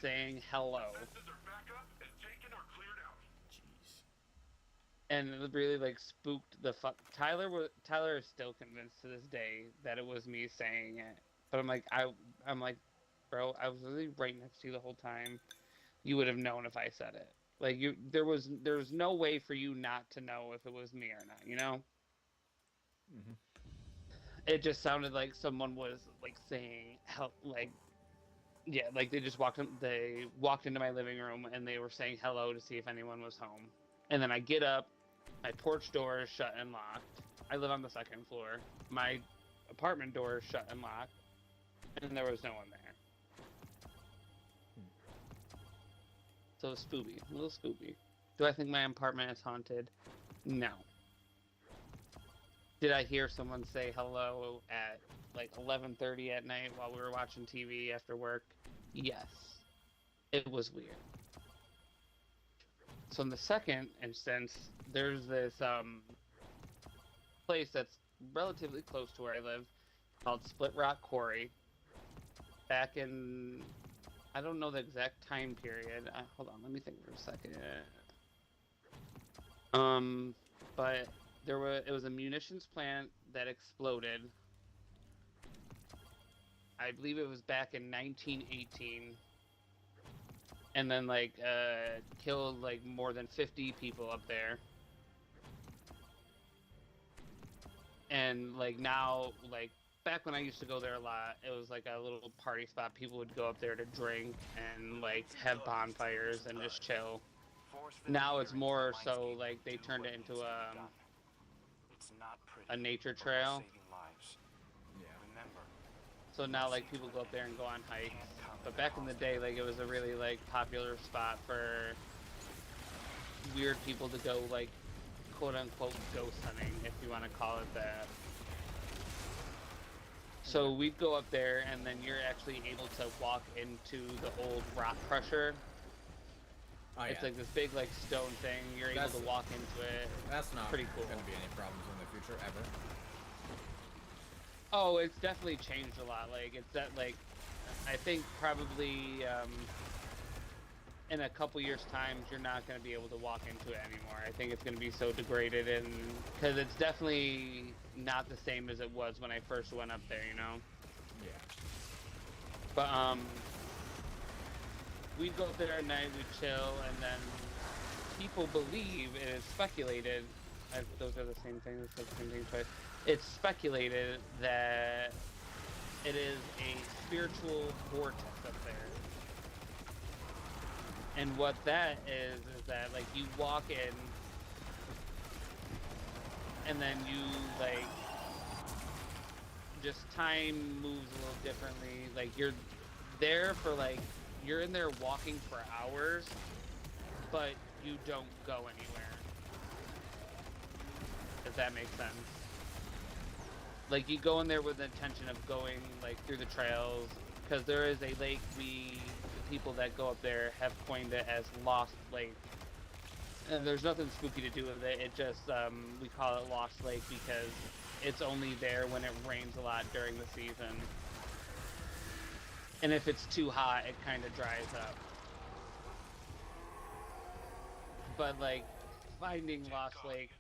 saying hello. Defenses are back up and taken or cleared out. Jeez. And it really like spooked the fuck. Tyler is still convinced to this day that it was me saying it. But I'm like, bro, I was really right next to you the whole time. You would have known if I said it. Like there's no way for you not to know if it was me or not, you know? Mm-hmm. It just sounded like someone was like saying help, like, yeah, like they walked into my living room and they were saying hello to see if anyone was home. And then I get up, my porch door is shut and locked. I live on the second floor. My apartment door is shut and locked, and there was no one there. So spooky, a little spooky. Do I think my apartment is haunted? No. Did I hear someone say hello at like 11:30 at night while we were watching TV after work? Yes. It was weird. So in the second instance, there's this place that's relatively close to where I live, called Split Rock Quarry. Back in, I don't know the exact time period. Hold on, let me think for a second. But it was a munitions plant that exploded. I believe it was back in 1918. And then like killed like more than 50 people up there. And like now, like back when I used to go there a lot, it was like a little party spot. People would go up there to drink and like have bonfires and just chill. Now it's more so like they turned it into a nature trail. Yeah. So now like people go up there and go on hikes. But back in the day, like it was a really like popular spot for weird people to go like quote unquote ghost hunting, if you want to call it that. So we'd go up there and then you're actually able to walk into the old rock crusher. Oh, yeah. It's like this big like stone thing. You're able to walk into it. That's not pretty cool. Gonna be any problems in the future ever. Oh, it's definitely changed a lot. Like it's that like I think probably in a couple years' time you're not going to be able to walk into it anymore. I think it's going to be so degraded, and because it's definitely not the same as it was when I first went up there, you know. Yeah. But we'd go up there at night, we'd chill, and then people believe, and it's speculated. Those are the same thing. It's the same thing twice. It's speculated that it is a spiritual vortex up there. And what that is that like you walk in and then you like just time moves a little differently. Like you're there for like you're in there walking for hours, but you don't go anywhere. If that makes sense. Like you go in there with the intention of going like through the trails, because there is a lake the people that go up there have coined it as Lost Lake. And there's nothing spooky to do with it. It just we call it Lost Lake because it's only there when it rains a lot during the season. And if it's too hot, it kind of dries up. But like finding Lost Lake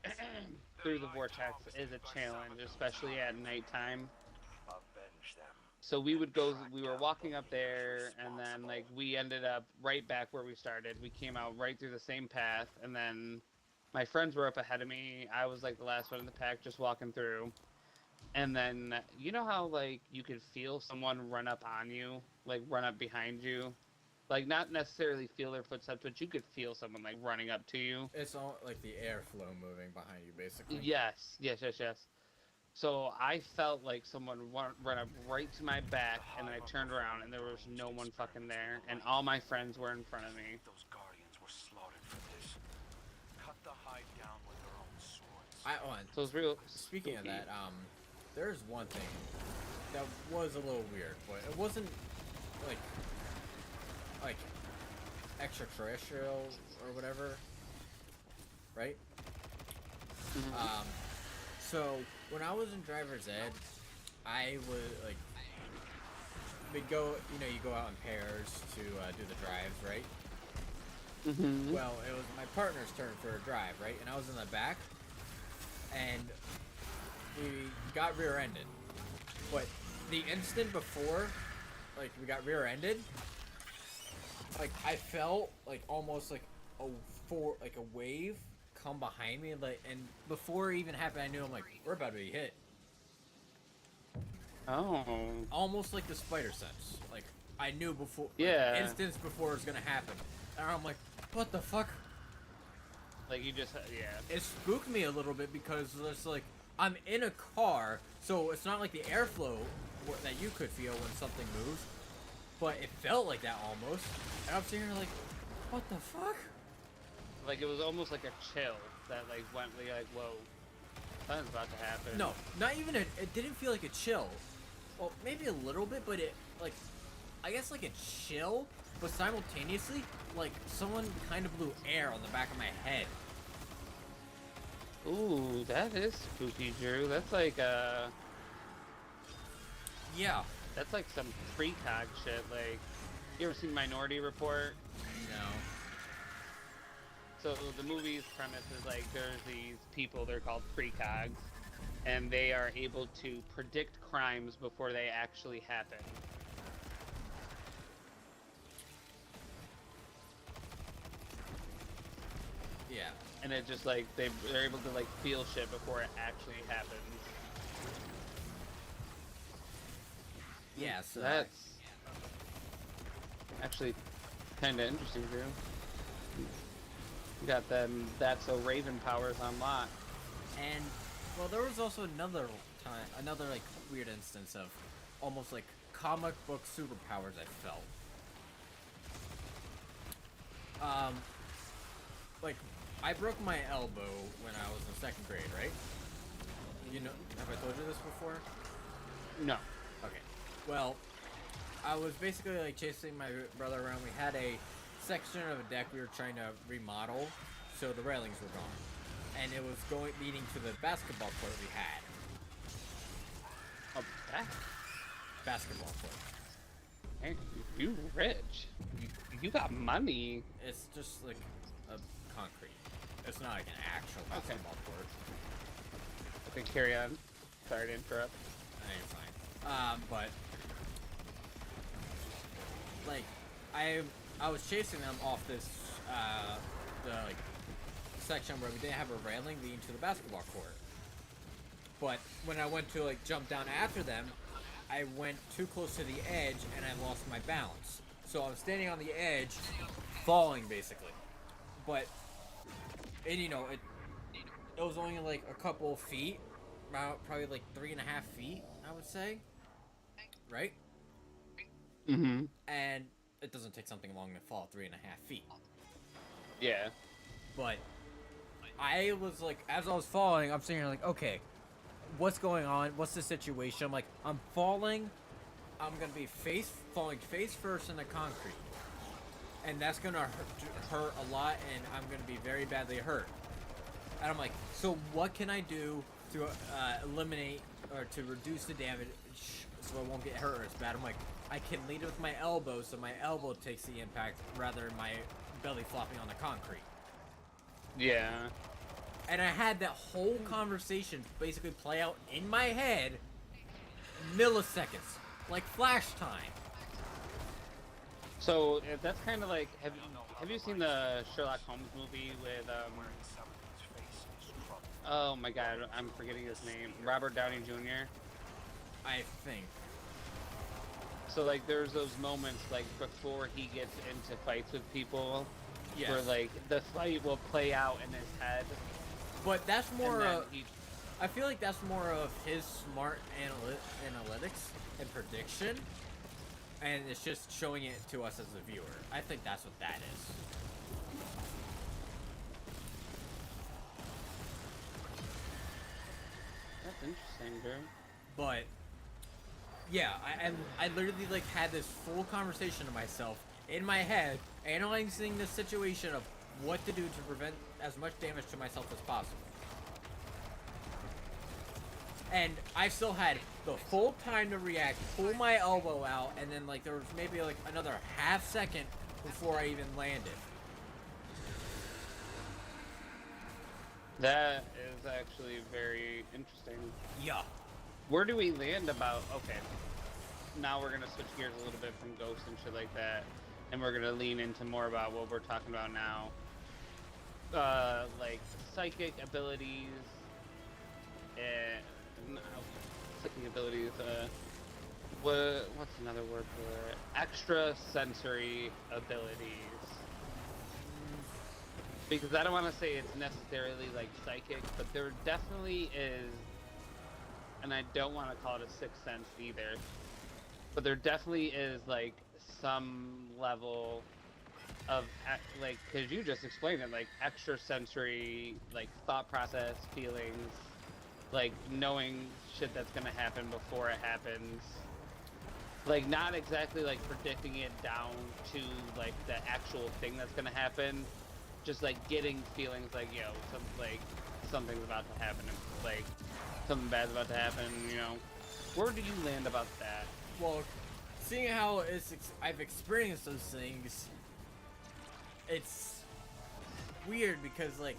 through the vortex is a challenge, especially at nighttime. So we were walking up there, and then like we ended up right back where we started. We came out right through the same path, and then my friends were up ahead of me. I was like the last one in the pack, just walking through. And then you know how like you could feel someone run up on you, like run up behind you, like not necessarily feel their footsteps, but you could feel someone like running up to you. It's all like the airflow moving behind you, basically. Yes. So I felt like someone run up right to my back, and then I turned around, and there was no one fucking there, and all my friends were in front of me. Those guardians were slaughtered for this. Cut the hide down with their own swords. So it's real. Speaking spooky. of that, there's one thing that was a little weird, but it wasn't like extraterrestrial or whatever, right? Mm-hmm. So when I was in driver's ed, I would like we'd go, you go out in pairs to do the drives, right? Mm-hmm. Well, it was my partner's turn for a drive, right? And I was in the back, and we got rear-ended. But the instant before, like, we got rear-ended, like, I felt, like, almost, like, a wave come behind me, like, and before it even happened, I knew, I'm like, we're about to be hit. Oh. Almost like the spider sense. Like, I knew before, Yeah. instance before it was gonna happen. And I'm like, what the fuck? Like you just, yeah. It spooked me a little bit because it's like, I'm in a car, so it's not like the airflow that you could feel when something moves, but it felt like that almost. And I'm sitting here like, what the fuck? Like it was almost like a chill that like went like, whoa, something's about to happen. No, not even it didn't feel like a chill. Well, maybe a little bit, but it, like, I guess like a chill, but simultaneously, like, someone kind of blew air on the back of my head. Ooh, that is spooky, Drew. That's like Yeah. that's like some precog shit. Like, you ever seen Minority Report? No. So the movie's premise is like there's these people, they're called precogs, and they are able to predict crimes before they actually happen. Yeah. And it just like they're able to like feel shit before it actually happens. Yeah, so That's actually kind of interesting, Drew. You got them That's So Raven powers on lock. and well, there was also another time, another like weird instance of almost like comic book superpowers. I felt. Like I broke my elbow when I was in second grade, right? You know, have I told you this before? No. Okay. Well, I was basically like chasing my brother around. We had a section of a deck we were trying to remodel, so the railings were gone, and it was leading to the basketball court we had. Oh, that? Basketball court. Hey, you rich. You got money. It's just like a concrete. It's not like an actual basketball court. Okay, carry on. Sorry to interrupt. I ain't fine. But like I was chasing them off this the like section where we didn't have a railing leading to the basketball court. But when I went to like jump down after them, I went too close to the edge and I lost my balance. So I was standing on the edge, falling basically. But and you know it was only like a couple of feet, about probably like 3.5 feet, I would say. Right? Mm-hmm. And it doesn't take something long to fall 3.5 feet. Yeah. But I was like, as I was falling, I'm sitting here like, okay, what's going on? What's the situation? I'm like, I'm falling. I'm gonna be falling face first in the concrete, and that's gonna hurt a lot, and I'm gonna be very badly hurt. And I'm like, so what can I do to eliminate or to reduce the damage so I won't get hurt as bad? I'm like, I can lead it with my elbow, so my elbow takes the impact rather than my belly flopping on the concrete. Yeah. And I had that whole conversation basically play out in my head, milliseconds, like flash time. So that's kind of like, have you seen the Sherlock Holmes movie with oh my god, I'm forgetting his name, Robert Downey Jr. I think. So like there's those moments like before he gets into fights with people, Yes. where like the fight will play out in his head. But that's more and then of, I feel like that's more of his smart analytics and prediction, and it's just showing it to us as a viewer. I think that's what that is. That's interesting, Drew. But yeah, I literally like had this full conversation to myself in my head, analyzing the situation of what to do to prevent as much damage to myself as possible. And I still had the full time to react, pull my elbow out, and then like there was maybe like another half second before I even landed. That is actually very interesting. Yeah. Where do we land about? Okay, now we're gonna switch gears a little bit from ghosts and shit like that, and we're gonna lean into more about what we're talking about now. Like psychic abilities and psychic abilities. What's another word for it? Extra sensory abilities. Because I don't want to say it's necessarily like psychic, but there definitely is, and I don't want to call it a sixth sense either, but there definitely is like some level of like, because you just explained it, like extrasensory, like thought process, feelings, like knowing shit that's gonna happen before it happens, like not exactly like predicting it down to like the actual thing that's gonna happen, just like getting feelings like, yo, something's about to happen, like something bad's about to happen. You know, where do you land about that? Well, seeing how I've experienced those things, it's weird because, like,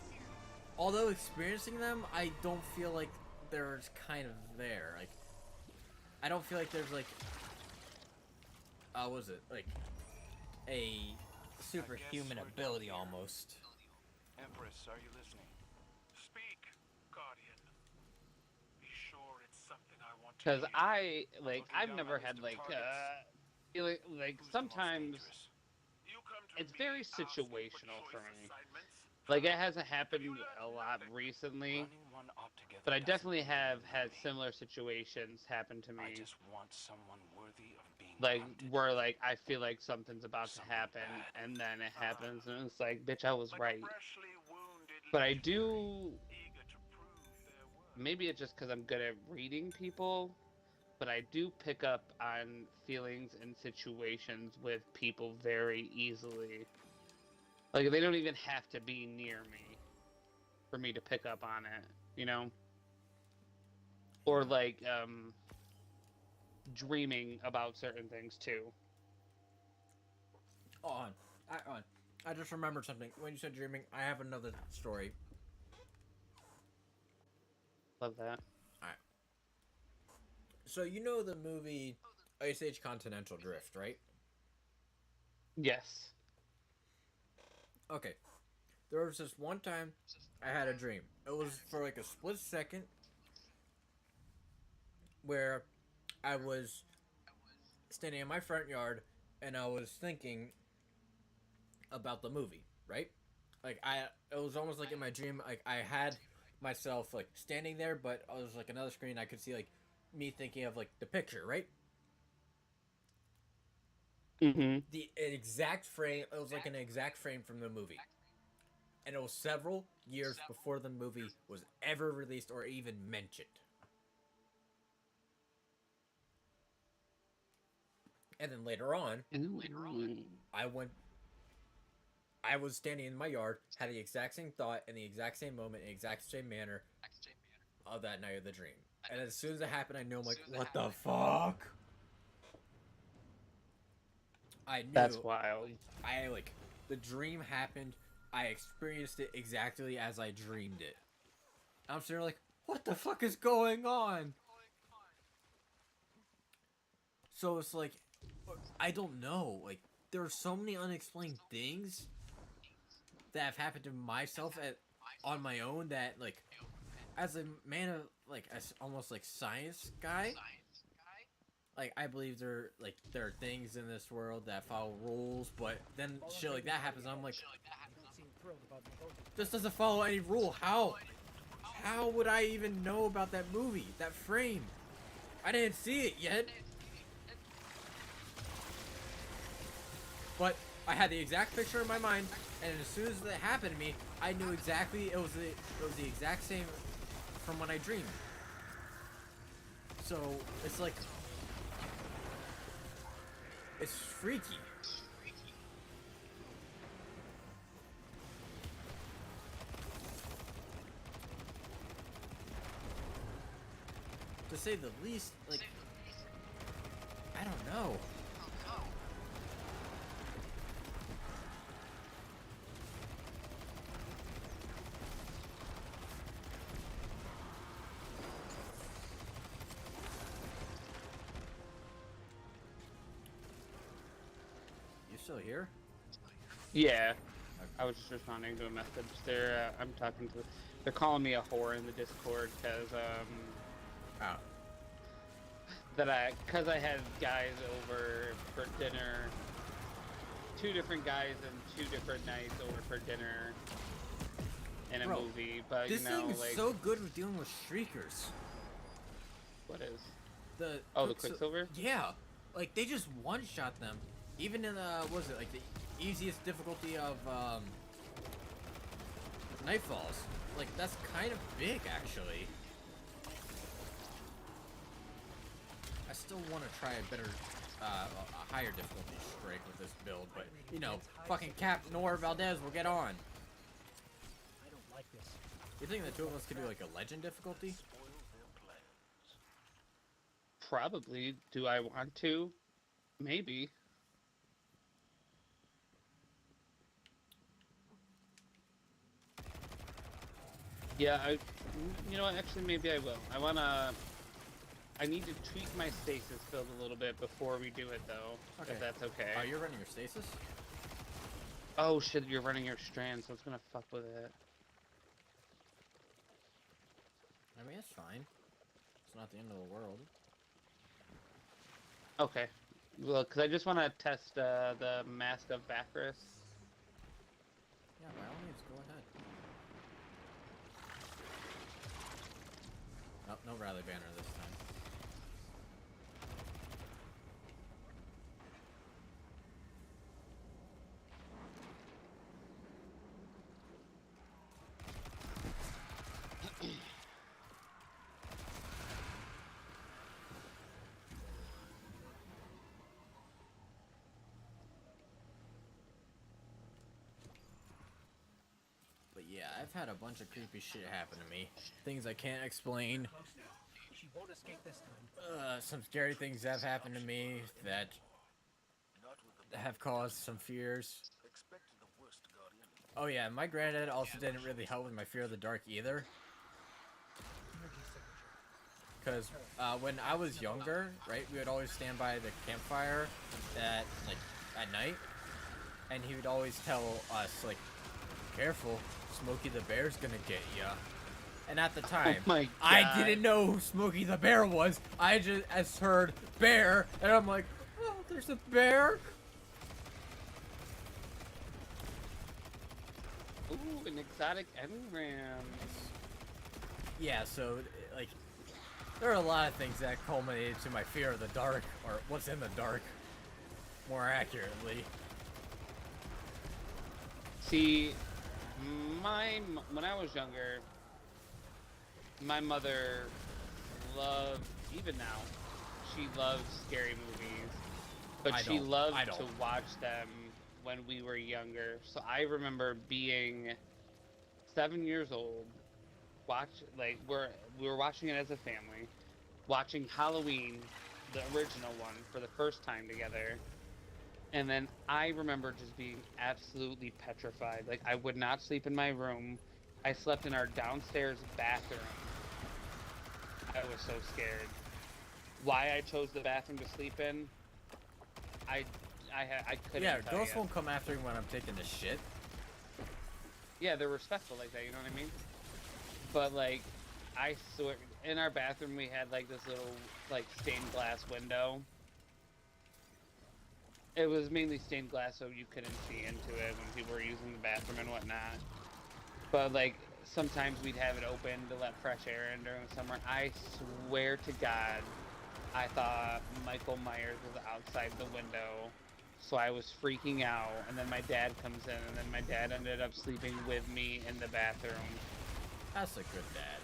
although experiencing them, I don't feel like they're kind of there. Like, I don't feel like there's like, what was it, like a superhuman ability almost. Empress, are you listening? Speak, Guardian. Be sure it's something I want to Because hear. I've never had like feeling like sometimes it's very situational for me. Like it hasn't happened a lot recently, but I definitely have had similar situations happen to I me. just want someone worthy of being Like hunted. where like I feel like something's about to Something happen, bad. and then it happens, and it's like, bitch, I was Like right. a freshly wounded But I legionary, do. eager to prove their worth. Maybe it's just because I'm good at reading people, but I do pick up on feelings and situations with people very easily. Like they don't even have to be near me for me to pick up on it, you know? Or like dreaming about certain things too. I just remembered something. When you said dreaming, I have another story. Love that. Alright. So you know the movie Ice Age Continental Drift, right? Yes. Okay. There was this one time I had a dream. It was for like a split second where I was standing in my front yard and I was thinking about the movie, right? Like it was almost like in my dream, like I had myself like standing there, but it was like another screen. I could see like me thinking of like the picture, right? Mm-hmm. The exact frame. It was like an exact frame from the movie, and it was several years before the movie was ever released or even mentioned. And then later on, I was standing in my yard, had the exact same thought in the exact same moment, in the exact same manner of that night of the dream. And as soon as it happened, I knew, I'm like, what the fuck? I knew. That's wild. I, like, the dream happened. I experienced it exactly as I dreamed it. I'm sitting there like, what the fuck is going on? So it's like, I don't know. Like, there are so many unexplained things that have happened to myself on my own that, like, as a man of, like, as almost, like, science guy, like, I believe there are things in this world that follow rules, but then shit like that happens, and I'm like, this doesn't follow any rule. How would I even know about that movie, that frame? I didn't see it yet. But I had the exact picture in my mind, and as soon as that happened to me, I knew exactly it was the exact same from when I dreamed. So it's like, it's freaky. To say the least, like, I don't know. You still here? Yeah. I was just responding to a message. I'm talking to. They're calling me a whore in the Discord because Oh. Because I had guys over for dinner. 2 different guys and 2 different nights over for dinner in a Bro, movie, but This you know, thing is like so good with dealing with streakers. what is? The Quicksilver? Yeah, like they just one-shot them. Even in what was it, like the easiest difficulty of Nightfalls? Like that's kind of big actually. I still want to try a better, higher difficulty strike with this build, but you know, fucking Cap Nor Valdez will get on. Yes. You think the two of us could do like a legend difficulty? Spoil their plans. Probably. Do I want to? Maybe. Yeah, you know what, actually maybe I will. I need to tweak my stasis build a little bit before we do it though, Okay. if that's okay. Oh, you're running your stasis? Oh shit, you're running your strand, so it's gonna fuck with it. I mean, it's fine. It's not the end of the world. Okay. Well, because I just want to test the Mask of Bacchus. Yeah, by all means, go ahead. Oh, no rally banner this time. But yeah, I've had a bunch of creepy shit happen to me. Things I can't explain. Close now. She won't escape this time. Some scary things have happened to me that Not with the have caused some fears. expecting the worst, Guardian. Oh yeah, my granddad also didn't really help with my fear of the dark either. Energy signature. Because when I was younger, right, we would always stand by the campfire at night, and he would always tell us, like, careful, Smokey the Bear's gonna get ya. And at the time, my I God. didn't know who Smokey the Bear was. I just heard bear, and I'm like, oh, there's a bear? Ooh, an exotic engram. Yeah, so, like, there are a lot of things that culminated to my fear of the dark, or what's in the dark, more accurately. See, when I was younger, my mother loved, even now, she loves scary movies, but I she don't. loved I to don't. watch them when we were younger. So I remember being 7 years old, we were watching it as a family, watching Halloween, the original one, for the first time together. And then I remember just being absolutely petrified. Like, I would not sleep in my room. I slept in our downstairs bathroom. I was so scared. Why I chose the bathroom to sleep in, I couldn't Yeah, tell ghosts ya. won't come after me when I'm taking a shit. Yeah, they're respectful like that, you know what I mean? But, like, I swear, in our bathroom we had, like, this little, like, stained glass window. It was mainly stained glass, so you couldn't see into it when people were using the bathroom and whatnot. But, like, sometimes we'd have it open to let fresh air in during the summer. I swear to God, I thought Michael Myers was outside the window. So I was freaking out, and then my dad comes in, and then my dad ended up sleeping with me in the bathroom. That's a good dad.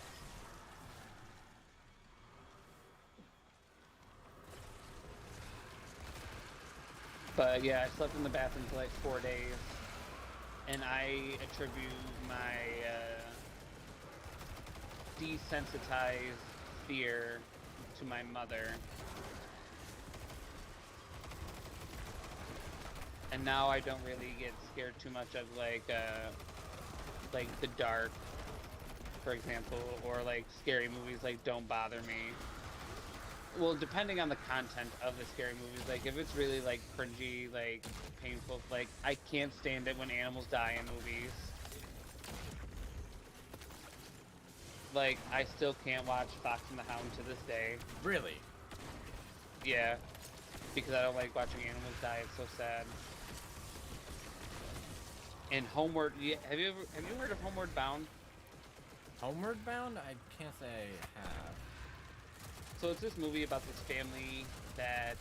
But yeah, I slept in the bathroom for like 4 days, and I attribute my desensitized fear to my mother. And now I don't really get scared too much of like the dark, for example, or like scary movies like Don't Bother Me. Well, depending on the content of the scary movies, like if it's really like cringy, like painful, like I can't stand it when animals die in movies. Like I still can't watch Fox and the Hound to this day. Really? Yeah, because I don't like watching animals die. It's so sad. And Homeward, have you heard of Homeward Bound? Homeward Bound? I can't say I have. So it's this movie about this family that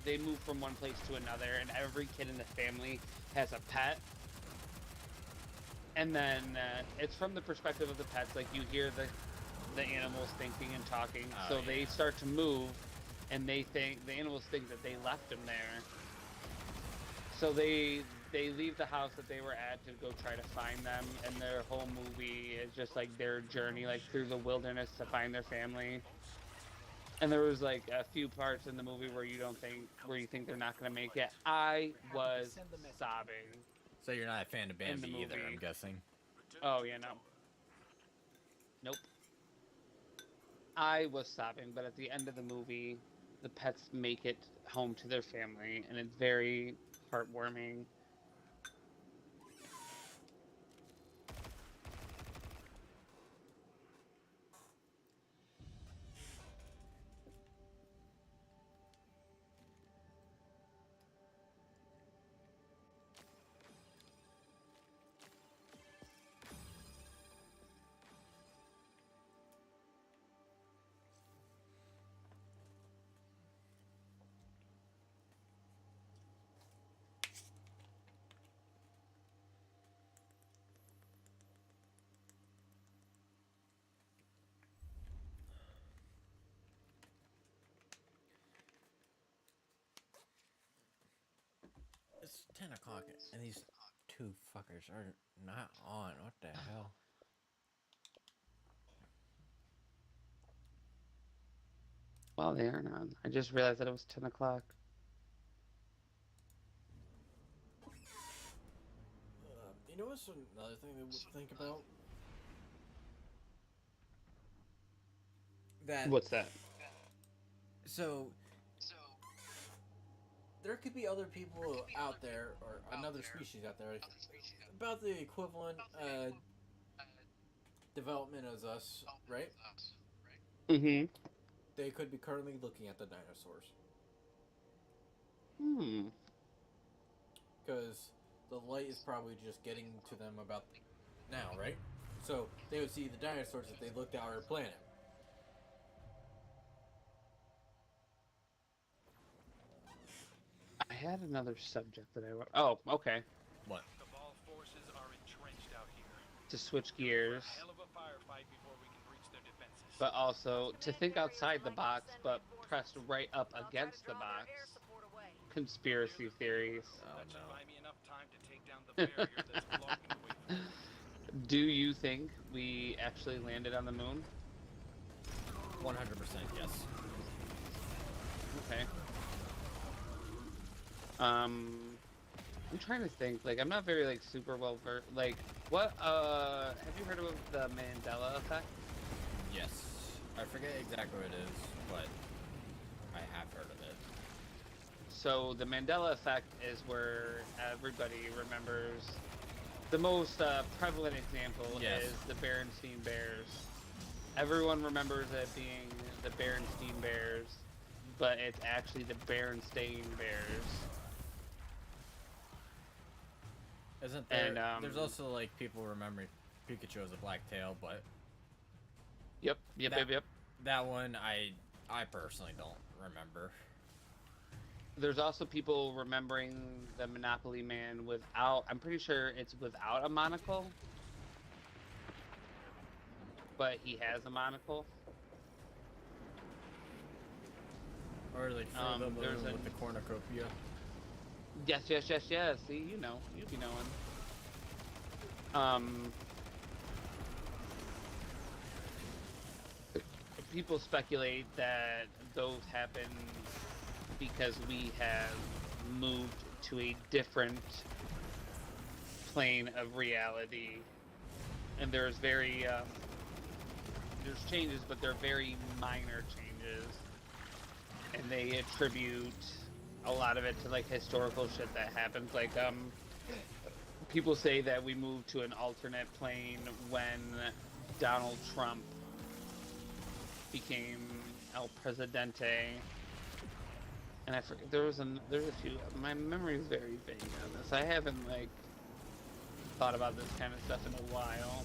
they move from one place to another, and every kid in the family has a pet. And then it's from the perspective of the pets. Like you hear the animals thinking and talking. Oh, So yeah. they start to move, and the animals think that they left them there. So they leave the house that they were at to go try to find them, and their whole movie is just like their journey, like through the wilderness to find their family. And there was like a few parts in the movie where you think they're not gonna make it. I was sobbing So you're not a fan of in the Bambi either, movie. I'm guessing. Oh yeah, no, nope. I was sobbing, but at the end of the movie, the pets make it home to their family, and it's very heartwarming. It's 10 o'clock, and these two fuckers are not on. What the hell? Well, they are not. I just realized that it was 10 o'clock. You know what's another thing that we think about? That What's that? so there could be other people out there, or another species out there, about the equivalent development as us, right? Mm-hmm. They could be currently looking at the dinosaurs. Hmm. Because the light is probably just getting to them about now, right? So they would see the dinosaurs if they looked at our planet. I had another subject that I want. Oh, okay. What? The Ball forces are entrenched out here. To switch gears, Hell of a firefight before we can breach their defenses. but also to think outside the box, but pressed right up against the box. Conspiracy theories. Oh That should no. buy me enough time to take down the barrier that's blocking the way for me. Do you think we actually landed on the moon? 100% yes. Okay. I'm trying to think. Like, I'm not very like super well versed. Like, what? Have you heard of the Mandela effect? Yes. I forget exactly what it is, but I have heard of it. So the Mandela effect is where everybody remembers. The most prevalent example Yes. is the Berenstain Bears. Everyone remembers it being the Berenstain Bears, but it's actually the Berenstain Bears. Isn't there? And, there's also like people remembering Pikachu as a blacktail, but Yep. that one I personally don't remember. There's also people remembering the Monopoly Man without. I'm pretty sure it's without a monocle, but he has a monocle. Or like there's with the cornucopia. Yes. See, you know, you be knowing. People speculate that those happen because we have moved to a different plane of reality, and there's there's changes, but they're very minor changes, and they attribute a lot of it to like historical shit that happens. Like people say that we moved to an alternate plane when Donald Trump became El Presidente, and I forget, there's a few. My memory is very vague on this. I haven't like thought about this kind of stuff in a while,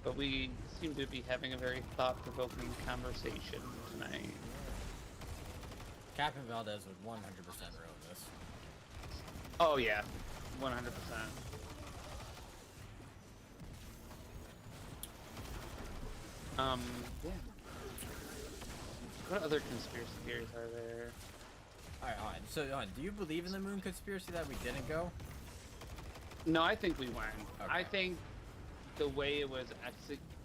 but we seem to be having a very thought-provoking conversation tonight. Captain Valdez would 100% ruin this. Oh yeah, 100%. Yeah. What other conspiracy theories are there? Alright, hold on. So, hold on. Do you believe in the moon conspiracy that we didn't go? No, I think we went. I Okay. think the way it was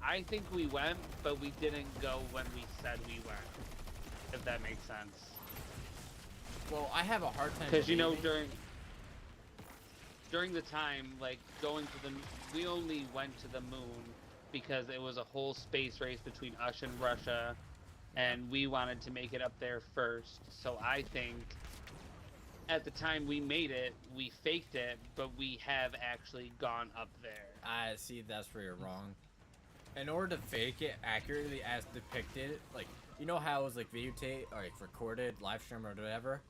I think we went, but we didn't go when we said we went. If that makes sense. Well, I have a hard time Because you know, believing- during the time, like going to the, we only went to the moon because it was a whole space race between us and Russia, and we wanted to make it up there first. So I think at the time we made it, we faked it, but we have actually gone up there. I see, that's where you're wrong. In order to fake it accurately as depicted, like, you know how it was like videotape or like recorded, live stream or whatever,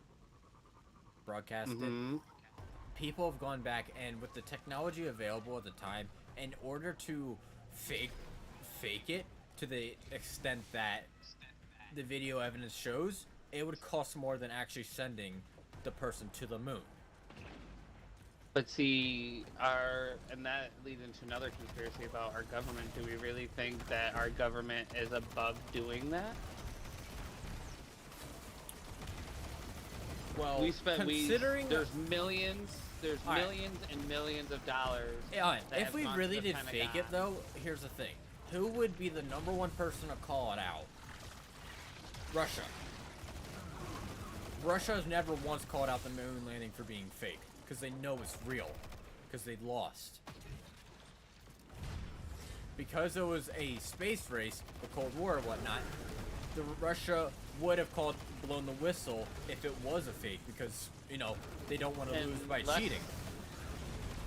broadcasted. People have gone back, and with the technology available at the time, in order to fake it to the extent that the video evidence shows, it would cost more than actually sending the person to the moon. But see, and that leads into another conspiracy about our government. Do we really think that our government is above doing that? Well, considering there's millions All right. millions and millions of dollars. Yeah, that if have we gone to really the did fake Pentagon. it, though, here's the thing. Who would be the #1 person to call it out? Russia. Russia has never once called out the moon landing for being fake, because they know it's real, because they lost. Because it was a space race, the Cold War or whatnot, Russia would have blown the whistle if it was a fake, because, you know, they don't want to lose by cheating.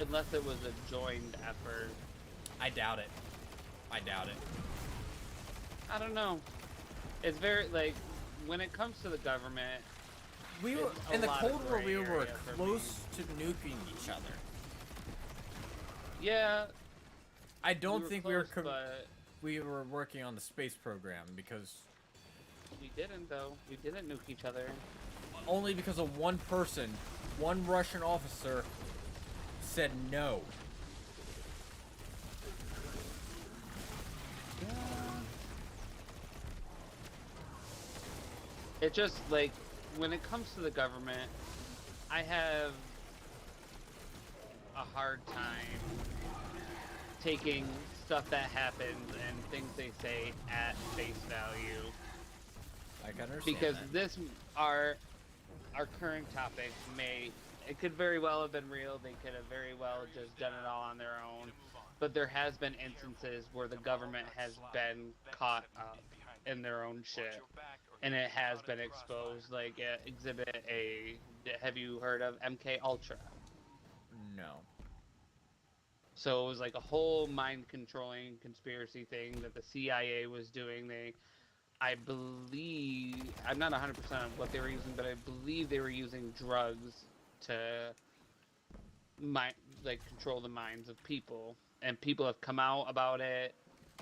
Unless it was a joined effort. I doubt it. I doubt it. I don't know. It's very, like, when it comes to the government, We were it's a in the lot of Cold War. gray We were area for close to nuking each other. yeah, I don't think close, but we were working on the space program because we didn't, though. We didn't nuke each other. only because of one person, one Russian officer, said no. It just, like, when it comes to the government, I have a hard time taking stuff that happens and things they say at face value. I can understand Because that. our current topic it could very well have been real. They could have very well just done it all on their own. But there has been instances where the government has been caught up in their own shit. And it has been exposed, like Exhibit A. Have you heard of MK Ultra? No. So it was like a whole mind-controlling conspiracy thing that the CIA was doing. I believe, I'm not 100% on what they were using, but I believe they were using drugs to control the minds of people. And people have come out about it.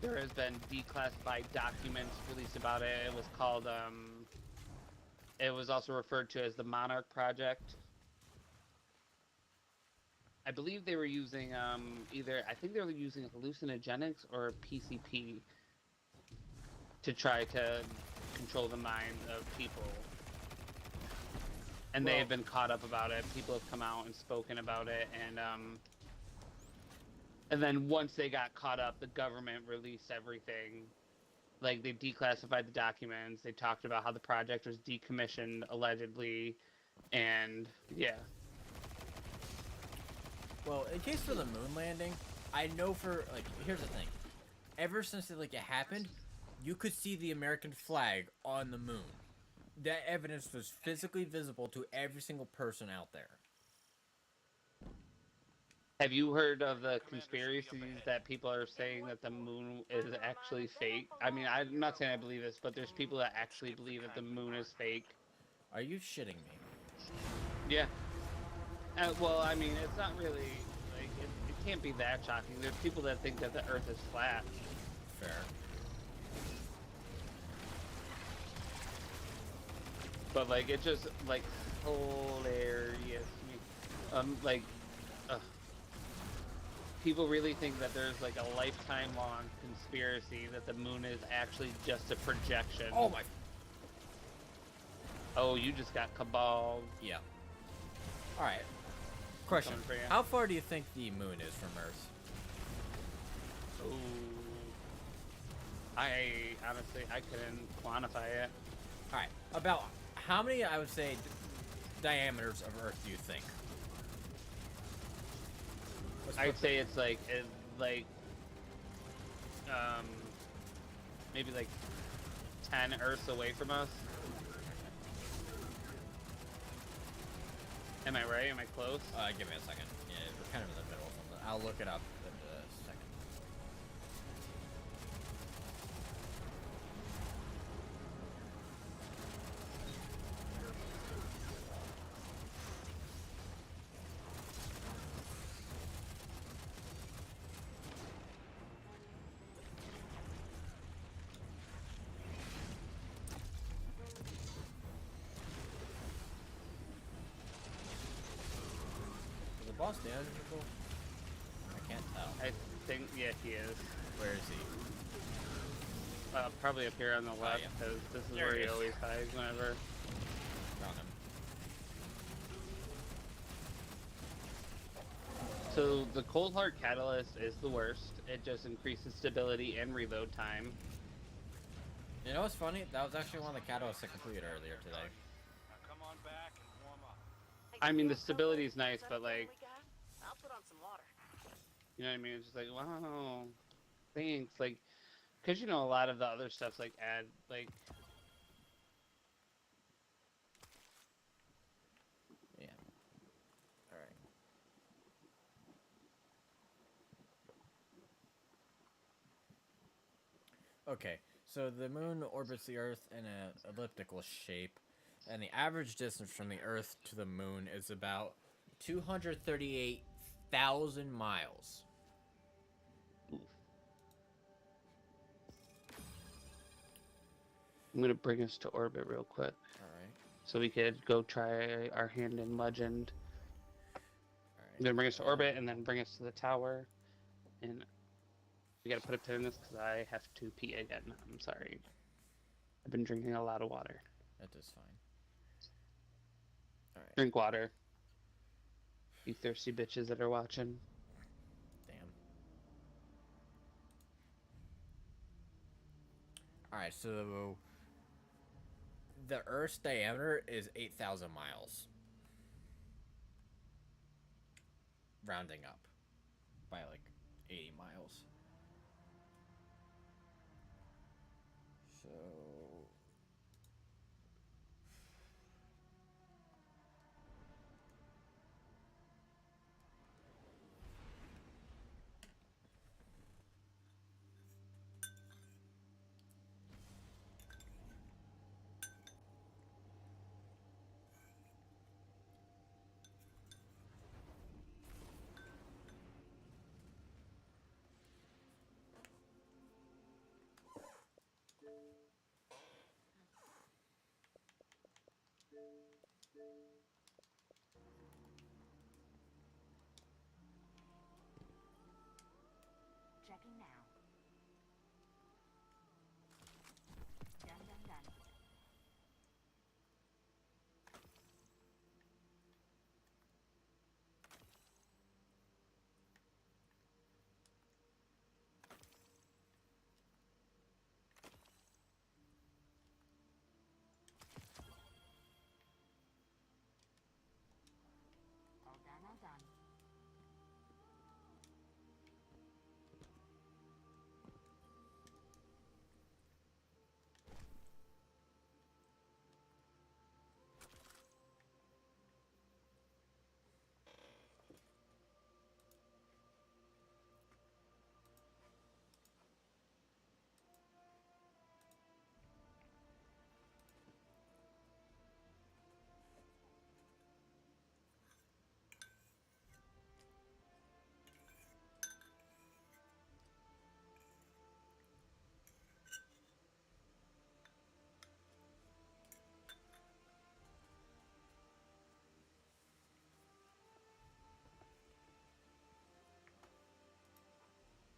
There has been declassified documents released about it. It was called, it was also referred to as the Monarch Project. I believe they were using, I think they were using hallucinogenics or PCP to try to control the minds of people. And they have been caught up about it. People have come out and spoken about it, and then once they got caught up, the government released everything. Like, they declassified the documents, they talked about how the project was decommissioned, allegedly, and yeah. Well, in case for the moon landing, I know here's the thing. Ever since it happened, you could see the American flag on the moon. That evidence was physically visible to every single person out there. Have you heard of the conspiracies that people are saying that the moon is actually fake? I mean, I'm not saying I believe this, but there's people that actually believe that the moon is fake. Are you shitting me? Yeah. Well, I mean, it's not really, like, it can't be that shocking. There's people that think that the Earth is flat. Fair. But, like, it's just, like, hilarious to me. People really think that there's, like, a lifetime-long conspiracy that the moon is actually just a projection Oh my... Oh, you just got cabal. Yeah. Alright. Question. Coming for ya. How far do you think the moon is from Earth? Ooh. I honestly, I couldn't quantify it. Alright. About how many, I would say, diameters of Earth do you think? I'd say it's like, maybe like 10 Earths away from us. Am I right? Am I close? Give me a second. Yeah, we're kind of in the middle of something. I'll look it up in a second. Is the boss damagable? I can't tell. I think, yeah, he is. Where is he? Probably up here on the left, yeah. because this is There where he he is. always hides whenever. Found him. So the Cold Heart Catalyst is the worst. It just increases stability and reload time. You know what's funny? That was actually one of the catalysts I completed earlier today. Now come on back and warm up. I mean, the stability is nice, but like, I'll put on some water. you know what I mean? It's just like, wow, thanks. Like, because you know, a lot of the other stuff's like add, like, Yeah. Alright. Okay, so the moon orbits the Earth in an elliptical shape, and the average distance from the Earth to the moon is about 238,000 miles. I'm gonna bring us to orbit real quick, Alright, so we could go try our hand in Legend. alright. I'm gonna bring us to orbit and then bring us to the tower, and we gotta put a pin in this because I have to pee again. I'm sorry. I've been drinking a lot of water. That is fine. Alright, Drink water. You thirsty bitches that are watching. damn. Alright, so the Earth's diameter is 8,000 miles. Rounding up by like 80 miles.